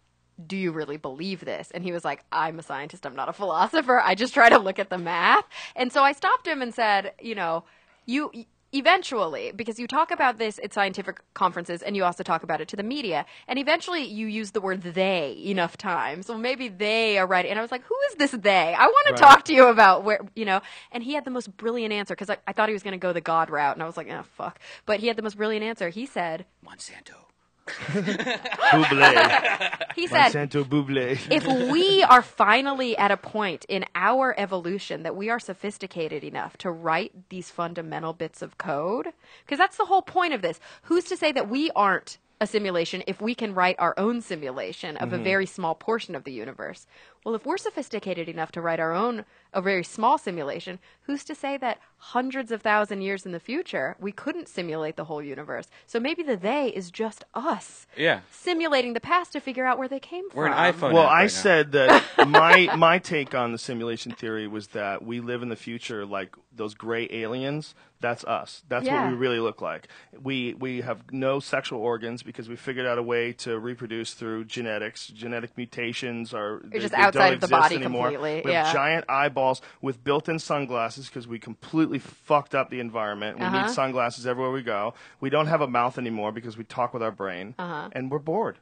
do you really believe this? And he was like, I'm a scientist, I'm not a philosopher. I just try to look at the math. And so I stopped him and said, you know, you eventually, because you talk about this at scientific conferences and you also talk about it to the media, and eventually you use the word they enough times. So maybe they are right. And I was like, who is this they? I want to talk to you about where, you know. And he had the most brilliant answer, because I thought he was going to go the God route, and I was like, oh, fuck. But he had the most brilliant answer. He said, Monsanto. Buble. He said, Monsanto Buble. if we are finally at a point in our evolution that we are sophisticated enough to write these fundamental bits of code, because that's the whole point of this. Who's to say that we aren't a simulation if we can write our own simulation of a very small portion of the universe? Well, if we're sophisticated enough to write our own, a very small simulation, who's to say that hundreds of thousand years in the future, we couldn't simulate the whole universe? So maybe the they is just us simulating the past to figure out where they came from. We're an iPhone. Well, app I right said that my take on the simulation theory was that we live in the future like those gray aliens. That's us. That's what we really look like. We have no sexual organs because we figured out a way to reproduce through genetics. Genetic mutations are just they outside don't of the exist body anymore. completely. We have giant eyeballs with built-in sunglasses because we completely fucked up the environment. We need sunglasses everywhere we go. We don't have a mouth anymore because we talk with our brain, and we're bored.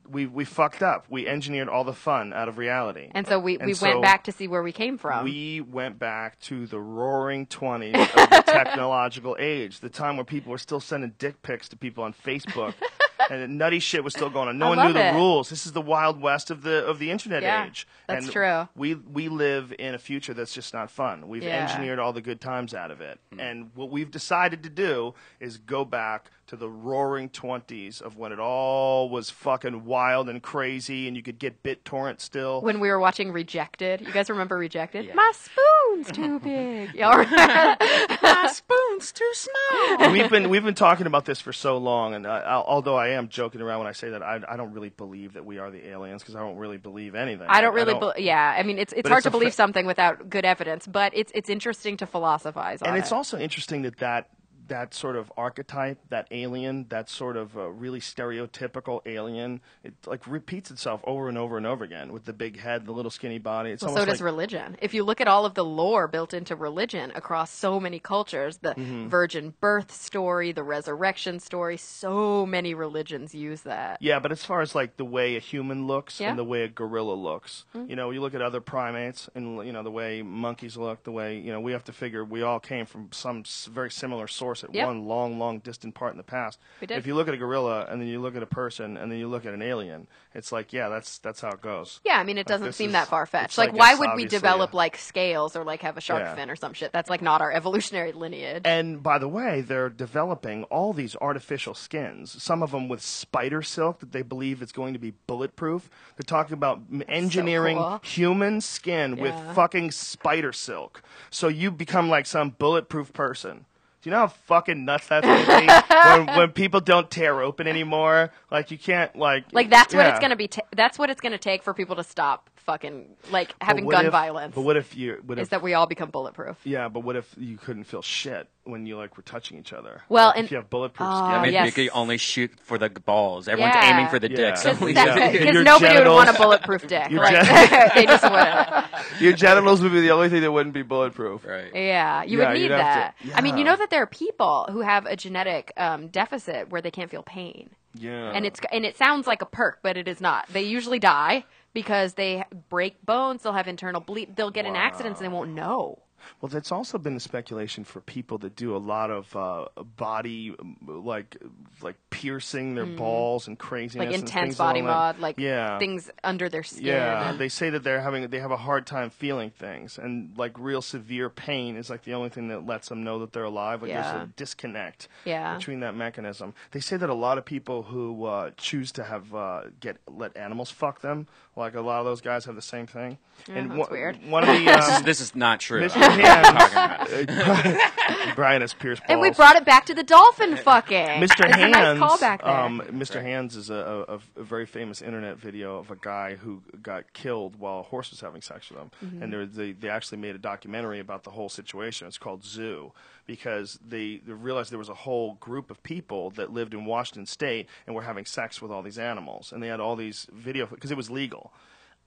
We fucked up. We engineered all the fun out of reality. And so we went back to see where we came from. We went back to the roaring 20s of the technological age, the time where people were still sending dick pics to people on Facebook. And nutty shit was still going on. No one knew the rules. This is the Wild West of the internet age. That's and true. We live in a future that's just not fun. We've engineered all the good times out of it. And what we've decided to do is go back to the roaring 20s of when it all was fucking wild and crazy, and you could get BitTorrent still. When we were watching Rejected. You guys remember Rejected? Yeah. My spoon's too big. Y'all remember? My spoon's too small. We've been talking about this for so long, and although I am joking around when I say that, I don't really believe that we are the aliens, because I don't really believe anything. I don't really I mean, it's hard to believe something without good evidence, but it's interesting to philosophize on it. And it's also interesting that sort of archetype, that alien, that sort of really stereotypical alien, it like repeats itself over and over and over again with the big head, the little skinny body. It's so does religion. If you look at all of the lore built into religion across so many cultures, the virgin birth story, the resurrection story, so many religions use that. Yeah, but as far as like the way a human looks and the way a gorilla looks, you know, you look at other primates and, you know, the way monkeys look, the way, you know, we have to figure we all came from some very similar source at one long distant part in the past. We did. If you look at a gorilla and then you look at a person and then you look at an alien, it's like, yeah, that's how it goes. Yeah, I mean, it doesn't seem that far-fetched. Like, why yes, would we obviously, develop like scales or like have a shark fin or some shit? That's like not our evolutionary lineage. And by the way, they're developing all these artificial skins, some of them with spider silk that they believe is going to be bulletproof. They're talking about engineering human skin with fucking spider silk. So you become like some bulletproof person. Do you know how fucking nuts that's going to be? when people don't tear open anymore? Like, you can't, like that's what it's going to be. That's what it's going to take for people to stop fucking, like, having gun violence. But what if is that we all become bulletproof? Yeah, but what if you couldn't feel shit when you, like, were touching each other? Well, like, if you have bulletproof skin. I mean, you could only shoot for the balls. Everyone's aiming for the dicks. Because nobody would want a bulletproof dick. They just wouldn't. Your genitals would be the only thing that wouldn't be bulletproof. Right. Yeah, you would need that. I mean, you know that there are people who have a genetic deficit where they can't feel pain. Yeah. And it sounds like a perk, but it is not. They usually die because they break bones, they'll have internal bleed, they'll get in accidents and they won't know. Well, that's also been the speculation for people that do a lot of body, like piercing their balls and craziness, like and intense things body along mod, like things under their skin. Yeah, they say that they have a hard time feeling things, and like real severe pain is like the only thing that lets them know that they're alive. Like there's a disconnect between that mechanism. They say that a lot of people who choose to have let animals fuck them, like a lot of those guys have the same thing. And that's weird. One of the this is not true. Hands. Brian has pierced balls. And we brought it back to the dolphin fucking. Mr. It's Hands. a nice callback there. Mr. Hands is a very famous internet video of a guy who got killed while a horse was having sex with him, and they actually made a documentary about the whole situation. It's called Zoo, because they realized there was a whole group of people that lived in Washington State and were having sex with all these animals, and they had all these video because it was legal.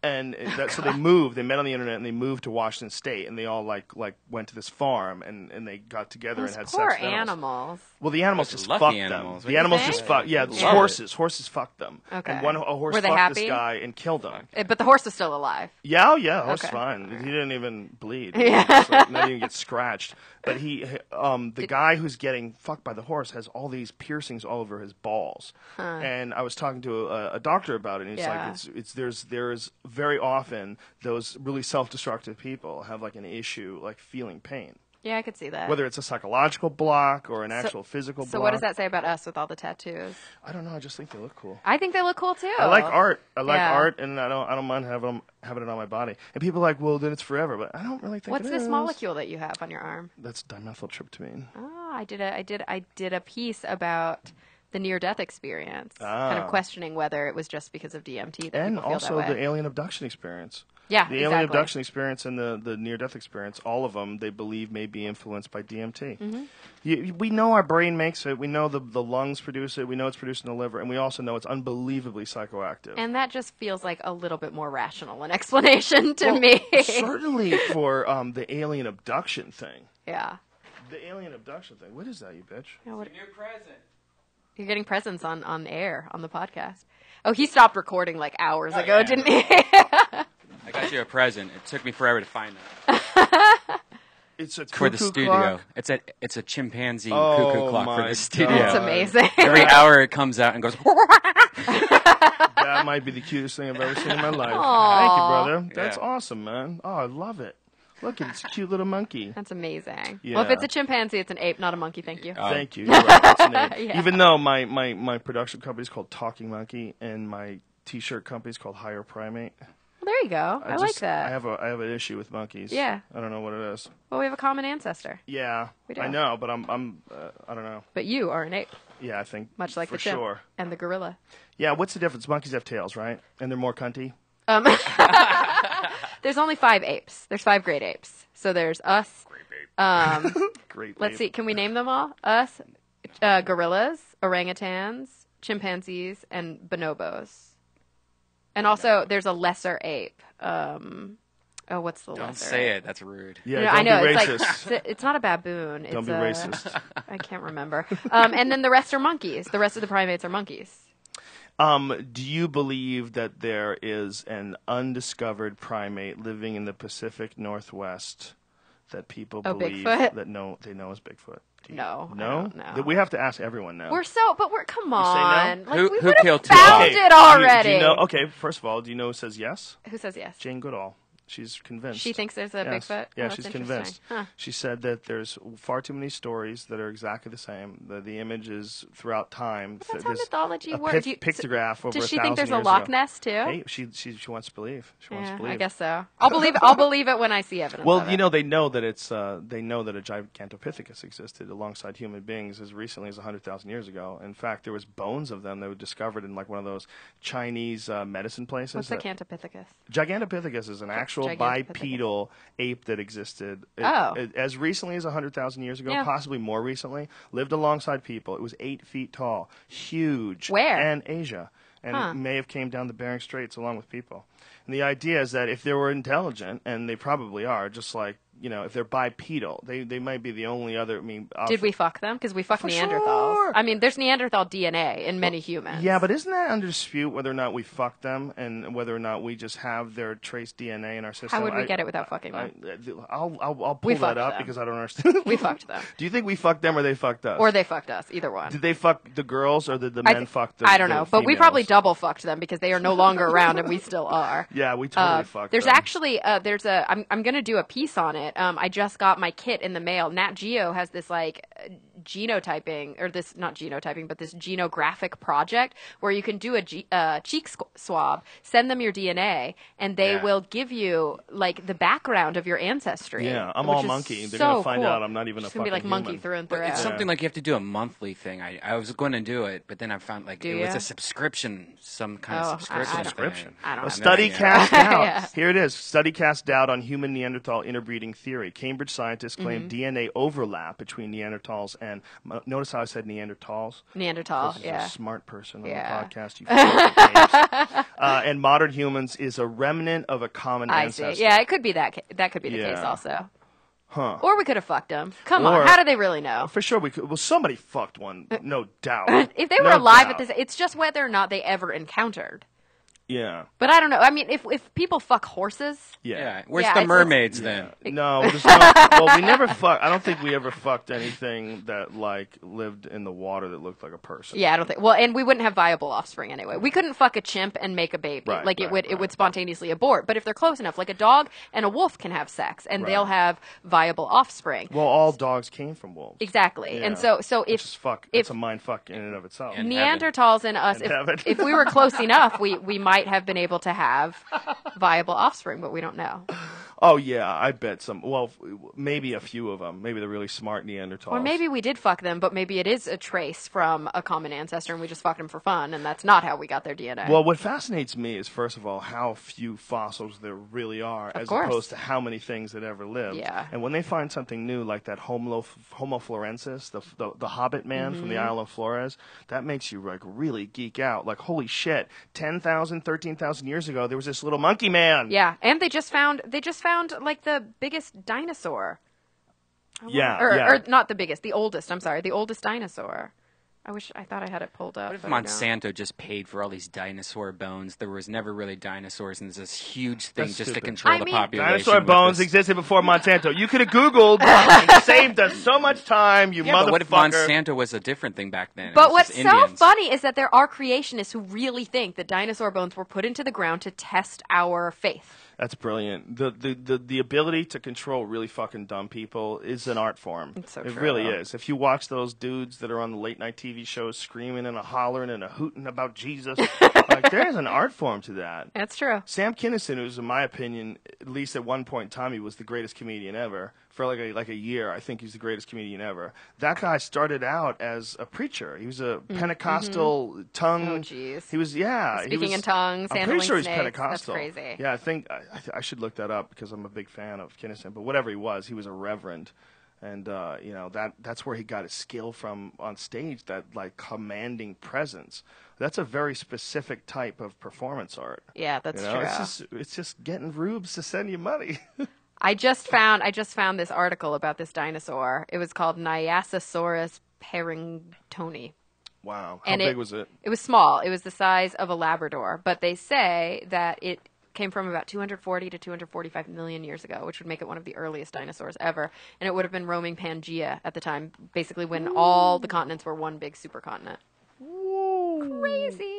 And so they moved. They met on the internet and they moved to Washington State, and they all like went to this farm and they got together Those and had poor sex with animals. Well, the animals Those just lucky fucked animals, them. right? The animals Did just they? fucked. Yeah, Yeah. horses fucked them. Okay. And a horse Were they fucked happy? this guy and killed him. But the horse is still alive. Yeah, the horse is Okay. fine. He didn't even bleed. Yeah. It's like, not even get scratched. But the guy who's getting fucked by the horse has all these piercings all over his balls. And I was talking to a doctor about it, and he's Yeah. like, there's very often those really self-destructive people have like an issue, like feeling pain, Yeah, I could see that. whether it's a psychological block or an actual physical block. So what does that say about us with all the tattoos? I don't know. I just think they look cool. I think they look cool too. I like art. I like Yeah. art, and I don't mind having it on my body. And people are like, well, then it's forever. But I don't really think What's it this is. molecule that you have on your arm? That's dimethyltryptamine. Oh, I did a piece about the near-death experience, kind of questioning whether it was just because of DMT that And people feel also that way. the alien abduction experience. Yeah, The alien exactly. abduction experience and the near-death experience, all of them, they believe may be influenced by DMT. Mm-hmm. We know our brain makes it. We know the lungs produce it. We know it's produced in the liver. And we also know it's unbelievably psychoactive. And that just feels like a little bit more rational an explanation to Well, me. certainly for the alien abduction thing. Yeah. The alien abduction thing. What is that, you bitch? Yeah, what- New present. You're getting presents on air, on the podcast. Oh, he stopped recording like hours ago, yeah. didn't he? I got you a present. It took me forever to find that. It's a For the cuckoo studio. clock. It's a chimpanzee Oh, cuckoo clock for my the studio. That's God. amazing. Every hour it comes out and goes. That might be the cutest thing I've ever seen in my life. Thank you, brother. That's Yeah. awesome, man. Oh, I love it. Look, it's a cute little monkey. That's amazing. Yeah. Well, if it's a chimpanzee, it's an ape, not a monkey. Thank you. Thank you. You're right. That's an name. Yeah. Even though my production company is called Talking Monkey and my T-shirt company is called Higher Primate. Well, there you go. I like that. I have an issue with monkeys. Yeah. I don't know what it is. Well, we have a common ancestor. Yeah, We do. I know, but I'm I don't know. But you are an ape, Yeah, I think much like for the chimp sure. and the gorilla. Yeah, what's the difference? Monkeys have tails, right? And they're more cunty. There's only 5 apes. There's 5 great apes. So there's us. Great. Let's ape. see. Can we name them all? Us, gorillas, orangutans, chimpanzees, and bonobos. And also, there's a lesser ape. What's the Don't lesser? say it. That's rude. Yeah, No, don't I know. be It's racist. like it's not a baboon. Don't It's be a, racist. I can't remember. And then the rest are monkeys. The rest of the primates are monkeys. Do you believe that there is an undiscovered primate living in the Pacific Northwest that people Oh, believe Bigfoot? that they know is Bigfoot? Do you- No, I No? don't know. That we have to ask everyone now. Come no? on. Like, Who we would killed have found Tupac? it already. Do you know? Okay, first of all, do you know who says yes? Who says yes? Jane Goodall. She's convinced. She thinks there's a Yes. Bigfoot? Yeah, Oh, that's she's interesting. convinced. Huh. She said that there's far too many stories that are exactly the same. The images throughout time. But that's there's how mythology a works. pictograph over Does she 1,000 think there's a years Loch ago. Ness too? Hey, she wants to believe. She wants to Yeah, believe. I guess so. I'll believe it. I'll believe it when I see evidence. Well, of it. you know, they know that it's they know that a Gigantopithecus existed alongside human beings as recently as 100,000 years ago. In fact, there was bones of them that were discovered in like one of those Chinese medicine places. What's a Cantopithecus? Gigantopithecus is an actual Gigantopithecus. bipedal ape that existed as recently as 100,000 years ago, Yeah. possibly more recently. Lived alongside people. It was 8 feet tall, huge. Where? And Asia. And Huh. it may have came down the Bering Straits along with people. And the idea is that if they were intelligent, and they probably are, just like, you know, if they're bipedal, they might be the only other. I mean, Did we fuck them? Because we fuck For Neanderthals. sure. I mean, there's Neanderthal DNA in many humans. Yeah, but isn't that under dispute whether or not we fucked them and whether or not we just have their trace DNA in our system? How would we get it without fucking them? I'll pull We that fucked up them. because I don't understand. We fucked them. Do you think we fucked them or they fucked us? Or they fucked us. Either one. Did they fuck the girls or did the I men th- fuck the I don't the know, but we females? probably double fucked them because they are no longer around and we still are. Yeah, we totally fucked There's them. actually I'm going to do a piece on it. I just got my kit in the mail. Nat Geo has this like genotyping, or this, not genotyping, but this genographic project where you can do a cheek swab, send them your DNA, and they will give you, like, the background of your ancestry. Yeah, I'm which all is monkey. They're so going to find cool. out I'm not even a It's fucking gonna be like monkey human. through and But through. it's something like you have to do a monthly thing. I was going to do it, but then I found like it was ya? a subscription, some kind of Oh, subscription. Subscription. I don't A have study that. cast doubt. Yeah. Here it is. Study cast doubt on human Neanderthal interbreeding theory. Cambridge scientists claim DNA overlap between Neanderthals and. Notice how I said Neanderthals? Neanderthal, This is yeah. a smart person on Yeah. the podcast. You fucking apes. And modern humans is a remnant of a common I ancestor. see. Yeah, it could be that. That could be the Yeah. case also. Huh. Or we could have fucked them. Come Or- on, how do they really know? For sure we could. Well, somebody fucked one, no doubt. If they were No alive doubt. at this, it's just whether or not they ever encountered. Yeah. But I don't know. I mean, if people fuck horses, Yeah, where's Yeah, the it's- mermaids then? No, there's no, well, we never fucked. I don't think we ever fucked anything that like lived in the water that looked like a person. yeah, I don't think. Well, and we wouldn't have viable offspring anyway. We couldn't fuck a chimp and make a baby. Right, Like right, it would spontaneously abort. But if they're close enough, like a dog and a wolf can have sex, and they'll have viable offspring. Well, all dogs came from wolves. Exactly. Yeah. And so Which is if it's a mind fuck in and of itself. And Neanderthals and us, And heaven. if we were close enough, we might have been able to have viable offspring, but we don't know. Oh yeah, I bet some. Well, maybe a few of them. Maybe the really smart Neanderthals. Or maybe we did fuck them, but maybe it is a trace from a common ancestor, and we just fucked them for fun, and that's not how we got their DNA. Well, what fascinates me is, first of all, how few fossils there really are, as course. opposed to how many things that ever lived. Yeah. And when they find something new, like that Homo florensis, the Hobbit man from the Isle of Flores, that makes you like really geek out. Like, holy shit, 10,000, 13,000 years ago, there was this little monkey man. yeah, and they just found like the biggest dinosaur. Yeah, Or not the biggest, the oldest. I'm sorry, the oldest dinosaur. I thought I had it pulled up. What if but I don't. Monsanto just paid for all these dinosaur bones? There was never really dinosaurs, and there's this huge thing That's just to stupid. control I the mean- population. Dinosaur with bones this- existed before Monsanto. You could have Googled and saved us so much time, you Yeah, motherfucker. but what if Monsanto was a different thing back then? It But was what's just so Indians. funny is that there are creationists who really think that dinosaur bones were put into the ground to test our faith. That's brilliant. The ability to control really fucking dumb people is an art form. It's so it true. really is. If you watch those dudes that are on the late night TV shows screaming and a hollering and a hooting about Jesus, like there's an art form to that. That's true. Sam Kinison, who's in my opinion, at least at one point in time, he was the greatest comedian ever. For like a year, I think he's the greatest comedian ever. That guy started out as a preacher. He was a Pentecostal tongue. Oh, jeez. He was, yeah. Speaking he was, in tongues, I'm handling pretty sure he's snakes. Pentecostal. That's crazy. Yeah, I think I should look that up because I'm a big fan of Kinison. But whatever he was a reverend. And that's where he got his skill from on stage, that like commanding presence. That's a very specific type of performance art. Yeah, that's You know, true. it's just getting rubes to send you money. I just found this article about this dinosaur. It was called Nyasasaurus parringtoni. Wow. How And big was it? It was small. It was the size of a Labrador, but they say that it came from about 240 to 245 million years ago, which would make it one of the earliest dinosaurs ever. And it would have been roaming Pangea at the time, basically when all the continents were one big supercontinent. Crazy.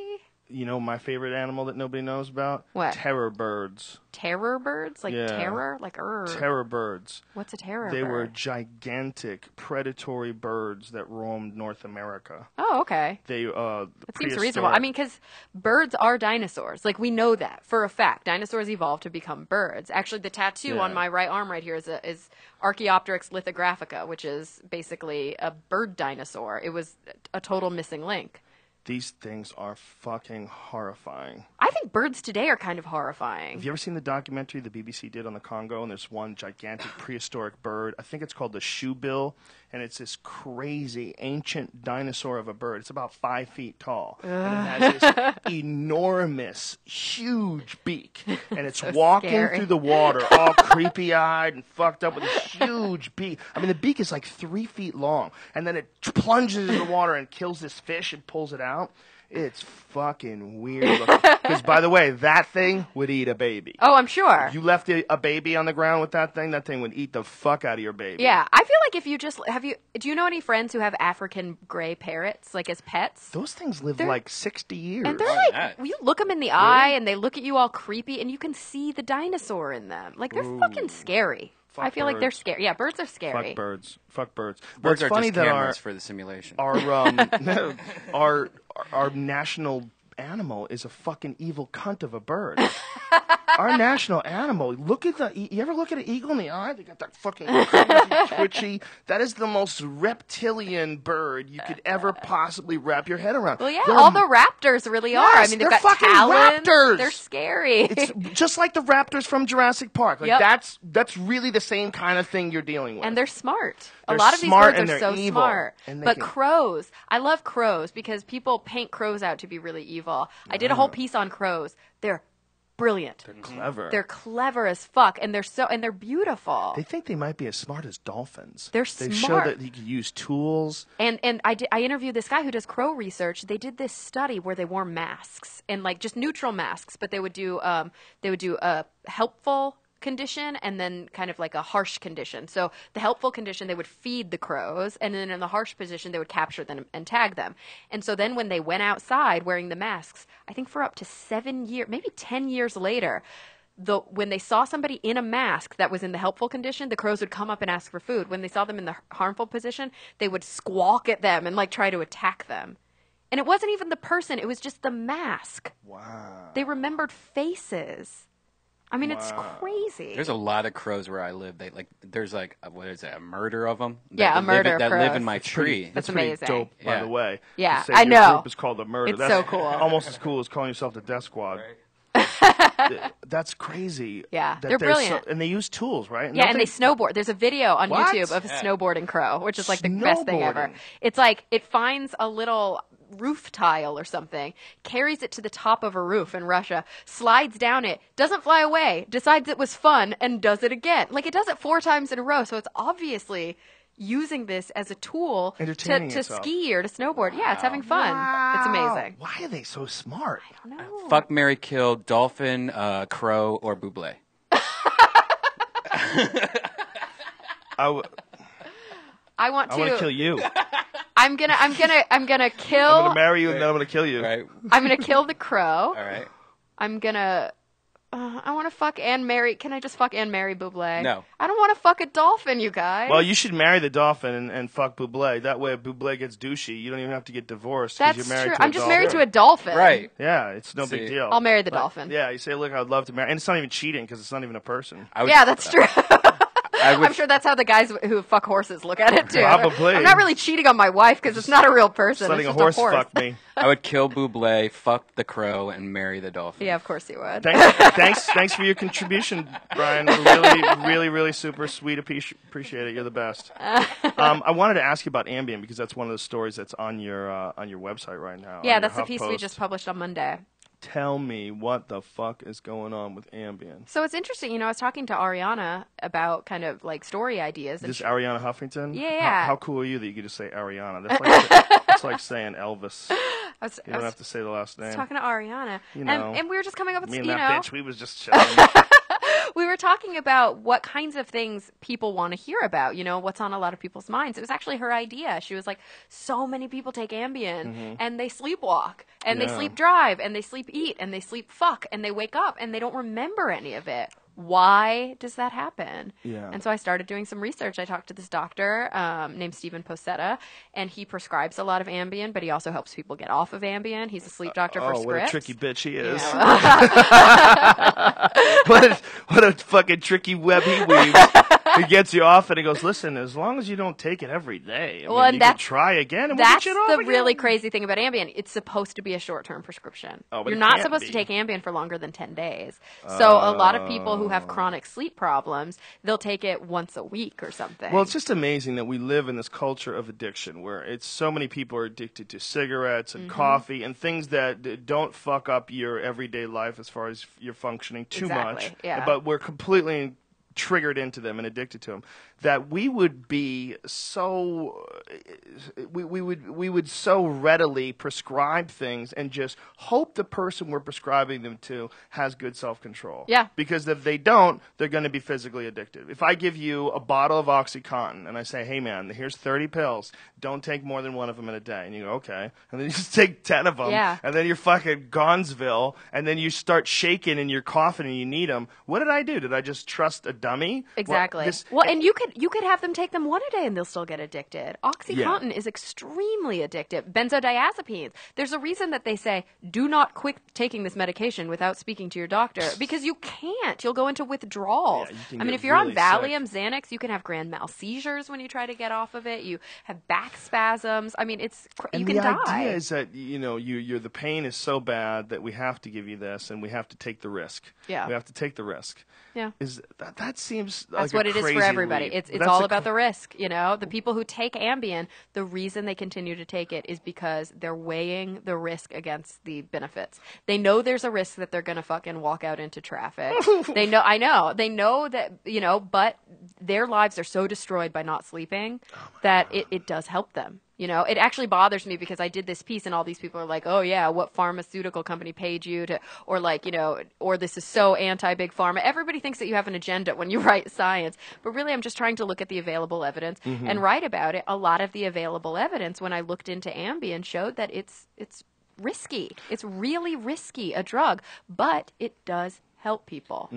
You know my favorite animal that nobody knows about? What? Terror birds. Terror birds? Like Yeah. terror? Like Terror birds. What's a terror They bird? were gigantic predatory birds that roamed North America. Oh, okay. They That seems reasonable. I mean, because birds are dinosaurs. Like, we know that for a fact. Dinosaurs evolved to become birds. Actually, the tattoo Yeah. on my right arm right here is Archaeopteryx lithographica, which is basically a bird dinosaur. It was a total missing link. these things are fucking horrifying. I think birds today are kind of horrifying. Have you ever seen the documentary the BBC did on the Congo? And there's one gigantic prehistoric bird. I think it's called the shoebill, and it's this crazy ancient dinosaur of a bird. It's about 5 feet tall, and it has this enormous, huge beak, and it's walking scary. through the water, all creepy-eyed and fucked up with this huge beak. I mean, the beak is like 3 feet long, and then it plunges into the water and kills this fish and pulls it out. It's fucking weird looking. Because, by the way, that thing would eat a baby. Oh, I'm sure. You left a baby on the ground with that thing would eat the fuck out of your baby. Yeah, I feel like if you just do you know any friends who have African gray parrots like as pets? Those things live They're- like 60 years. And they're Why like, not? you look them in the eye and they look at you all creepy and you can see the dinosaur in them. Like, they're fucking scary. I feel like they're birds. scary. Yeah, birds are scary. Fuck birds. Fuck birds. Well, Birds it's are funny just that cameras for the simulation. our national animal is a fucking evil cunt of a bird. Our national animal. Look at you ever look at an eagle in the eye? They got that fucking crazy, twitchy. That is the most reptilian bird you could ever possibly wrap your head around. Well, yeah, They're all the raptors really are. I Yes, mean, they've they're got fucking talons. raptors. They're scary. It's just like the raptors from Jurassic Park. Like Yep. that's really the same kind of thing you're dealing with. And they're smart. They're a lot of these smart birds and are they're so evil. smart. And they But can- crows, I love crows because people paint crows out to be really evil. I did a whole piece on crows. They're brilliant. They're clever. They're clever as fuck, and they're beautiful. They think they might be as smart as dolphins. They're They show smart. that you can use tools. And I interviewed this guy who does crow research. They did this study where they wore masks and like just neutral masks, but they would do a helpful condition and then kind of like a harsh condition. So the helpful condition, they would feed the crows, and then in the harsh position, they would capture them and tag them. And so then when they went outside wearing the masks, I think for up to 7 years, maybe 10 years later, when they saw somebody in a mask that was in the helpful condition, the crows would come up and ask for food. When they saw them in the harmful position, they would squawk at them and like try to attack them. And it wasn't even the person, it was just the mask. Wow. They remembered faces. I mean, it's crazy. There's a lot of crows where I live. There's like what is it? A murder of them? Yeah, a murder of that live crows. in my tree. That's pretty amazing. dope, by Yeah. the way. Yeah, To say I your know. Group is called the murder. It's That's so cool. Almost as cool as calling yourself the Death Squad. That's crazy. Yeah, that they're brilliant. and they use tools, right? Yeah, and they snowboard. There's a video on What? YouTube of a snowboarding crow, which is like the best thing ever. Snowboarding. It's like it finds a little roof tile or something, carries it to the top of a roof in Russia, slides down it, doesn't fly away, decides it was fun, and does it again. Like it does it 4 times in a row. So it's obviously using this as a tool Entertaining to itself. ski or to snowboard. Yeah, it's having fun. It's amazing. Why are they so smart? I don't know. Fuck, marry, kill, dolphin, crow, or buble. I want I want to to kill you. I'm gonna kill. I'm going to marry you and then I'm going to kill you. Right. I'm gonna kill the crow. All right. I'm gonna. I want to fuck and marry. Can I just fuck and marry Buble? No. I don't want to fuck a dolphin, you guys. Well, you should marry the dolphin and fuck Buble. That way, if Buble gets douchey, you don't even have to get divorced because That's you're married true. to a I'm just dolphin. married to a dolphin. Right. Yeah, it's no See, big deal. I'll marry the dolphin. Yeah, you say, look, I'd love to marry. And it's not even cheating because it's not even a person. Yeah, that's true. I would, I'm sure that's how the guys who fuck horses look at it too. Probably. I'm not really cheating on my wife because it's not a real person. Just letting it's a just horse fuck me. I would kill Buble, fuck the crow, and marry the dolphin. Yeah, of course you would. Thanks for your contribution, Brian. Really super sweet. Appreciate it. You're the best. I wanted to ask you about Ambien because that's one of the stories that's on your website right now. Yeah, on that's your the piece HuffPost. we just published on Monday. Tell me what the fuck is going on with Ambien. So it's interesting. I was talking to Ariana about kind of like story ideas. And This Ariana Huffington? Yeah. How cool are you that you could just say Ariana? That's like saying Elvis. I was, You don't have to say the last I was name. talking to Ariana, You know. and we were just coming up with, Me and you that know, bitch, we was just chilling. we were talking about what kinds of things people want to hear about, what's on a lot of people's minds. It was actually her idea. She was like, so many people take Ambien and they sleepwalk and they Yeah. sleep drive and they sleep eat and they sleep fuck and they wake up and they don't remember any of it. Why does that happen? Yeah. And so I started doing some research. I talked to this doctor named Stephen Posetta, and he prescribes a lot of Ambien, but he also helps people get off of Ambien. He's a sleep doctor for Oh, what a scripts. tricky bitch he is. Yeah. what a fucking tricky web he weaves. He gets you off and he goes, listen, as long as you don't take it every day, Well, and you can that's- try again and we'll That's get you off the again. really crazy thing about Ambien. It's supposed to be a short-term prescription. Oh, but You're it not can't supposed to be. take Ambien for longer than 10 days. So a lot of people who have chronic sleep problems, they'll take it once a week or something. Well, it's just amazing that we live in this culture of addiction where it's so many people are addicted to cigarettes and coffee and things that don't fuck up your everyday life as far as you're functioning too Exactly, much. yeah. But we're completely triggered into them and addicted to them. that we would be so we would so readily prescribe things and just hope the person we're prescribing them to has good self-control. Yeah. Because if they don't, they're going to be physically addicted. If I give you a bottle of OxyContin and I say, hey man, here's 30 pills, don't take more than one of them in a day, and you go, okay, and then you just take 10 of them, Yeah. and then you're fucking Gonzville, and then you start shaking and you're coughing and you need them. What did I do? Did I just trust a dummy? Exactly. Well, and you could have them take them one a day and they'll still get addicted. OxyContin is extremely addictive. Benzodiazepines. There's a reason that they say do not quit taking this medication without speaking to your doctor, because you can't. You'll go into withdrawals. Yeah, you can I mean, get if you're really on Valium, Xanax, you can have grand mal seizures when you try to get off of it. You have back spasms. I mean, you can die. The idea is that you're the pain is so bad that we have to give you this, and we have to take the risk. Yeah. We have to take the risk. Yeah. That seems That's like what a it is crazy for everybody. leap. It's That's all a about the risk, The people who take Ambien, the reason they continue to take it is because they're weighing the risk against the benefits. They know there's a risk that they're going to fucking walk out into traffic. They know that, but their lives are so destroyed by not sleeping that it does help them. It actually bothers me because I did this piece and all these people are like, oh yeah, what pharmaceutical company paid you to, or like, or this is so anti-big pharma. Everybody thinks that you have an agenda when you write science, but really I'm just trying to look at the available evidence and write about it. A lot of the available evidence when I looked into Ambien showed that it's risky. It's really risky, a drug, but it does help people.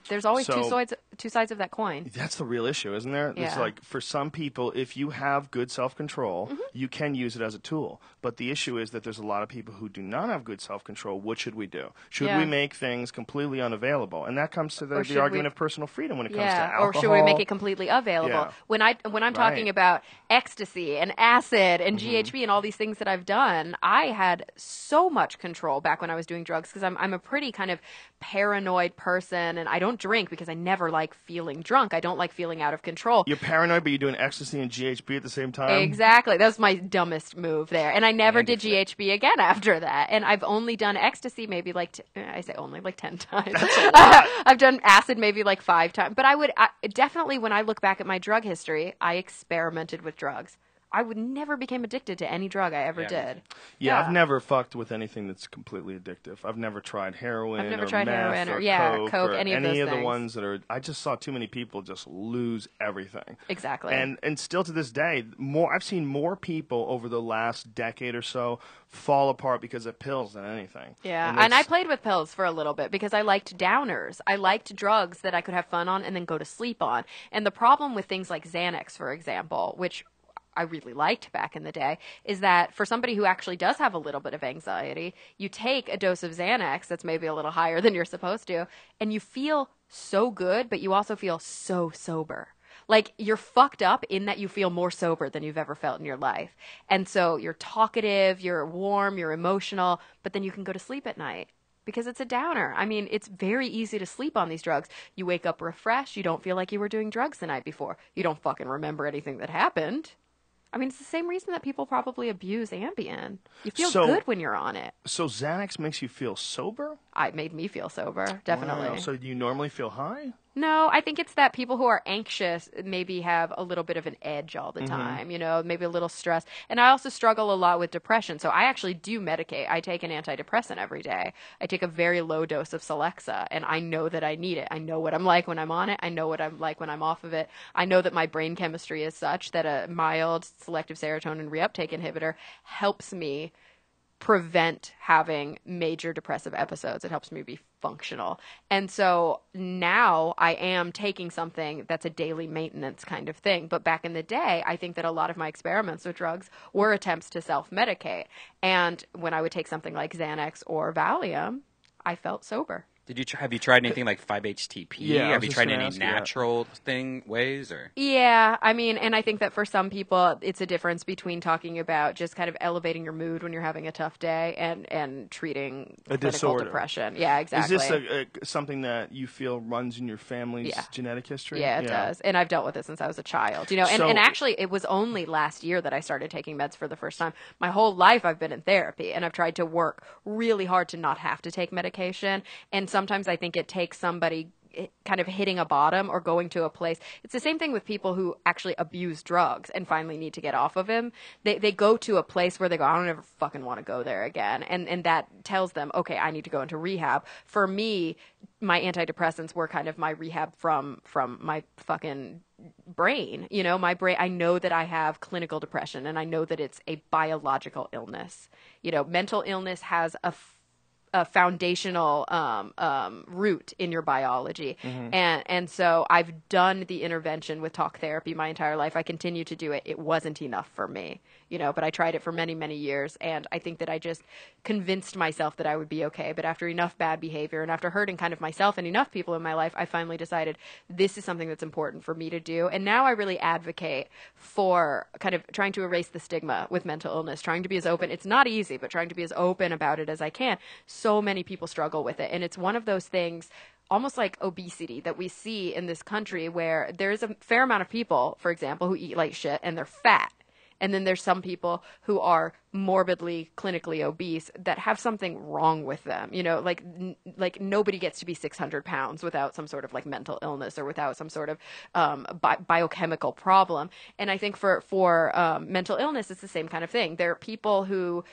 There's always two sides of that coin. That's the real issue, isn't there? Yeah. It's like for some people, if you have good self-control, you can use it as a tool. But the issue is that there's a lot of people who do not have good self-control. What should we do? Should we make things completely unavailable? And that comes to the argument of personal freedom when it comes to alcohol. Or should we make it completely available? Yeah. When I'm talking about ecstasy and acid and GHB and all these things that I've done, I had so much control back when I was doing drugs because I'm a pretty kind of paranoid person, and I don't drink because I never like feeling drunk. I don't like feeling out of control. You're paranoid, but you're doing ecstasy and GHB at the same time? Exactly. That was my dumbest move there. And I never did GHB again after that. And I've only done ecstasy maybe I say only like 10 times. That's a lot. I've done acid maybe like 5 times. But I definitely, when I look back at my drug history, I experimented with drugs. I would never became addicted to any drug I ever did. Yeah, I've never fucked with anything that's completely addictive. I've never tried heroin. I've never or tried meth heroin or coke, or any of those the things. ones that are. I just saw too many people just lose everything. Exactly. And still to this day, I've seen more people over the last decade or so fall apart because of pills than anything. Yeah, and I played with pills for a little bit because I liked downers. I liked drugs that I could have fun on and then go to sleep on. And the problem with things like Xanax, for example, which I really liked back in the day, is that for somebody who actually does have a little bit of anxiety, you take a dose of Xanax that's maybe a little higher than you're supposed to, and you feel so good, but you also feel so sober. Like, you're fucked up in that you feel more sober than you've ever felt in your life. And so you're talkative, you're warm, you're emotional, but then you can go to sleep at night. Because it's a downer. I mean, it's very easy to sleep on these drugs. You wake up refreshed. You don't feel like you were doing drugs the night before. You don't fucking remember anything that happened. I mean, it's the same reason that people probably abuse Ambien. You feel good when you're on it. So Xanax makes you feel sober? It made me feel sober, definitely. Wow. So do you normally feel high? No, I think it's that people who are anxious maybe have a little bit of an edge all the time, maybe a little stress. And I also struggle a lot with depression. So I actually do medicate. I take an antidepressant every day. I take a very low dose of Celexa, and I know that I need it. I know what I'm like when I'm on it. I know what I'm like when I'm off of it. I know that my brain chemistry is such that a mild selective serotonin reuptake inhibitor helps me prevent having major depressive episodes. It helps me be functional. And so now I am taking something that's a daily maintenance kind of thing. But back in the day, I think that a lot of my experiments with drugs were attempts to self-medicate. And when I would take something like Xanax or Valium, I felt sober. Have you tried anything like 5-HTP? Yeah, have you tried any ask, natural ways or? Yeah, I mean, and I think that for some people, it's a difference between talking about just kind of elevating your mood when you're having a tough day and treating clinical disorder. Depression. Yeah, exactly. Is this something that you feel runs in your family's genetic history? Yeah, it does. And I've dealt with it since I was a child. And actually, it was only last year that I started taking meds for the first time. My whole life, I've been in therapy, and I've tried to work really hard to not have to take medication. And sometimes I think it takes somebody kind of hitting a bottom or going to a place. It's the same thing with people who actually abuse drugs and finally need to get off of him. They go to a place where they go, I don't ever fucking want to go there again. And that tells them, okay, I need to go into rehab. For me, my antidepressants were kind of my rehab from my fucking brain. You know, my brain, I know that I have clinical depression and I know that it's a biological illness. You know, mental illness has a foundational root in your biology. And so I've done the intervention with talk therapy my entire life. I continue to do it. It wasn't enough for me, you know, but I tried it for many, many years. And I think that I just convinced myself that I would be okay. But after enough bad behavior and after hurting kind of myself and enough people in my life, I finally decided this is something that's important for me to do. And now I really advocate for kind of trying to erase the stigma with mental illness, trying to be as open. It's not easy, but trying to be as open about it as I can. So many people struggle with it. And it's one of those things, almost like obesity, that we see in this country where there's a fair amount of people, for example, who eat like shit and they're fat. And then there's some people who are morbidly, clinically obese that have something wrong with them. You know, like nobody gets to be 600 pounds without some sort of like mental illness or without some sort of biochemical problem. And I think for mental illness, it's the same kind of thing. There are people who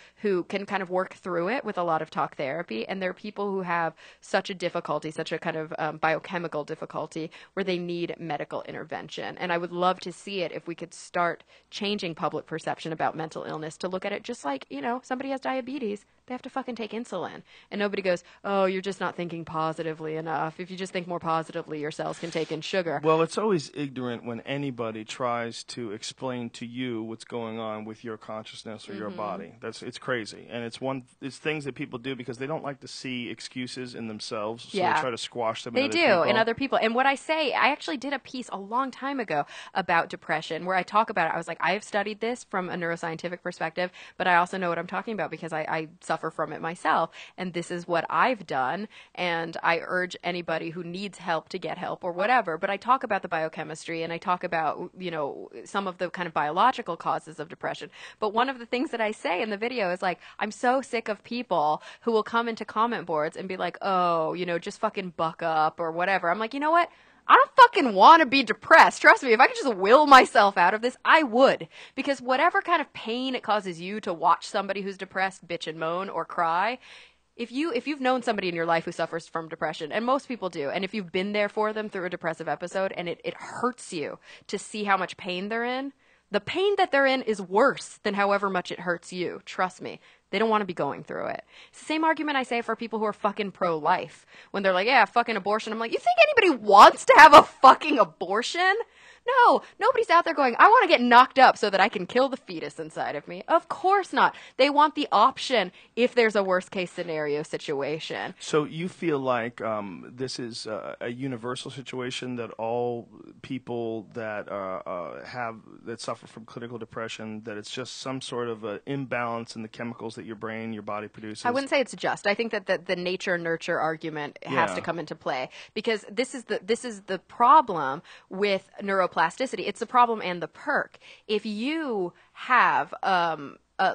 can kind of work through it with a lot of talk therapy, and there are people who have such a difficulty, such a kind of biochemical difficulty where they need medical intervention. And I would love to see it if we could start changing public perception about mental illness to look at it just like, you know, somebody has diabetes, they have to fucking take insulin. And nobody goes, oh, you're just not thinking positively enough. If you just think more positively, your cells can take in sugar. Well, it's always ignorant when anybody tries to explain to you what's going on with your consciousness or your body. It's crazy. And it's things that people do because they don't like to see excuses in themselves, so they try to squash them in other people. In other people. And what I say, I actually did a piece a long time ago about depression where I talk about it. I was like, I have studied this from a neuroscientific perspective, but I also know what I'm talking about because I suffer from it myself. And this is what I've done. And I urge anybody who needs help to get help or whatever. But I talk about the biochemistry and I talk about, you know, some of the kind of biological causes of depression. But one of the things that I say in the video is like, I'm so sick of people who will come into comment boards and be like, oh, you know, just fucking buck up or whatever. I'm like, you know what? I don't fucking want to be depressed. Trust me, if I could just will myself out of this, I would. Because whatever kind of pain it causes you to watch somebody who's depressed bitch and moan or cry, if you've known somebody in your life who suffers from depression, and most people do, and if you've been there for them through a depressive episode and it hurts you to see how much pain they're in, the pain that they're in is worse than however much it hurts you. Trust me. They don't want to be going through it. It's the same argument I say for people who are fucking pro-life. When they're like, yeah, fucking abortion. I'm like, you think anybody wants to have a fucking abortion? No, nobody's out there going, I want to get knocked up so that I can kill the fetus inside of me. Of course not. They want the option if there's a worst case scenario situation. So you feel like this is a universal situation that all people that that suffer from clinical depression, that it's just some sort of an imbalance in the chemicals that your body produces? I wouldn't say it's just. I think that the nature-nurture argument has to come into play because this is the problem with neuroplasticity. It's the problem and the perk. If you have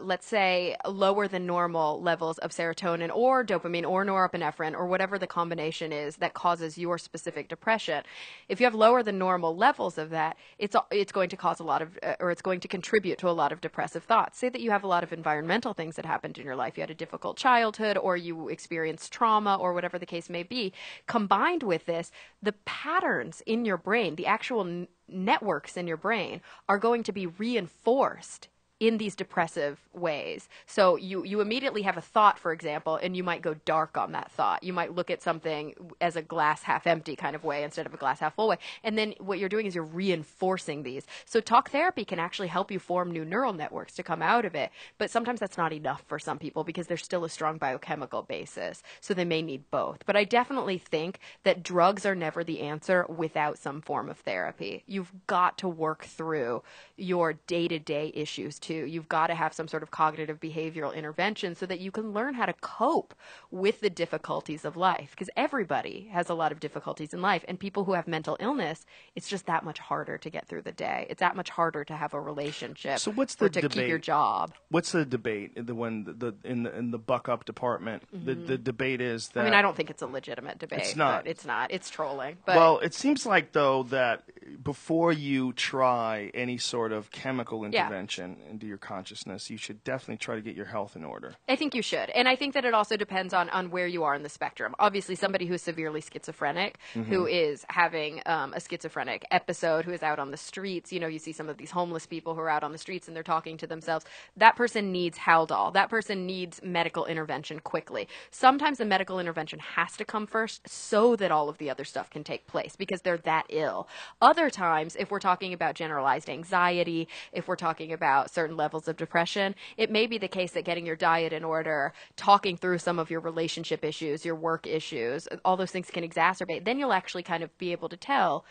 let's say, lower than normal levels of serotonin or dopamine or norepinephrine or whatever the combination is that causes your specific depression. If you have lower than normal levels of that, it's going to cause a lot of, or it's going to contribute to a lot of depressive thoughts. Say that you have a lot of environmental things that happened in your life. You had a difficult childhood or you experienced trauma or whatever the case may be. Combined with this, the patterns in your brain, the actual networks in your brain are going to be reinforced in these depressive ways. So you immediately have a thought, for example, and you might go dark on that thought. You might look at something as a glass half empty kind of way instead of a glass half full way. And then what you're doing is you're reinforcing these. So talk therapy can actually help you form new neural networks to come out of it. But sometimes that's not enough for some people because there's still a strong biochemical basis. So they may need both. But I definitely think that drugs are never the answer without some form of therapy. You've got to work through your day-to-day issues to. You've got to have some sort of cognitive behavioral intervention so that you can learn how to cope with the difficulties of life. Because everybody has a lot of difficulties in life. And people who have mental illness, it's just that much harder to get through the day. It's that much harder to have a relationship. So what's the or to debate? keep your job. What's the debate in the buck up department? The debate is that I mean, I don't think it's a legitimate debate. It's not. But it's not. It's trolling. But well, it seems like though that before you try any sort of chemical intervention into your consciousness, you should definitely try to get your health in order. I think you should. And I think that it also depends on where you are in the spectrum. Obviously, somebody who's severely schizophrenic, who is having a schizophrenic episode, who is out on the streets, you see some of these homeless people who are out on the streets and they're talking to themselves. That person needs Haldol. That person needs medical intervention quickly. Sometimes the medical intervention has to come first so that all of the other stuff can take place because they're that ill. Other times, if we're talking about generalized anxiety, if we're talking about certain levels of depression, it may be the case that getting your diet in order, talking through some of your relationship issues, your work issues, all those things can exacerbate. Then you'll actually kind of be able to tell,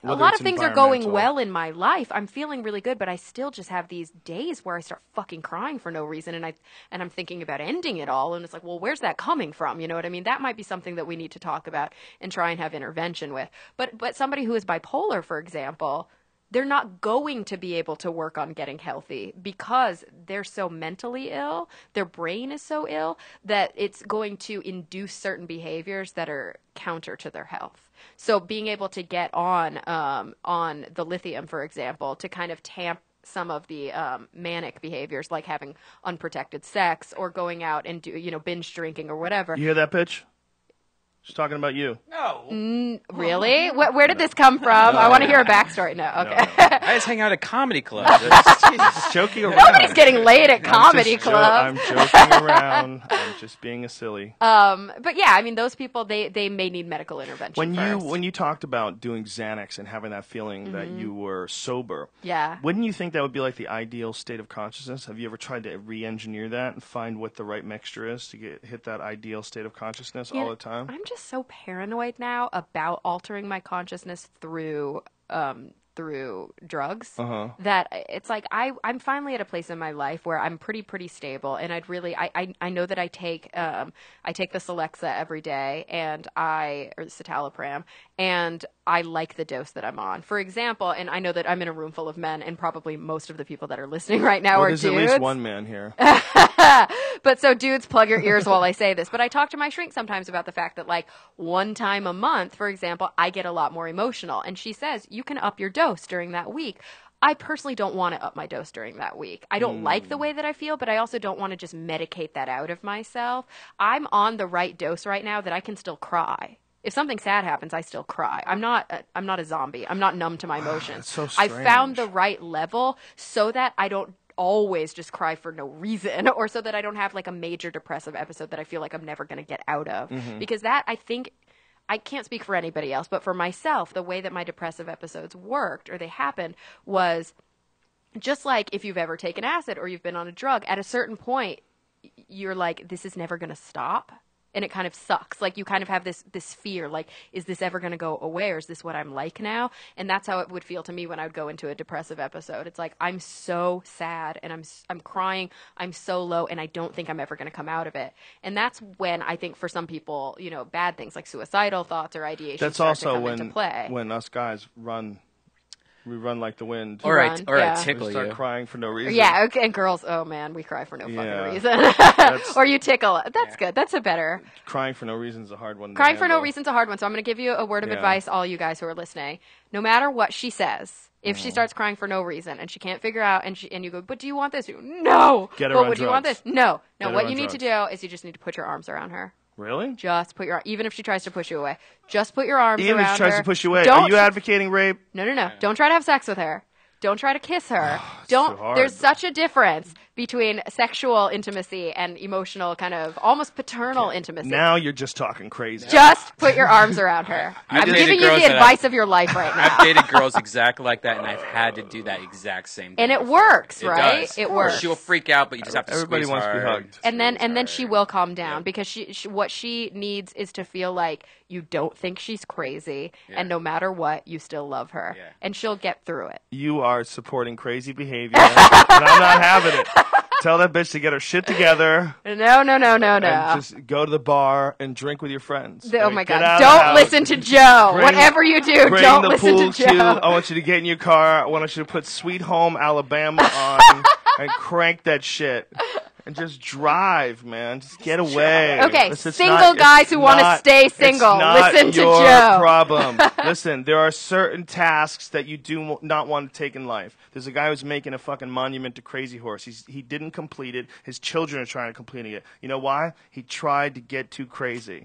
a lot of things are going well in my life. I'm feeling really good, but I still just have these days where I start fucking crying for no reason, and I'm thinking about ending it all. And it's like, well, where's that coming from? You know what I mean? That might be something that we need to talk about and try and have intervention with. But somebody who is bipolar, for example, they're not going to be able to work on getting healthy because they're so mentally ill, their brain is so ill, that it's going to induce certain behaviors that are counter to their health. So being able to get on the lithium, for example, to kind of tamp some of the manic behaviors like having unprotected sex or going out and binge drinking or whatever. You hear that pitch? She's talking about you. No. Really? Where did this come from? I want to hear a backstory. No, okay. No. I just hang out at comedy clubs. Just joking around. Nobody's getting laid at comedy clubs. I'm joking around. I'm just being a silly. But yeah, I mean, those people, they may need medical intervention When you talked about doing Xanax and having that feeling that you were sober, yeah, wouldn't you think that would be like the ideal state of consciousness? Have you ever tried to re-engineer that and find what the right mixture is to hit that ideal state of consciousness all the time? I'm just so paranoid now about altering my consciousness through drugs that it's like I'm finally at a place in my life where I'm pretty stable, and I know that I take the Celexa every day or the citalopram, and I like the dose that I'm on. For example, and I know that I'm in a room full of men, and probably most of the people that are listening right now are there's dudes. There's at least one man here. But so dudes, plug your ears while I say this. But I talk to my shrink sometimes about the fact that like one time a month, for example, I get a lot more emotional. And she says, you can up your dose during that week. I personally don't want to up my dose during that week. I don't like the way that I feel, but I also don't want to just medicate that out of myself. I'm on the right dose right now that I can still cry. If something sad happens, I still cry. I'm not a zombie. I'm not numb to my emotions. So I strange. found the right level so that I don't always just cry for no reason, or so that I don't have like a major depressive episode that I feel like I'm never going to get out of. Because that, I think, I can't speak for anybody else, but for myself, the way that my depressive episodes worked, or they happened, was just like if you've ever taken acid or you've been on a drug, at a certain point, you're like, this is never going to stop. And it kind of sucks. Like you kind of have this fear, like, is this ever going to go away, or is this what I'm like now? And that's how it would feel to me when I would go into a depressive episode. It's like, I'm so sad and I'm crying, I'm so low, and I don't think I'm ever going to come out of it. And that's when I think for some people, bad things like suicidal thoughts or ideation That's start also to come into play. When us guys run. We run like the wind. Or I yeah. tickle We start you. crying for no reason. Yeah, okay, and girls, oh man, we cry for no fucking reason. Or you tickle. That's good. That's a better. Crying for no reason is a hard one. Crying for no reason is a hard one. So I'm going to give you a word of advice, all you guys who are listening. No matter what she says, if she starts crying for no reason and she can't figure out, and you go, but do you want this? You go, no. Get her but on would you want drugs. this? No. Get her What on you need to drugs. do is you just need to put your arms around her. Really? Just put your, even if she tries to push you away, just put your arms Even around if she tries her. to push you away. Don't Are you advocating rape? No. Don't try to have sex with her. Don't try to kiss her. too hard. There's such a difference between sexual intimacy and emotional kind of almost paternal intimacy. Now you're just talking crazy. Just put your arms around her. I've I'm dated giving you girls the that advice of your life right now. I've dated girls exactly like that, and I've had to do that exact same thing. And it before. works, It right? does. It works. She'll freak out, but you just have to Everybody squeeze wants to be hard. hugged. And then Squeeze she hard. will calm down Yeah. because what she needs is to feel like you don't think she's crazy, Yeah. and no matter what, you still love her, Yeah. and she'll get through it. You are supporting crazy behavior, and I'm not having it. Tell that bitch to get her shit together No. and just go to the bar and drink with your friends. Oh my Get God! out of the Don't house. listen to Joe. Bring- Whatever you do, Bring don't the listen pool to cue. Joe. I want you to get in your car. I want you to put Sweet Home Alabama on and crank that shit. And just drive, man. Just get away. Okay, It's single not- guys it's who wanna not- stay single, it's not listen to your Joe. problem. Listen, there are certain tasks that you do not want to take in life. There's a guy who's making a fucking monument to Crazy Horse. He didn't complete it. His children are trying to complete it. You know why? He tried to get too crazy.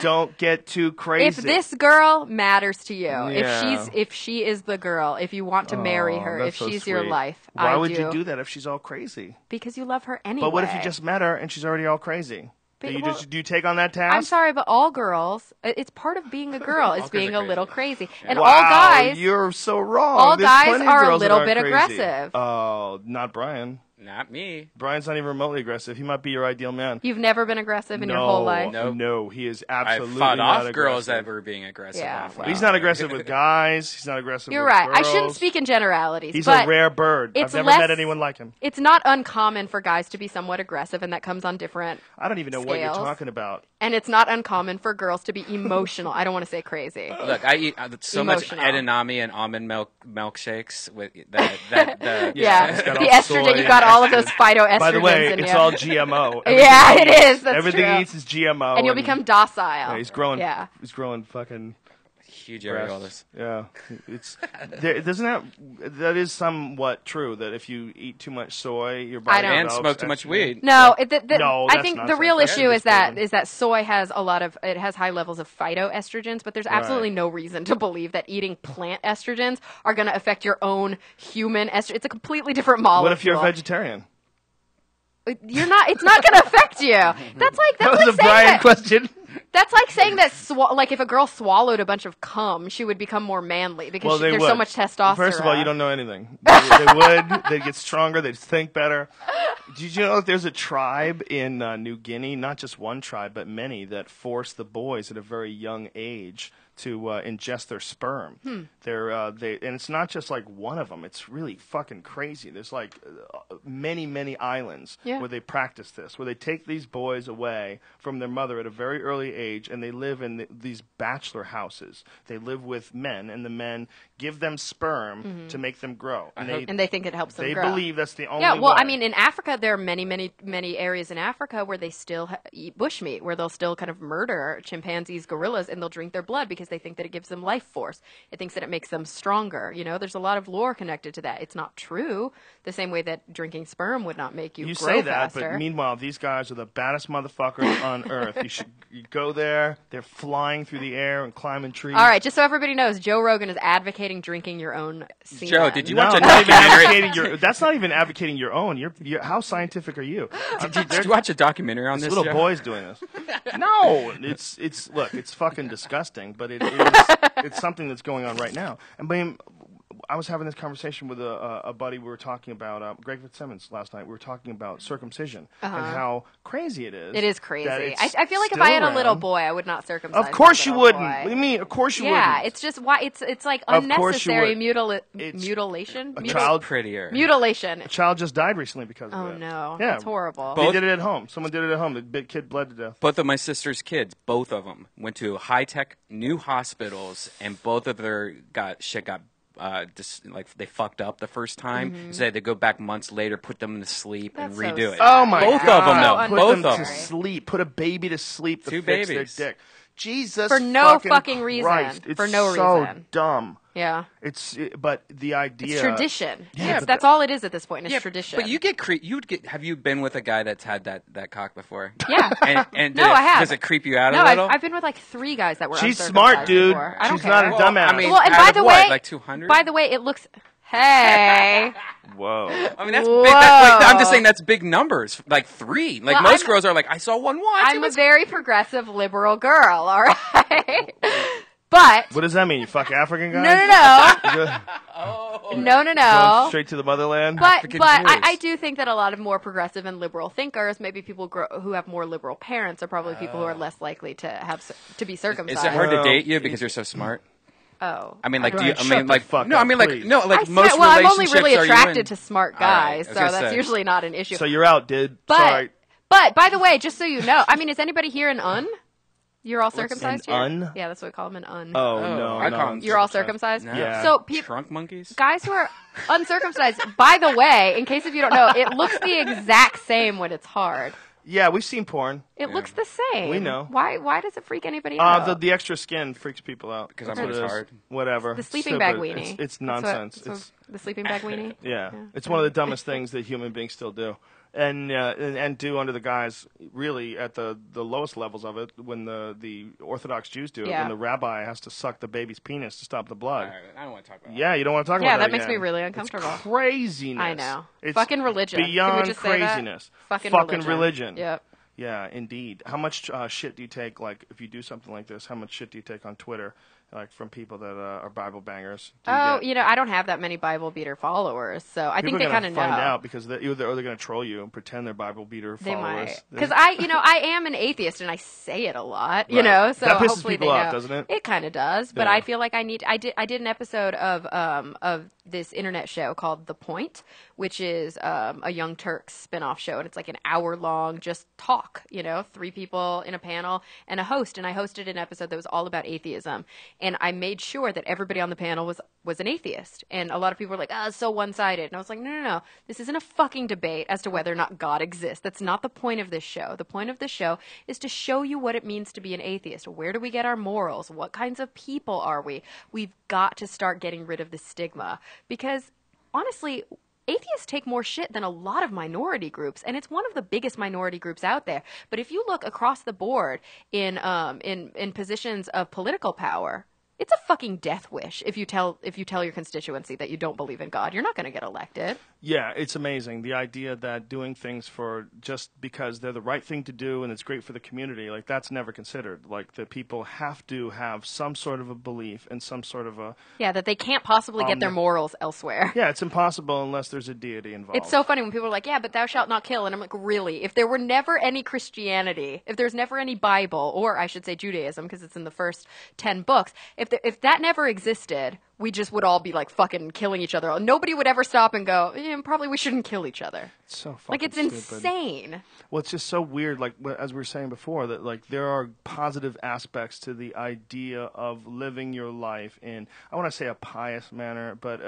Don't get too crazy. If this girl matters to you, Yeah. if she is the girl, if you want to marry Oh, her, that's if so she's your sweet. life, Why I would you do that if she's all crazy? Because you love her anyway. But what if you just met her and she's already all crazy? But- do well, you take on that task? I'm sorry, but all girls, it's part of being a girl, is girls being are a little crazy. crazy. And Wow, all guys, you're so wrong. all There's guys plenty of are a girls that little aren't bit crazy. aggressive. Oh, not Brian. Not me. Brian's not even remotely aggressive. He might be your ideal man. you've never been aggressive in your whole life. Nope. No, he is I've absolutely fought not off girls aggressive. that were being aggressive. Yeah, off well. me. He's not aggressive with guys. He's not aggressive You're with right. girls. I shouldn't speak in generalities. He's but a rare bird. I've it's never less- met anyone like him. It's not uncommon for guys to be somewhat aggressive, and that comes on different. I don't even know what you're Scales. talking about. And it's not uncommon for girls to be emotional. I don't want to say crazy. Look, I eat so Emotional. much edamame and almond milkshakes with that. Yeah, it's got the all estrogen. soy You got all of those phytoestrogens By the way, in it's you. all GMO. Yeah, it is. That's Everything true. he eats is GMO. And you'll become docile. Yeah, he's growing. Yeah. He's growing fucking Huge breasts. areolas. Yeah, it's that is somewhat true that if you eat too much soy, your body I don't- And develops smoke too much estrogen. weed. No, No, I that's think the nonsense. real That's issue is that proven. soy has it has high levels of phytoestrogens, but there's absolutely no reason to believe that eating plant estrogens are going to affect your own human estrogen. It's a completely different molecule. What if you're a vegetarian? You're not. It's not going to affect you. That's like That was like a saying Brian that, question. That's like saying that like if a girl swallowed a bunch of cum, she would become more manly because They there's would. so much testosterone. First of all, you don't know anything. They would. They'd get stronger. They'd think better. Did you know that there's a tribe in New Guinea, not just one tribe, but many, that force the boys at a very young age to ingest their sperm. And it's not just like one of them. It's really fucking crazy. There's like many islands Yeah. where they practice this, where they take these boys away from their mother at a very early age, and they live in these bachelor houses. They live with men, and the men give them sperm to make them grow. and they think it helps them they grow. believe that's the only Yeah, well, way. I mean, in Africa, there are many areas in Africa where they still eat bushmeat, where they'll still kind of murder chimpanzees, gorillas, and they'll drink their blood because they think that it gives them life force. It thinks that it makes them stronger. You know, there's a lot of lore connected to that. It's not true. The same way that drinking sperm would not make you You grow say that, faster. but meanwhile, these guys are the baddest motherfuckers on earth. You go there, they're flying through the air and climbing trees. All right, just so everybody knows, Joe Rogan is advocating drinking your own semen. Joe, did you No, watch a not even documentary? advocating that's not even advocating your own. You're how scientific are you? Did you watch a documentary on this? Little Joe? boys doing this. No, it's look, it's fucking disgusting, but it's something that's going on right now. And I was having this conversation with a buddy. We were talking about Greg Fitzsimmons last night. We were talking about circumcision and how crazy it is. It is that crazy. it's I feel like if still I had a little around. boy, I would not circumcise. Of course my you little wouldn't. boy. What do you mean? Of course you Yeah, wouldn't. it's just why it's like Of course you unnecessary would. It's mutilation. a Mutil- child- Prettier. mutilation. A child just died recently because of Oh it. no, Yeah. that's horrible. They Both- did it at home. Someone did it at home. The big kid bled to death. Both of my sister's kids, both of them, went to high-tech new hospitals, and both of their got like they fucked up the first time. So they had to go back months later, put them to sleep, That's and so redo it. sad. Oh my Both God. of them, though. So Put Both them of to them. sleep. Put a baby to sleep to Two fix babies. their dick. Jesus, For no fucking fucking reason. Christ. It's For no so reason. dumb. Yeah, But the idea. it's tradition. Yeah, That's all it is at this point. It's Yeah, tradition. But you get have you been with a guy that's had that cock before? Yeah. And No, I have. Does it creep you out No, a little? I've been with like 3 guys that were She's uncircumcised smart, dude. before. I don't She's care. not a Well, dumbass. I mean, Well, and out by of the what, way, like 200? By the way, it looks. Hey. Whoa. I mean, that's Whoa. big. I'm just saying that's big numbers. Like 3. Like Well, most I'm- girls are like, I saw one once. I'm a very progressive liberal girl, all right? But What does that mean? You fuck African guys? no. Going No. straight to the motherland? But African I Jews. do think that a lot of more progressive and liberal thinkers, maybe people who have more liberal parents, are probably people who are less likely to be circumcised. Is it hard to Well, date you because you're so smart? Oh. I mean, like, do Right, you? I shut mean, the like, fuck no, up, I mean, like, please. no, like most well, I'm only relationships really are you attracted in- to smart All right, I guys, was so gonna that's say. usually not an issue. So you're out, dude. But Sorry. by the way, just so you know, I mean, is anybody here an un? You're all circumcised an here? un? Yeah, that's what we call them, an un. Oh, no. I no, call I'm them- You're all circumcised. circumcised? No. Yeah. So Trunk monkeys. guys who are uncircumcised, by the way, in case if you don't know, it looks the exact same when it's hard. Yeah, we've seen porn. It looks the same. We know. Why does it freak anybody out? The extra skin freaks people out. Because That's I'm what it always is. hard. Whatever. The sleeping bag Stupid. weenie. It's That's what- nonsense. that's what- It's the sleeping bag weenie. yeah. It's one of the dumbest things that human beings still do. And do under the guise really at the lowest levels of it when the Orthodox Jews do it, Yeah. when the rabbi has to suck the baby's penis to stop the blood. All right, I don't want to talk about Yeah, you don't want to talk Yeah, about that. that makes again. me really uncomfortable. It's craziness. I know. It's Fucking religion. Can we Beyond just say that? craziness. Fucking religion. Yep. Yeah, indeed. How much shit do you take, like, if you do something like this, how much shit do you take on Twitter, like, from people that are Bible bangers? Do you get- I don't have that many Bible beater followers, so I People think they are kind gonna of know. find out because they're going to troll you and pretend they're Bible beater They followers. might, because I am an atheist and I say it a lot, you Right. know. So That pisses hopefully people they off, know. doesn't it? It kind of does, but Yeah. I feel like I did an episode of this internet show called The Point, which is a Young Turks spin-off show, and it's like an hour long just talk, 3 people in a panel and a host, and I hosted an episode that was all about atheism, and I made sure that everybody on the panel was an atheist, and a lot of people were like, oh, it's so one-sided, and I was like, no, this isn't a fucking debate as to whether or not God exists. That's not the point of this show. The point of this show is to show you what it means to be an atheist. Where do we get our morals? What kinds of people are we? We've got to start getting rid of the stigma, because honestly, atheists take more shit than a lot of minority groups, and it's one of the biggest minority groups out there. But if you look across the board in positions of political power, it's a fucking death wish if you tell your constituency that you don't believe in God. You're not going to get elected. Yeah, it's amazing. The idea that doing things for just because they're the right thing to do and it's great for the community, like that's never considered. Like the people have to have some sort of a belief and some sort of a... Yeah, that they can't possibly get their morals elsewhere. Yeah, it's impossible unless there's a deity involved. It's so funny when people are like, yeah, but thou shalt not kill. And I'm like, really? If there were never any Christianity, if there's never any Bible, or I should say Judaism, because it's in the first 10 books, if that never existed, we just would all be like fucking killing each other. Nobody would ever stop and go, probably we shouldn't kill each other. It's so fucking Like, it's stupid. insane. Well, it's just so weird, like, as we were saying before, that, like, there are positive aspects to the idea of living your life in, I want to say a pious manner, but,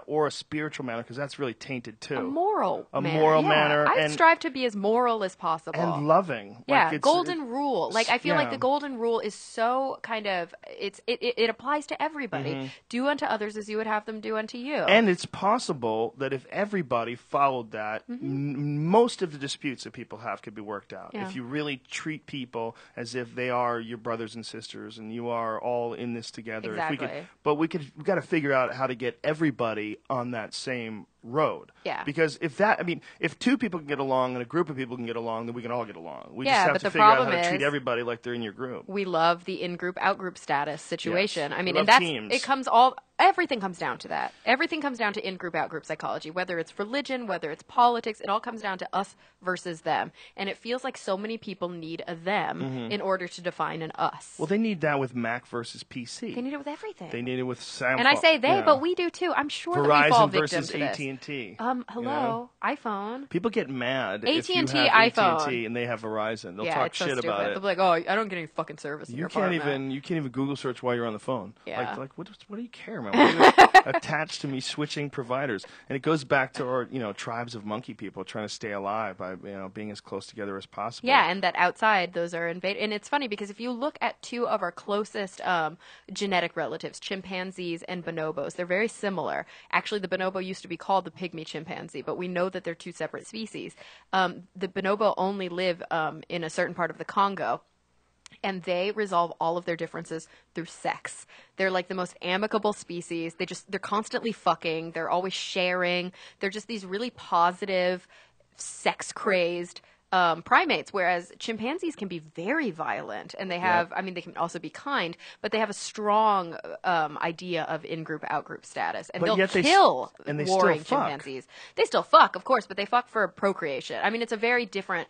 or a spiritual manner, because that's really tainted, too. A moral moral yeah. manner. I and, strive to be as moral as possible. and loving. Yeah, Like, it's, golden rule. Like, I feel like yeah. the golden rule is so kind of, it applies to everybody. Do unto others as you would have them do unto you. And it's possible that if everybody followed that, most of the disputes that people have could be worked out. Yeah. If you really treat people as if they are your brothers and sisters and you are all in this together. Exactly. We've got to figure out how to get everybody on that same road. Yeah. Because if 2 people can get along and a group of people can get along, then we can all get along. We Yeah, just have but to the figure out how problem to treat is- everybody like they're in your group. We love the in-group, out-group status situation. Yes. I mean, We and love that's teams. everything comes down to that. Everything comes down to in-group, out-group psychology. Whether it's religion, whether it's politics, it all comes down to us versus them. And it feels like so many people need a them in order to define an us. Well, they need that with Mac versus PC. They need it with everything. They need it with Samsung. and I say they, yeah. but we do too. I'm sure that we fall Verizon victim versus to this. AT&T. Hello, iPhone. People get mad if you AT&T, have iPhone. AT&T and they have Verizon. They'll Yeah, talk it's so shit stupid. about They'll it. be like, oh, I don't get any fucking service in your apartment. You can't even Google search while you're on the phone. Yeah. Like what do you care, man? Why are you attached to me switching providers? And it goes back to our tribes of monkey people trying to stay alive by being as close together as possible. Yeah, and that outside those are invaded. And it's funny because if you look at 2 of our closest genetic relatives, chimpanzees and bonobos, they're very similar. Actually, the bonobo used to be called the pygmy chimpanzee, but we know that they're 2 separate species. The bonobo only live in a certain part of the Congo. and they resolve all of their differences through sex. They're like the most amicable species. They're constantly fucking. They're always sharing. They're just these really positive, sex-crazed primates, whereas chimpanzees can be very violent, and they have, I mean, they can also be kind, but they have a strong idea of in-group, out-group status, and But they'll yet kill and they warring still fuck. chimpanzees. They still fuck, of course, but they fuck for procreation. I mean, it's a very different.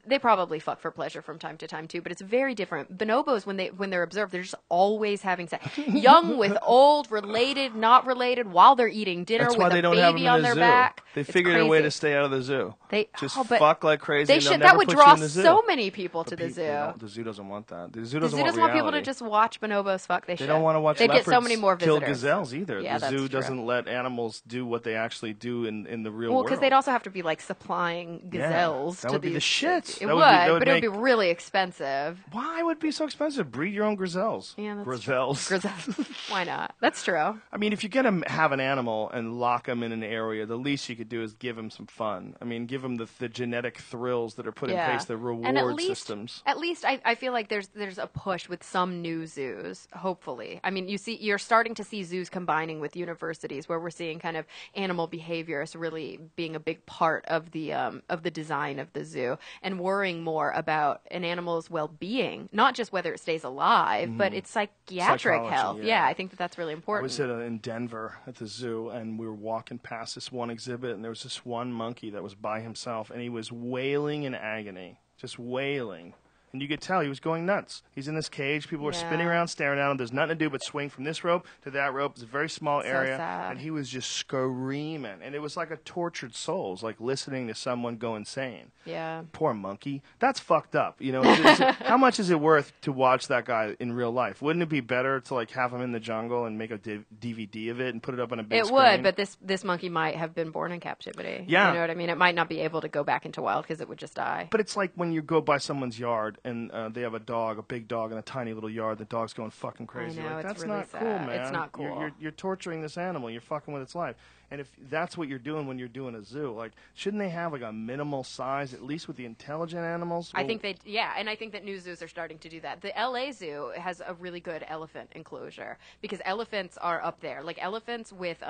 They probably fuck for pleasure from time to time too, but it's very different. Bonobos, when they're observed, they're just always having sex. Young with old, related, not related, while they're eating dinner That's with why a they don't have them baby in on a their zoo. back. They It's figured a way to crazy. stay out of the zoo. They just but fuck like crazy. They and they'll should. never That would put draw you in the zoo. so many people to the People zoo. don't- The zoo doesn't want that. The zoo The doesn't zoo want doesn't want people reality. to just watch bonobos fuck. They They don't want to watch They'd leopards get so many more kill visitors. gazelles either. Yeah, The that's zoo true. doesn't let animals do what they actually do in the real Well, world. because they'd also have to be like supplying gazelles. that to would be the these- shit. It That would, would but it would be make- really expensive. Why would it be so expensive? Breed your own gazelles. Yeah, that's gazelles. true. Gazelles. Why not? That's true. I mean, if you're going to have an animal and lock him in an area, the least you could do is give him some fun. I mean, give him the genetic thrills that are put in place, the reward and at least, systems. At least I feel like there's a push with some new zoos, hopefully. I mean, you're starting to see zoos combining with universities where we're seeing kind of animal behaviorists really being a big part of the design of the zoo and worrying more about an animal's well-being, not just whether it stays alive, but its psychiatric Psychology, health. yeah. I think that's really I important. was in Denver at the zoo, and we were walking past this one exhibit, and there was this one monkey that was by himself, and he was wailing in agony, just wailing. And you could tell he was going nuts. He's in this cage. People were spinning around, staring at him. There's nothing to do but swing from this rope to that rope. It's a very small area. sad. And he was just screaming. And it was like a tortured soul. It was like listening to someone go insane. Yeah. Poor monkey. That's fucked up. You know, how much is it worth to watch that guy in real life? Wouldn't it be better to like have him in the jungle and make a DVD of it and put it up on a big It screen? would, but this monkey might have been born in captivity. Yeah. You know what I mean? It might not be able to go back into wild because it would just die. But it's like when you go by someone's yard and they have a dog, a big dog in a tiny little yard. The dog's going fucking crazy. I know, Like, it's that's really not sad. cool, man. It's not cool. You're torturing this animal. You're fucking with its life. And if that's what you're doing when you're doing a zoo, like, shouldn't they have like a minimal size, at least with the intelligent animals? I think and I think that new zoos are starting to do that. The LA Zoo has a really good elephant enclosure because elephants are up there. Like elephants with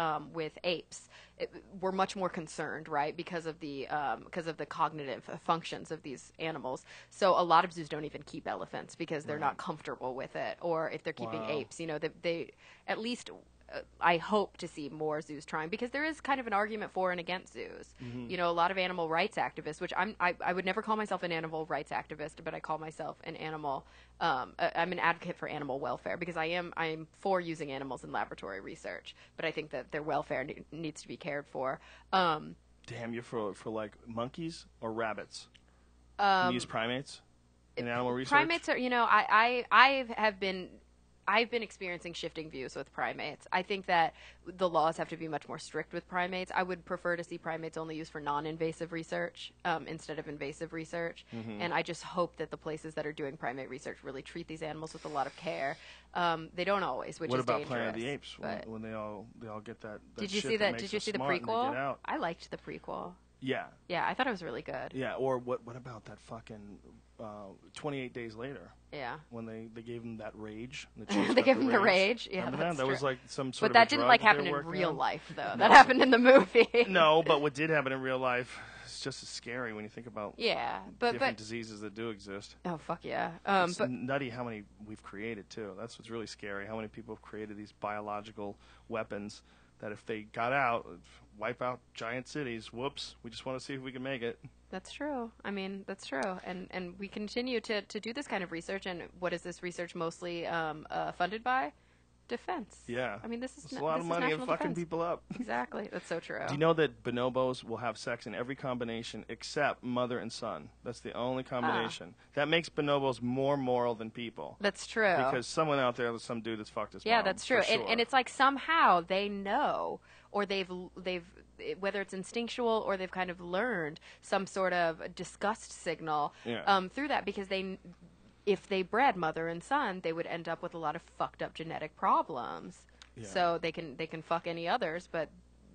apes, we're much more concerned, right? Because of the cognitive functions of these animals. So a lot of zoos don't even keep elephants because they're not comfortable with it. Or if they're keeping apes, you know, they at least. I hope to see more zoos trying because there is kind of an argument for and against zoos. Mm-hmm. You know, a lot of animal rights activists, which I would never call myself an animal rights activist, but I call myself an animal. I'm an advocate for animal welfare because I'm for using animals in laboratory research, but I think that their welfare needs to be cared for. Damn, you're for like monkeys or rabbits? You use primates in animal research? Primates are, you know, I've been experiencing shifting views with primates. I think that the laws have to be much more strict with primates. I would prefer to see primates only used for non-invasive research instead of invasive research. Mm-hmm. And I just hope that the places that are doing primate research really treat these animals with a lot of care. They don't always, which What is about dangerous. Planet of the Apes but- when they all get that? Did you shit see that? makes Did you us see the smart and they prequel? get out? I liked the prequel. Yeah. Yeah, I thought it was really good. Yeah, or what about that fucking 28 Days Later Yeah. when they gave him that rage? And the chief They got gave him the rage. Yeah, Remember that's that? That was true. like some sort But of that a didn't drug like that they happen were in working real on? life, though. That happened in the movie. No, but what did happen in real life is just as scary when you think about Yeah, but different diseases that do exist. oh fuck yeah. It's But nutty how many we've created too. That's what's really scary. How many people have created these biological weapons that if they got out, wipe out giant cities. Whoops. We just want to see if we can make it. that's true. I mean, that's true. And we continue to do this kind of research. And what is this research mostly funded by? Defense. Yeah. I mean, this is It's a lot of money and national fucking defense. people up. Exactly. That's so true. Do you know that bonobos will have sex in every combination except mother and son? That's the only combination. That makes bonobos more moral than people. That's true. Because someone out there, there's some dude that's fucked his Yeah, mom, that's true. for And sure. it's like somehow they know, or they've whether it's instinctual or they've kind of learned some sort of disgust signal through that because if they bred mother and son, they would end up with a lot of fucked up genetic problems. Yeah. So they can fuck any others, but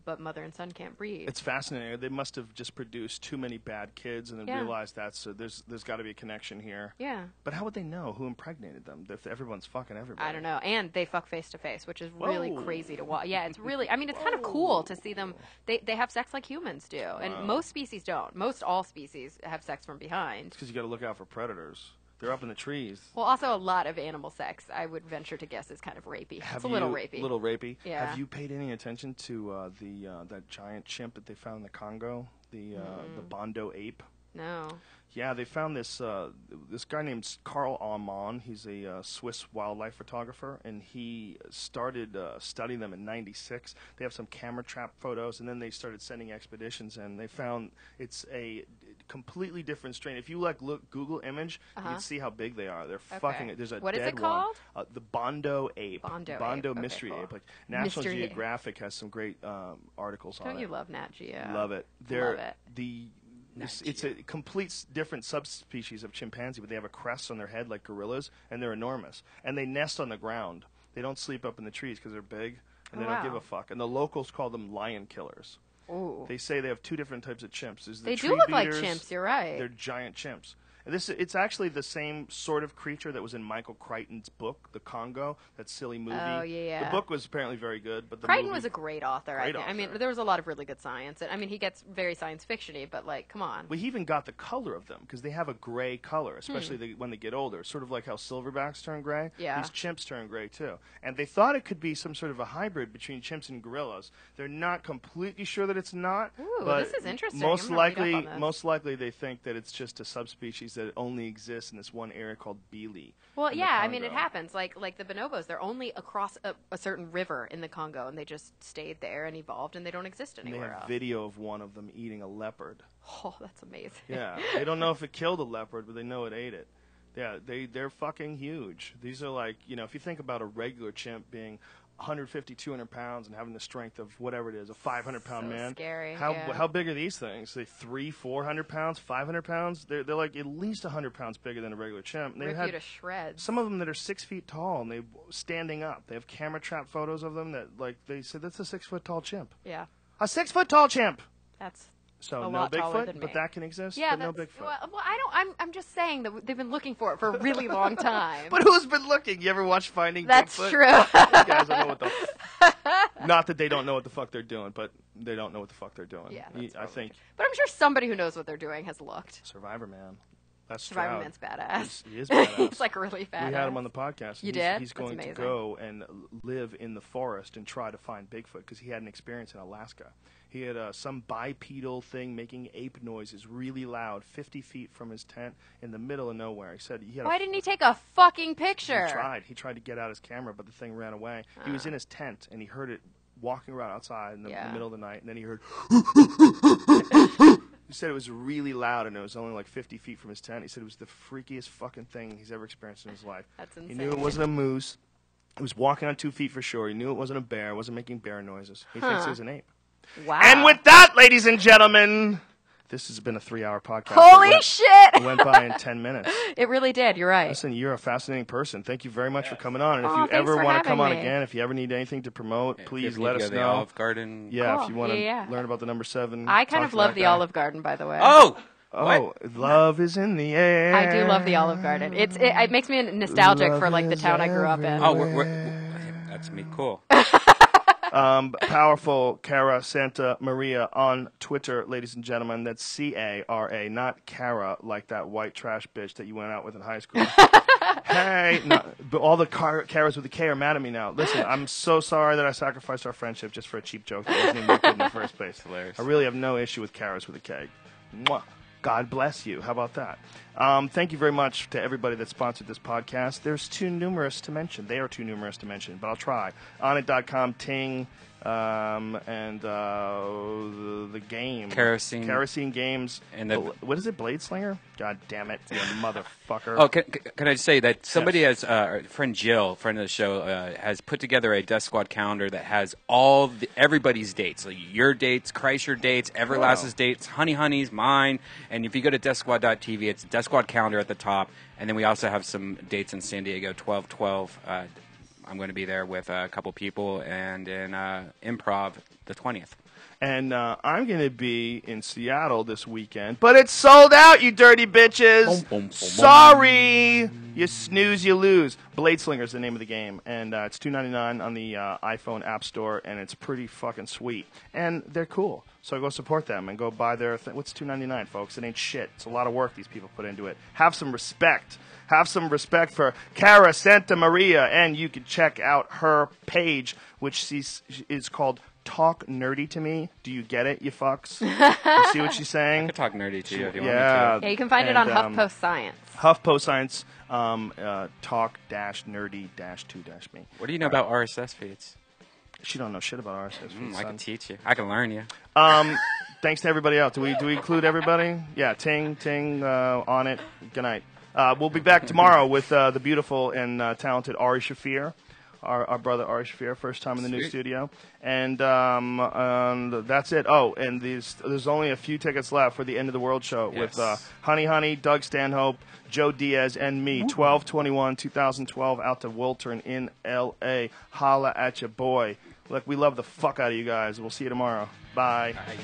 but mother and son can't breed. It's fascinating. They must have just produced too many bad kids and then realized that. So there's got to be a connection here. Yeah. But how would they know who impregnated them if everyone's fucking everybody? I don't know. And they fuck face to face, which is really crazy to watch. Yeah, it's really. I mean, it's kind of cool to see them. They have sex like humans do, and most species don't. Most all species have sex from behind. It's because you got to look out for predators. They're up in the trees. Well, also a lot of animal sex, I would venture to guess, is kind of rapey. It's a little rapey. Little rapey. Yeah. Have you paid any attention to that giant chimp that they found in the Congo, the Bondo ape? No. Yeah, they found this guy named Carl Amann. He's a Swiss wildlife photographer, and he started studying them in '96. They have some camera trap photos, and then they started sending expeditions, and they found it's a completely different strain. If you look Google image, you can see how big they are. They're fucking. There's a what dead is it called? One. The Bondo ape. Bondo ape. mystery Okay, cool. ape. Like National Mystery Geographic has some great articles on it. Don't you love Nat Geo? Love it. Love it. It's a complete different subspecies of chimpanzee, but they have a crest on their head like gorillas, and they're enormous. And they nest on the ground. They don't sleep up in the trees because they're big, and they don't give a fuck. And the locals call them lion killers. Ooh. They say they have two different types of chimps. They do look like chimps, you're right. They're giant chimps. And it's actually the same sort of creature that was in Michael Crichton's book, The Congo, that silly movie. Oh, yeah. The book was apparently very good, but the Crichton movie was a great author, I think. I mean, there was a lot of really good science. I mean, he gets very science fiction-y, but, like, come on. Well, he even got the color of them, because they have a gray color, especially when they get older. Sort of like how silverbacks turn gray. Yeah. These chimps turn gray, too. And they thought it could be some sort of a hybrid between chimps and gorillas. They're not completely sure that it's not. Ooh, but this is interesting. Most I'm gonna read up on likely, this. most likely they think that it's just a subspecies that only exists in this one area called Bili. Well, yeah, I mean, it happens. Like the bonobos, they're only across a certain river in the Congo, and they just stayed there and evolved, and they don't exist And anywhere they have else. video of one of them eating a leopard. Oh, that's amazing. Yeah, they don't know if it killed a leopard, but they know it ate it. Yeah, they're fucking huge. These are like, if you think about a regular chimp being 150, 200 pounds and having the strength of whatever it is, a 500-pound man. Scary. How big are these things? They 300, 400 pounds, 500 pounds? They're like at least 100 pounds bigger than a regular chimp. Rip you to shreds. Some of them that are 6 feet tall and they standing up. They have camera trap photos of them that they said that's a 6 foot tall chimp. Yeah. A 6 foot tall chimp. That's So a no lot taller than Bigfoot, me. but that can exist. Yeah, but no that's, Bigfoot. well, I'm just saying that they've been looking for it for a really long time. But who's been looking? You ever watch Finding That's Bigfoot? true. You guys don't know what the. Not that they don't know what the fuck they're doing, but they don't know what the fuck they're doing. Yeah, that's I think But I'm sure somebody who knows what they're doing has looked. Survivor Man. That's Survivor Stroud. Man's badass. He is badass. He's like really badass. We had him on the podcast. You did? He's That's going amazing. to go and live in the forest and try to find Bigfoot because he had an experience in Alaska. He had some bipedal thing making ape noises really loud 50 feet from his tent in the middle of nowhere. He said he had Why didn't he take a fucking picture? He tried to get out his camera, but the thing ran away. He was in his tent, and he heard it walking around outside in the middle of the night, and then he heard... He said it was really loud, and it was only like 50 feet from his tent. He said it was the freakiest fucking thing he's ever experienced in his life. That's insane. He knew it wasn't a moose. It was walking on 2 feet for sure. He knew it wasn't a bear. It wasn't making bear noises. He thinks it was an ape. Wow. And with that, ladies and gentlemen, this has been a 3-hour podcast. Holy shit! It went by in 10 minutes. It really did. You're right. Listen, you're a fascinating person. Thank you very much for coming on. And if Oh, you thanks ever for want to come on having me. again, if you ever need anything to promote, If please you let go us to the know. Olive Garden. Yeah, Oh, if you want to yeah. learn about the number 7. I kind talk of to love that the guy. Olive Garden, by the way. Oh! Oh, love is in the air. I do love the Olive Garden. It makes me nostalgic for like the town I grew up in. Oh, that's me. Cool. Powerful Cara Santamaria on Twitter, ladies and gentlemen. That's C-A-R-A, not Cara, like that white trash bitch that you went out with in high school. Hey, no, but all the Caras with a K are mad at me now. Listen, I'm so sorry that I sacrificed our friendship just for a cheap joke that wasn't even that good in the first place. Hilarious. I really have no issue with Caras with a K. Mwah. God bless you. How about that? Thank you very much to everybody that sponsored this podcast. There's too numerous to mention. They are too numerous to mention, but I'll try. Onit.com, Ting, and the game. Kerosene Games. And what is it, Blade Slinger? God damn it, you motherfucker. Oh, can I just say that somebody has, our friend Jill, friend of the show, has put together a Death Squad calendar that has everybody's dates. Like your dates, Kreischer dates, Everlast's dates, Honey's, mine. And if you go to deathsquad.tv, it's Death Squad calendar at the top. And then we also have some dates in San Diego, 12/12. I'm going to be there with a couple people and in Improv the 20th. And I'm going to be in Seattle this weekend. But it's sold out, you dirty bitches. Sorry. You snooze, you lose. Blade Slinger is the name of the game. And it's $2.99 on the iPhone App Store. And it's pretty fucking sweet. And they're cool. So go support them and go buy their thing. What's $2.99, folks? It ain't shit. It's a lot of work these people put into it. Have some respect. Have some respect for Cara Santamaria. And you can check out her page, which is called Talk Nerdy to Me. Do you get it, you fucks? You see what she's saying? I could talk nerdy to you if you want me Yeah. Yeah, you can find it on HuffPost Science. HuffPost Science, talk-nerdy-2-me. What do you know about RSS feeds? She don't know shit about RSS feeds, I can son. teach you. I can learn you. Thanks to everybody else. Do we include everybody? Yeah, Ting, on it. Good night. We'll be back tomorrow with the beautiful and talented Ari Shafir. Our brother Ari Shafir, first time in the new studio. And that's it. Oh, and there's only a few tickets left for the End of the World show with Honey, Doug Stanhope, Joe Diaz, and me. 12/21/2012 out to Wiltern in L.A. Holla at ya, boy. Look, we love the fuck out of you guys. We'll see you tomorrow. Bye. Bye.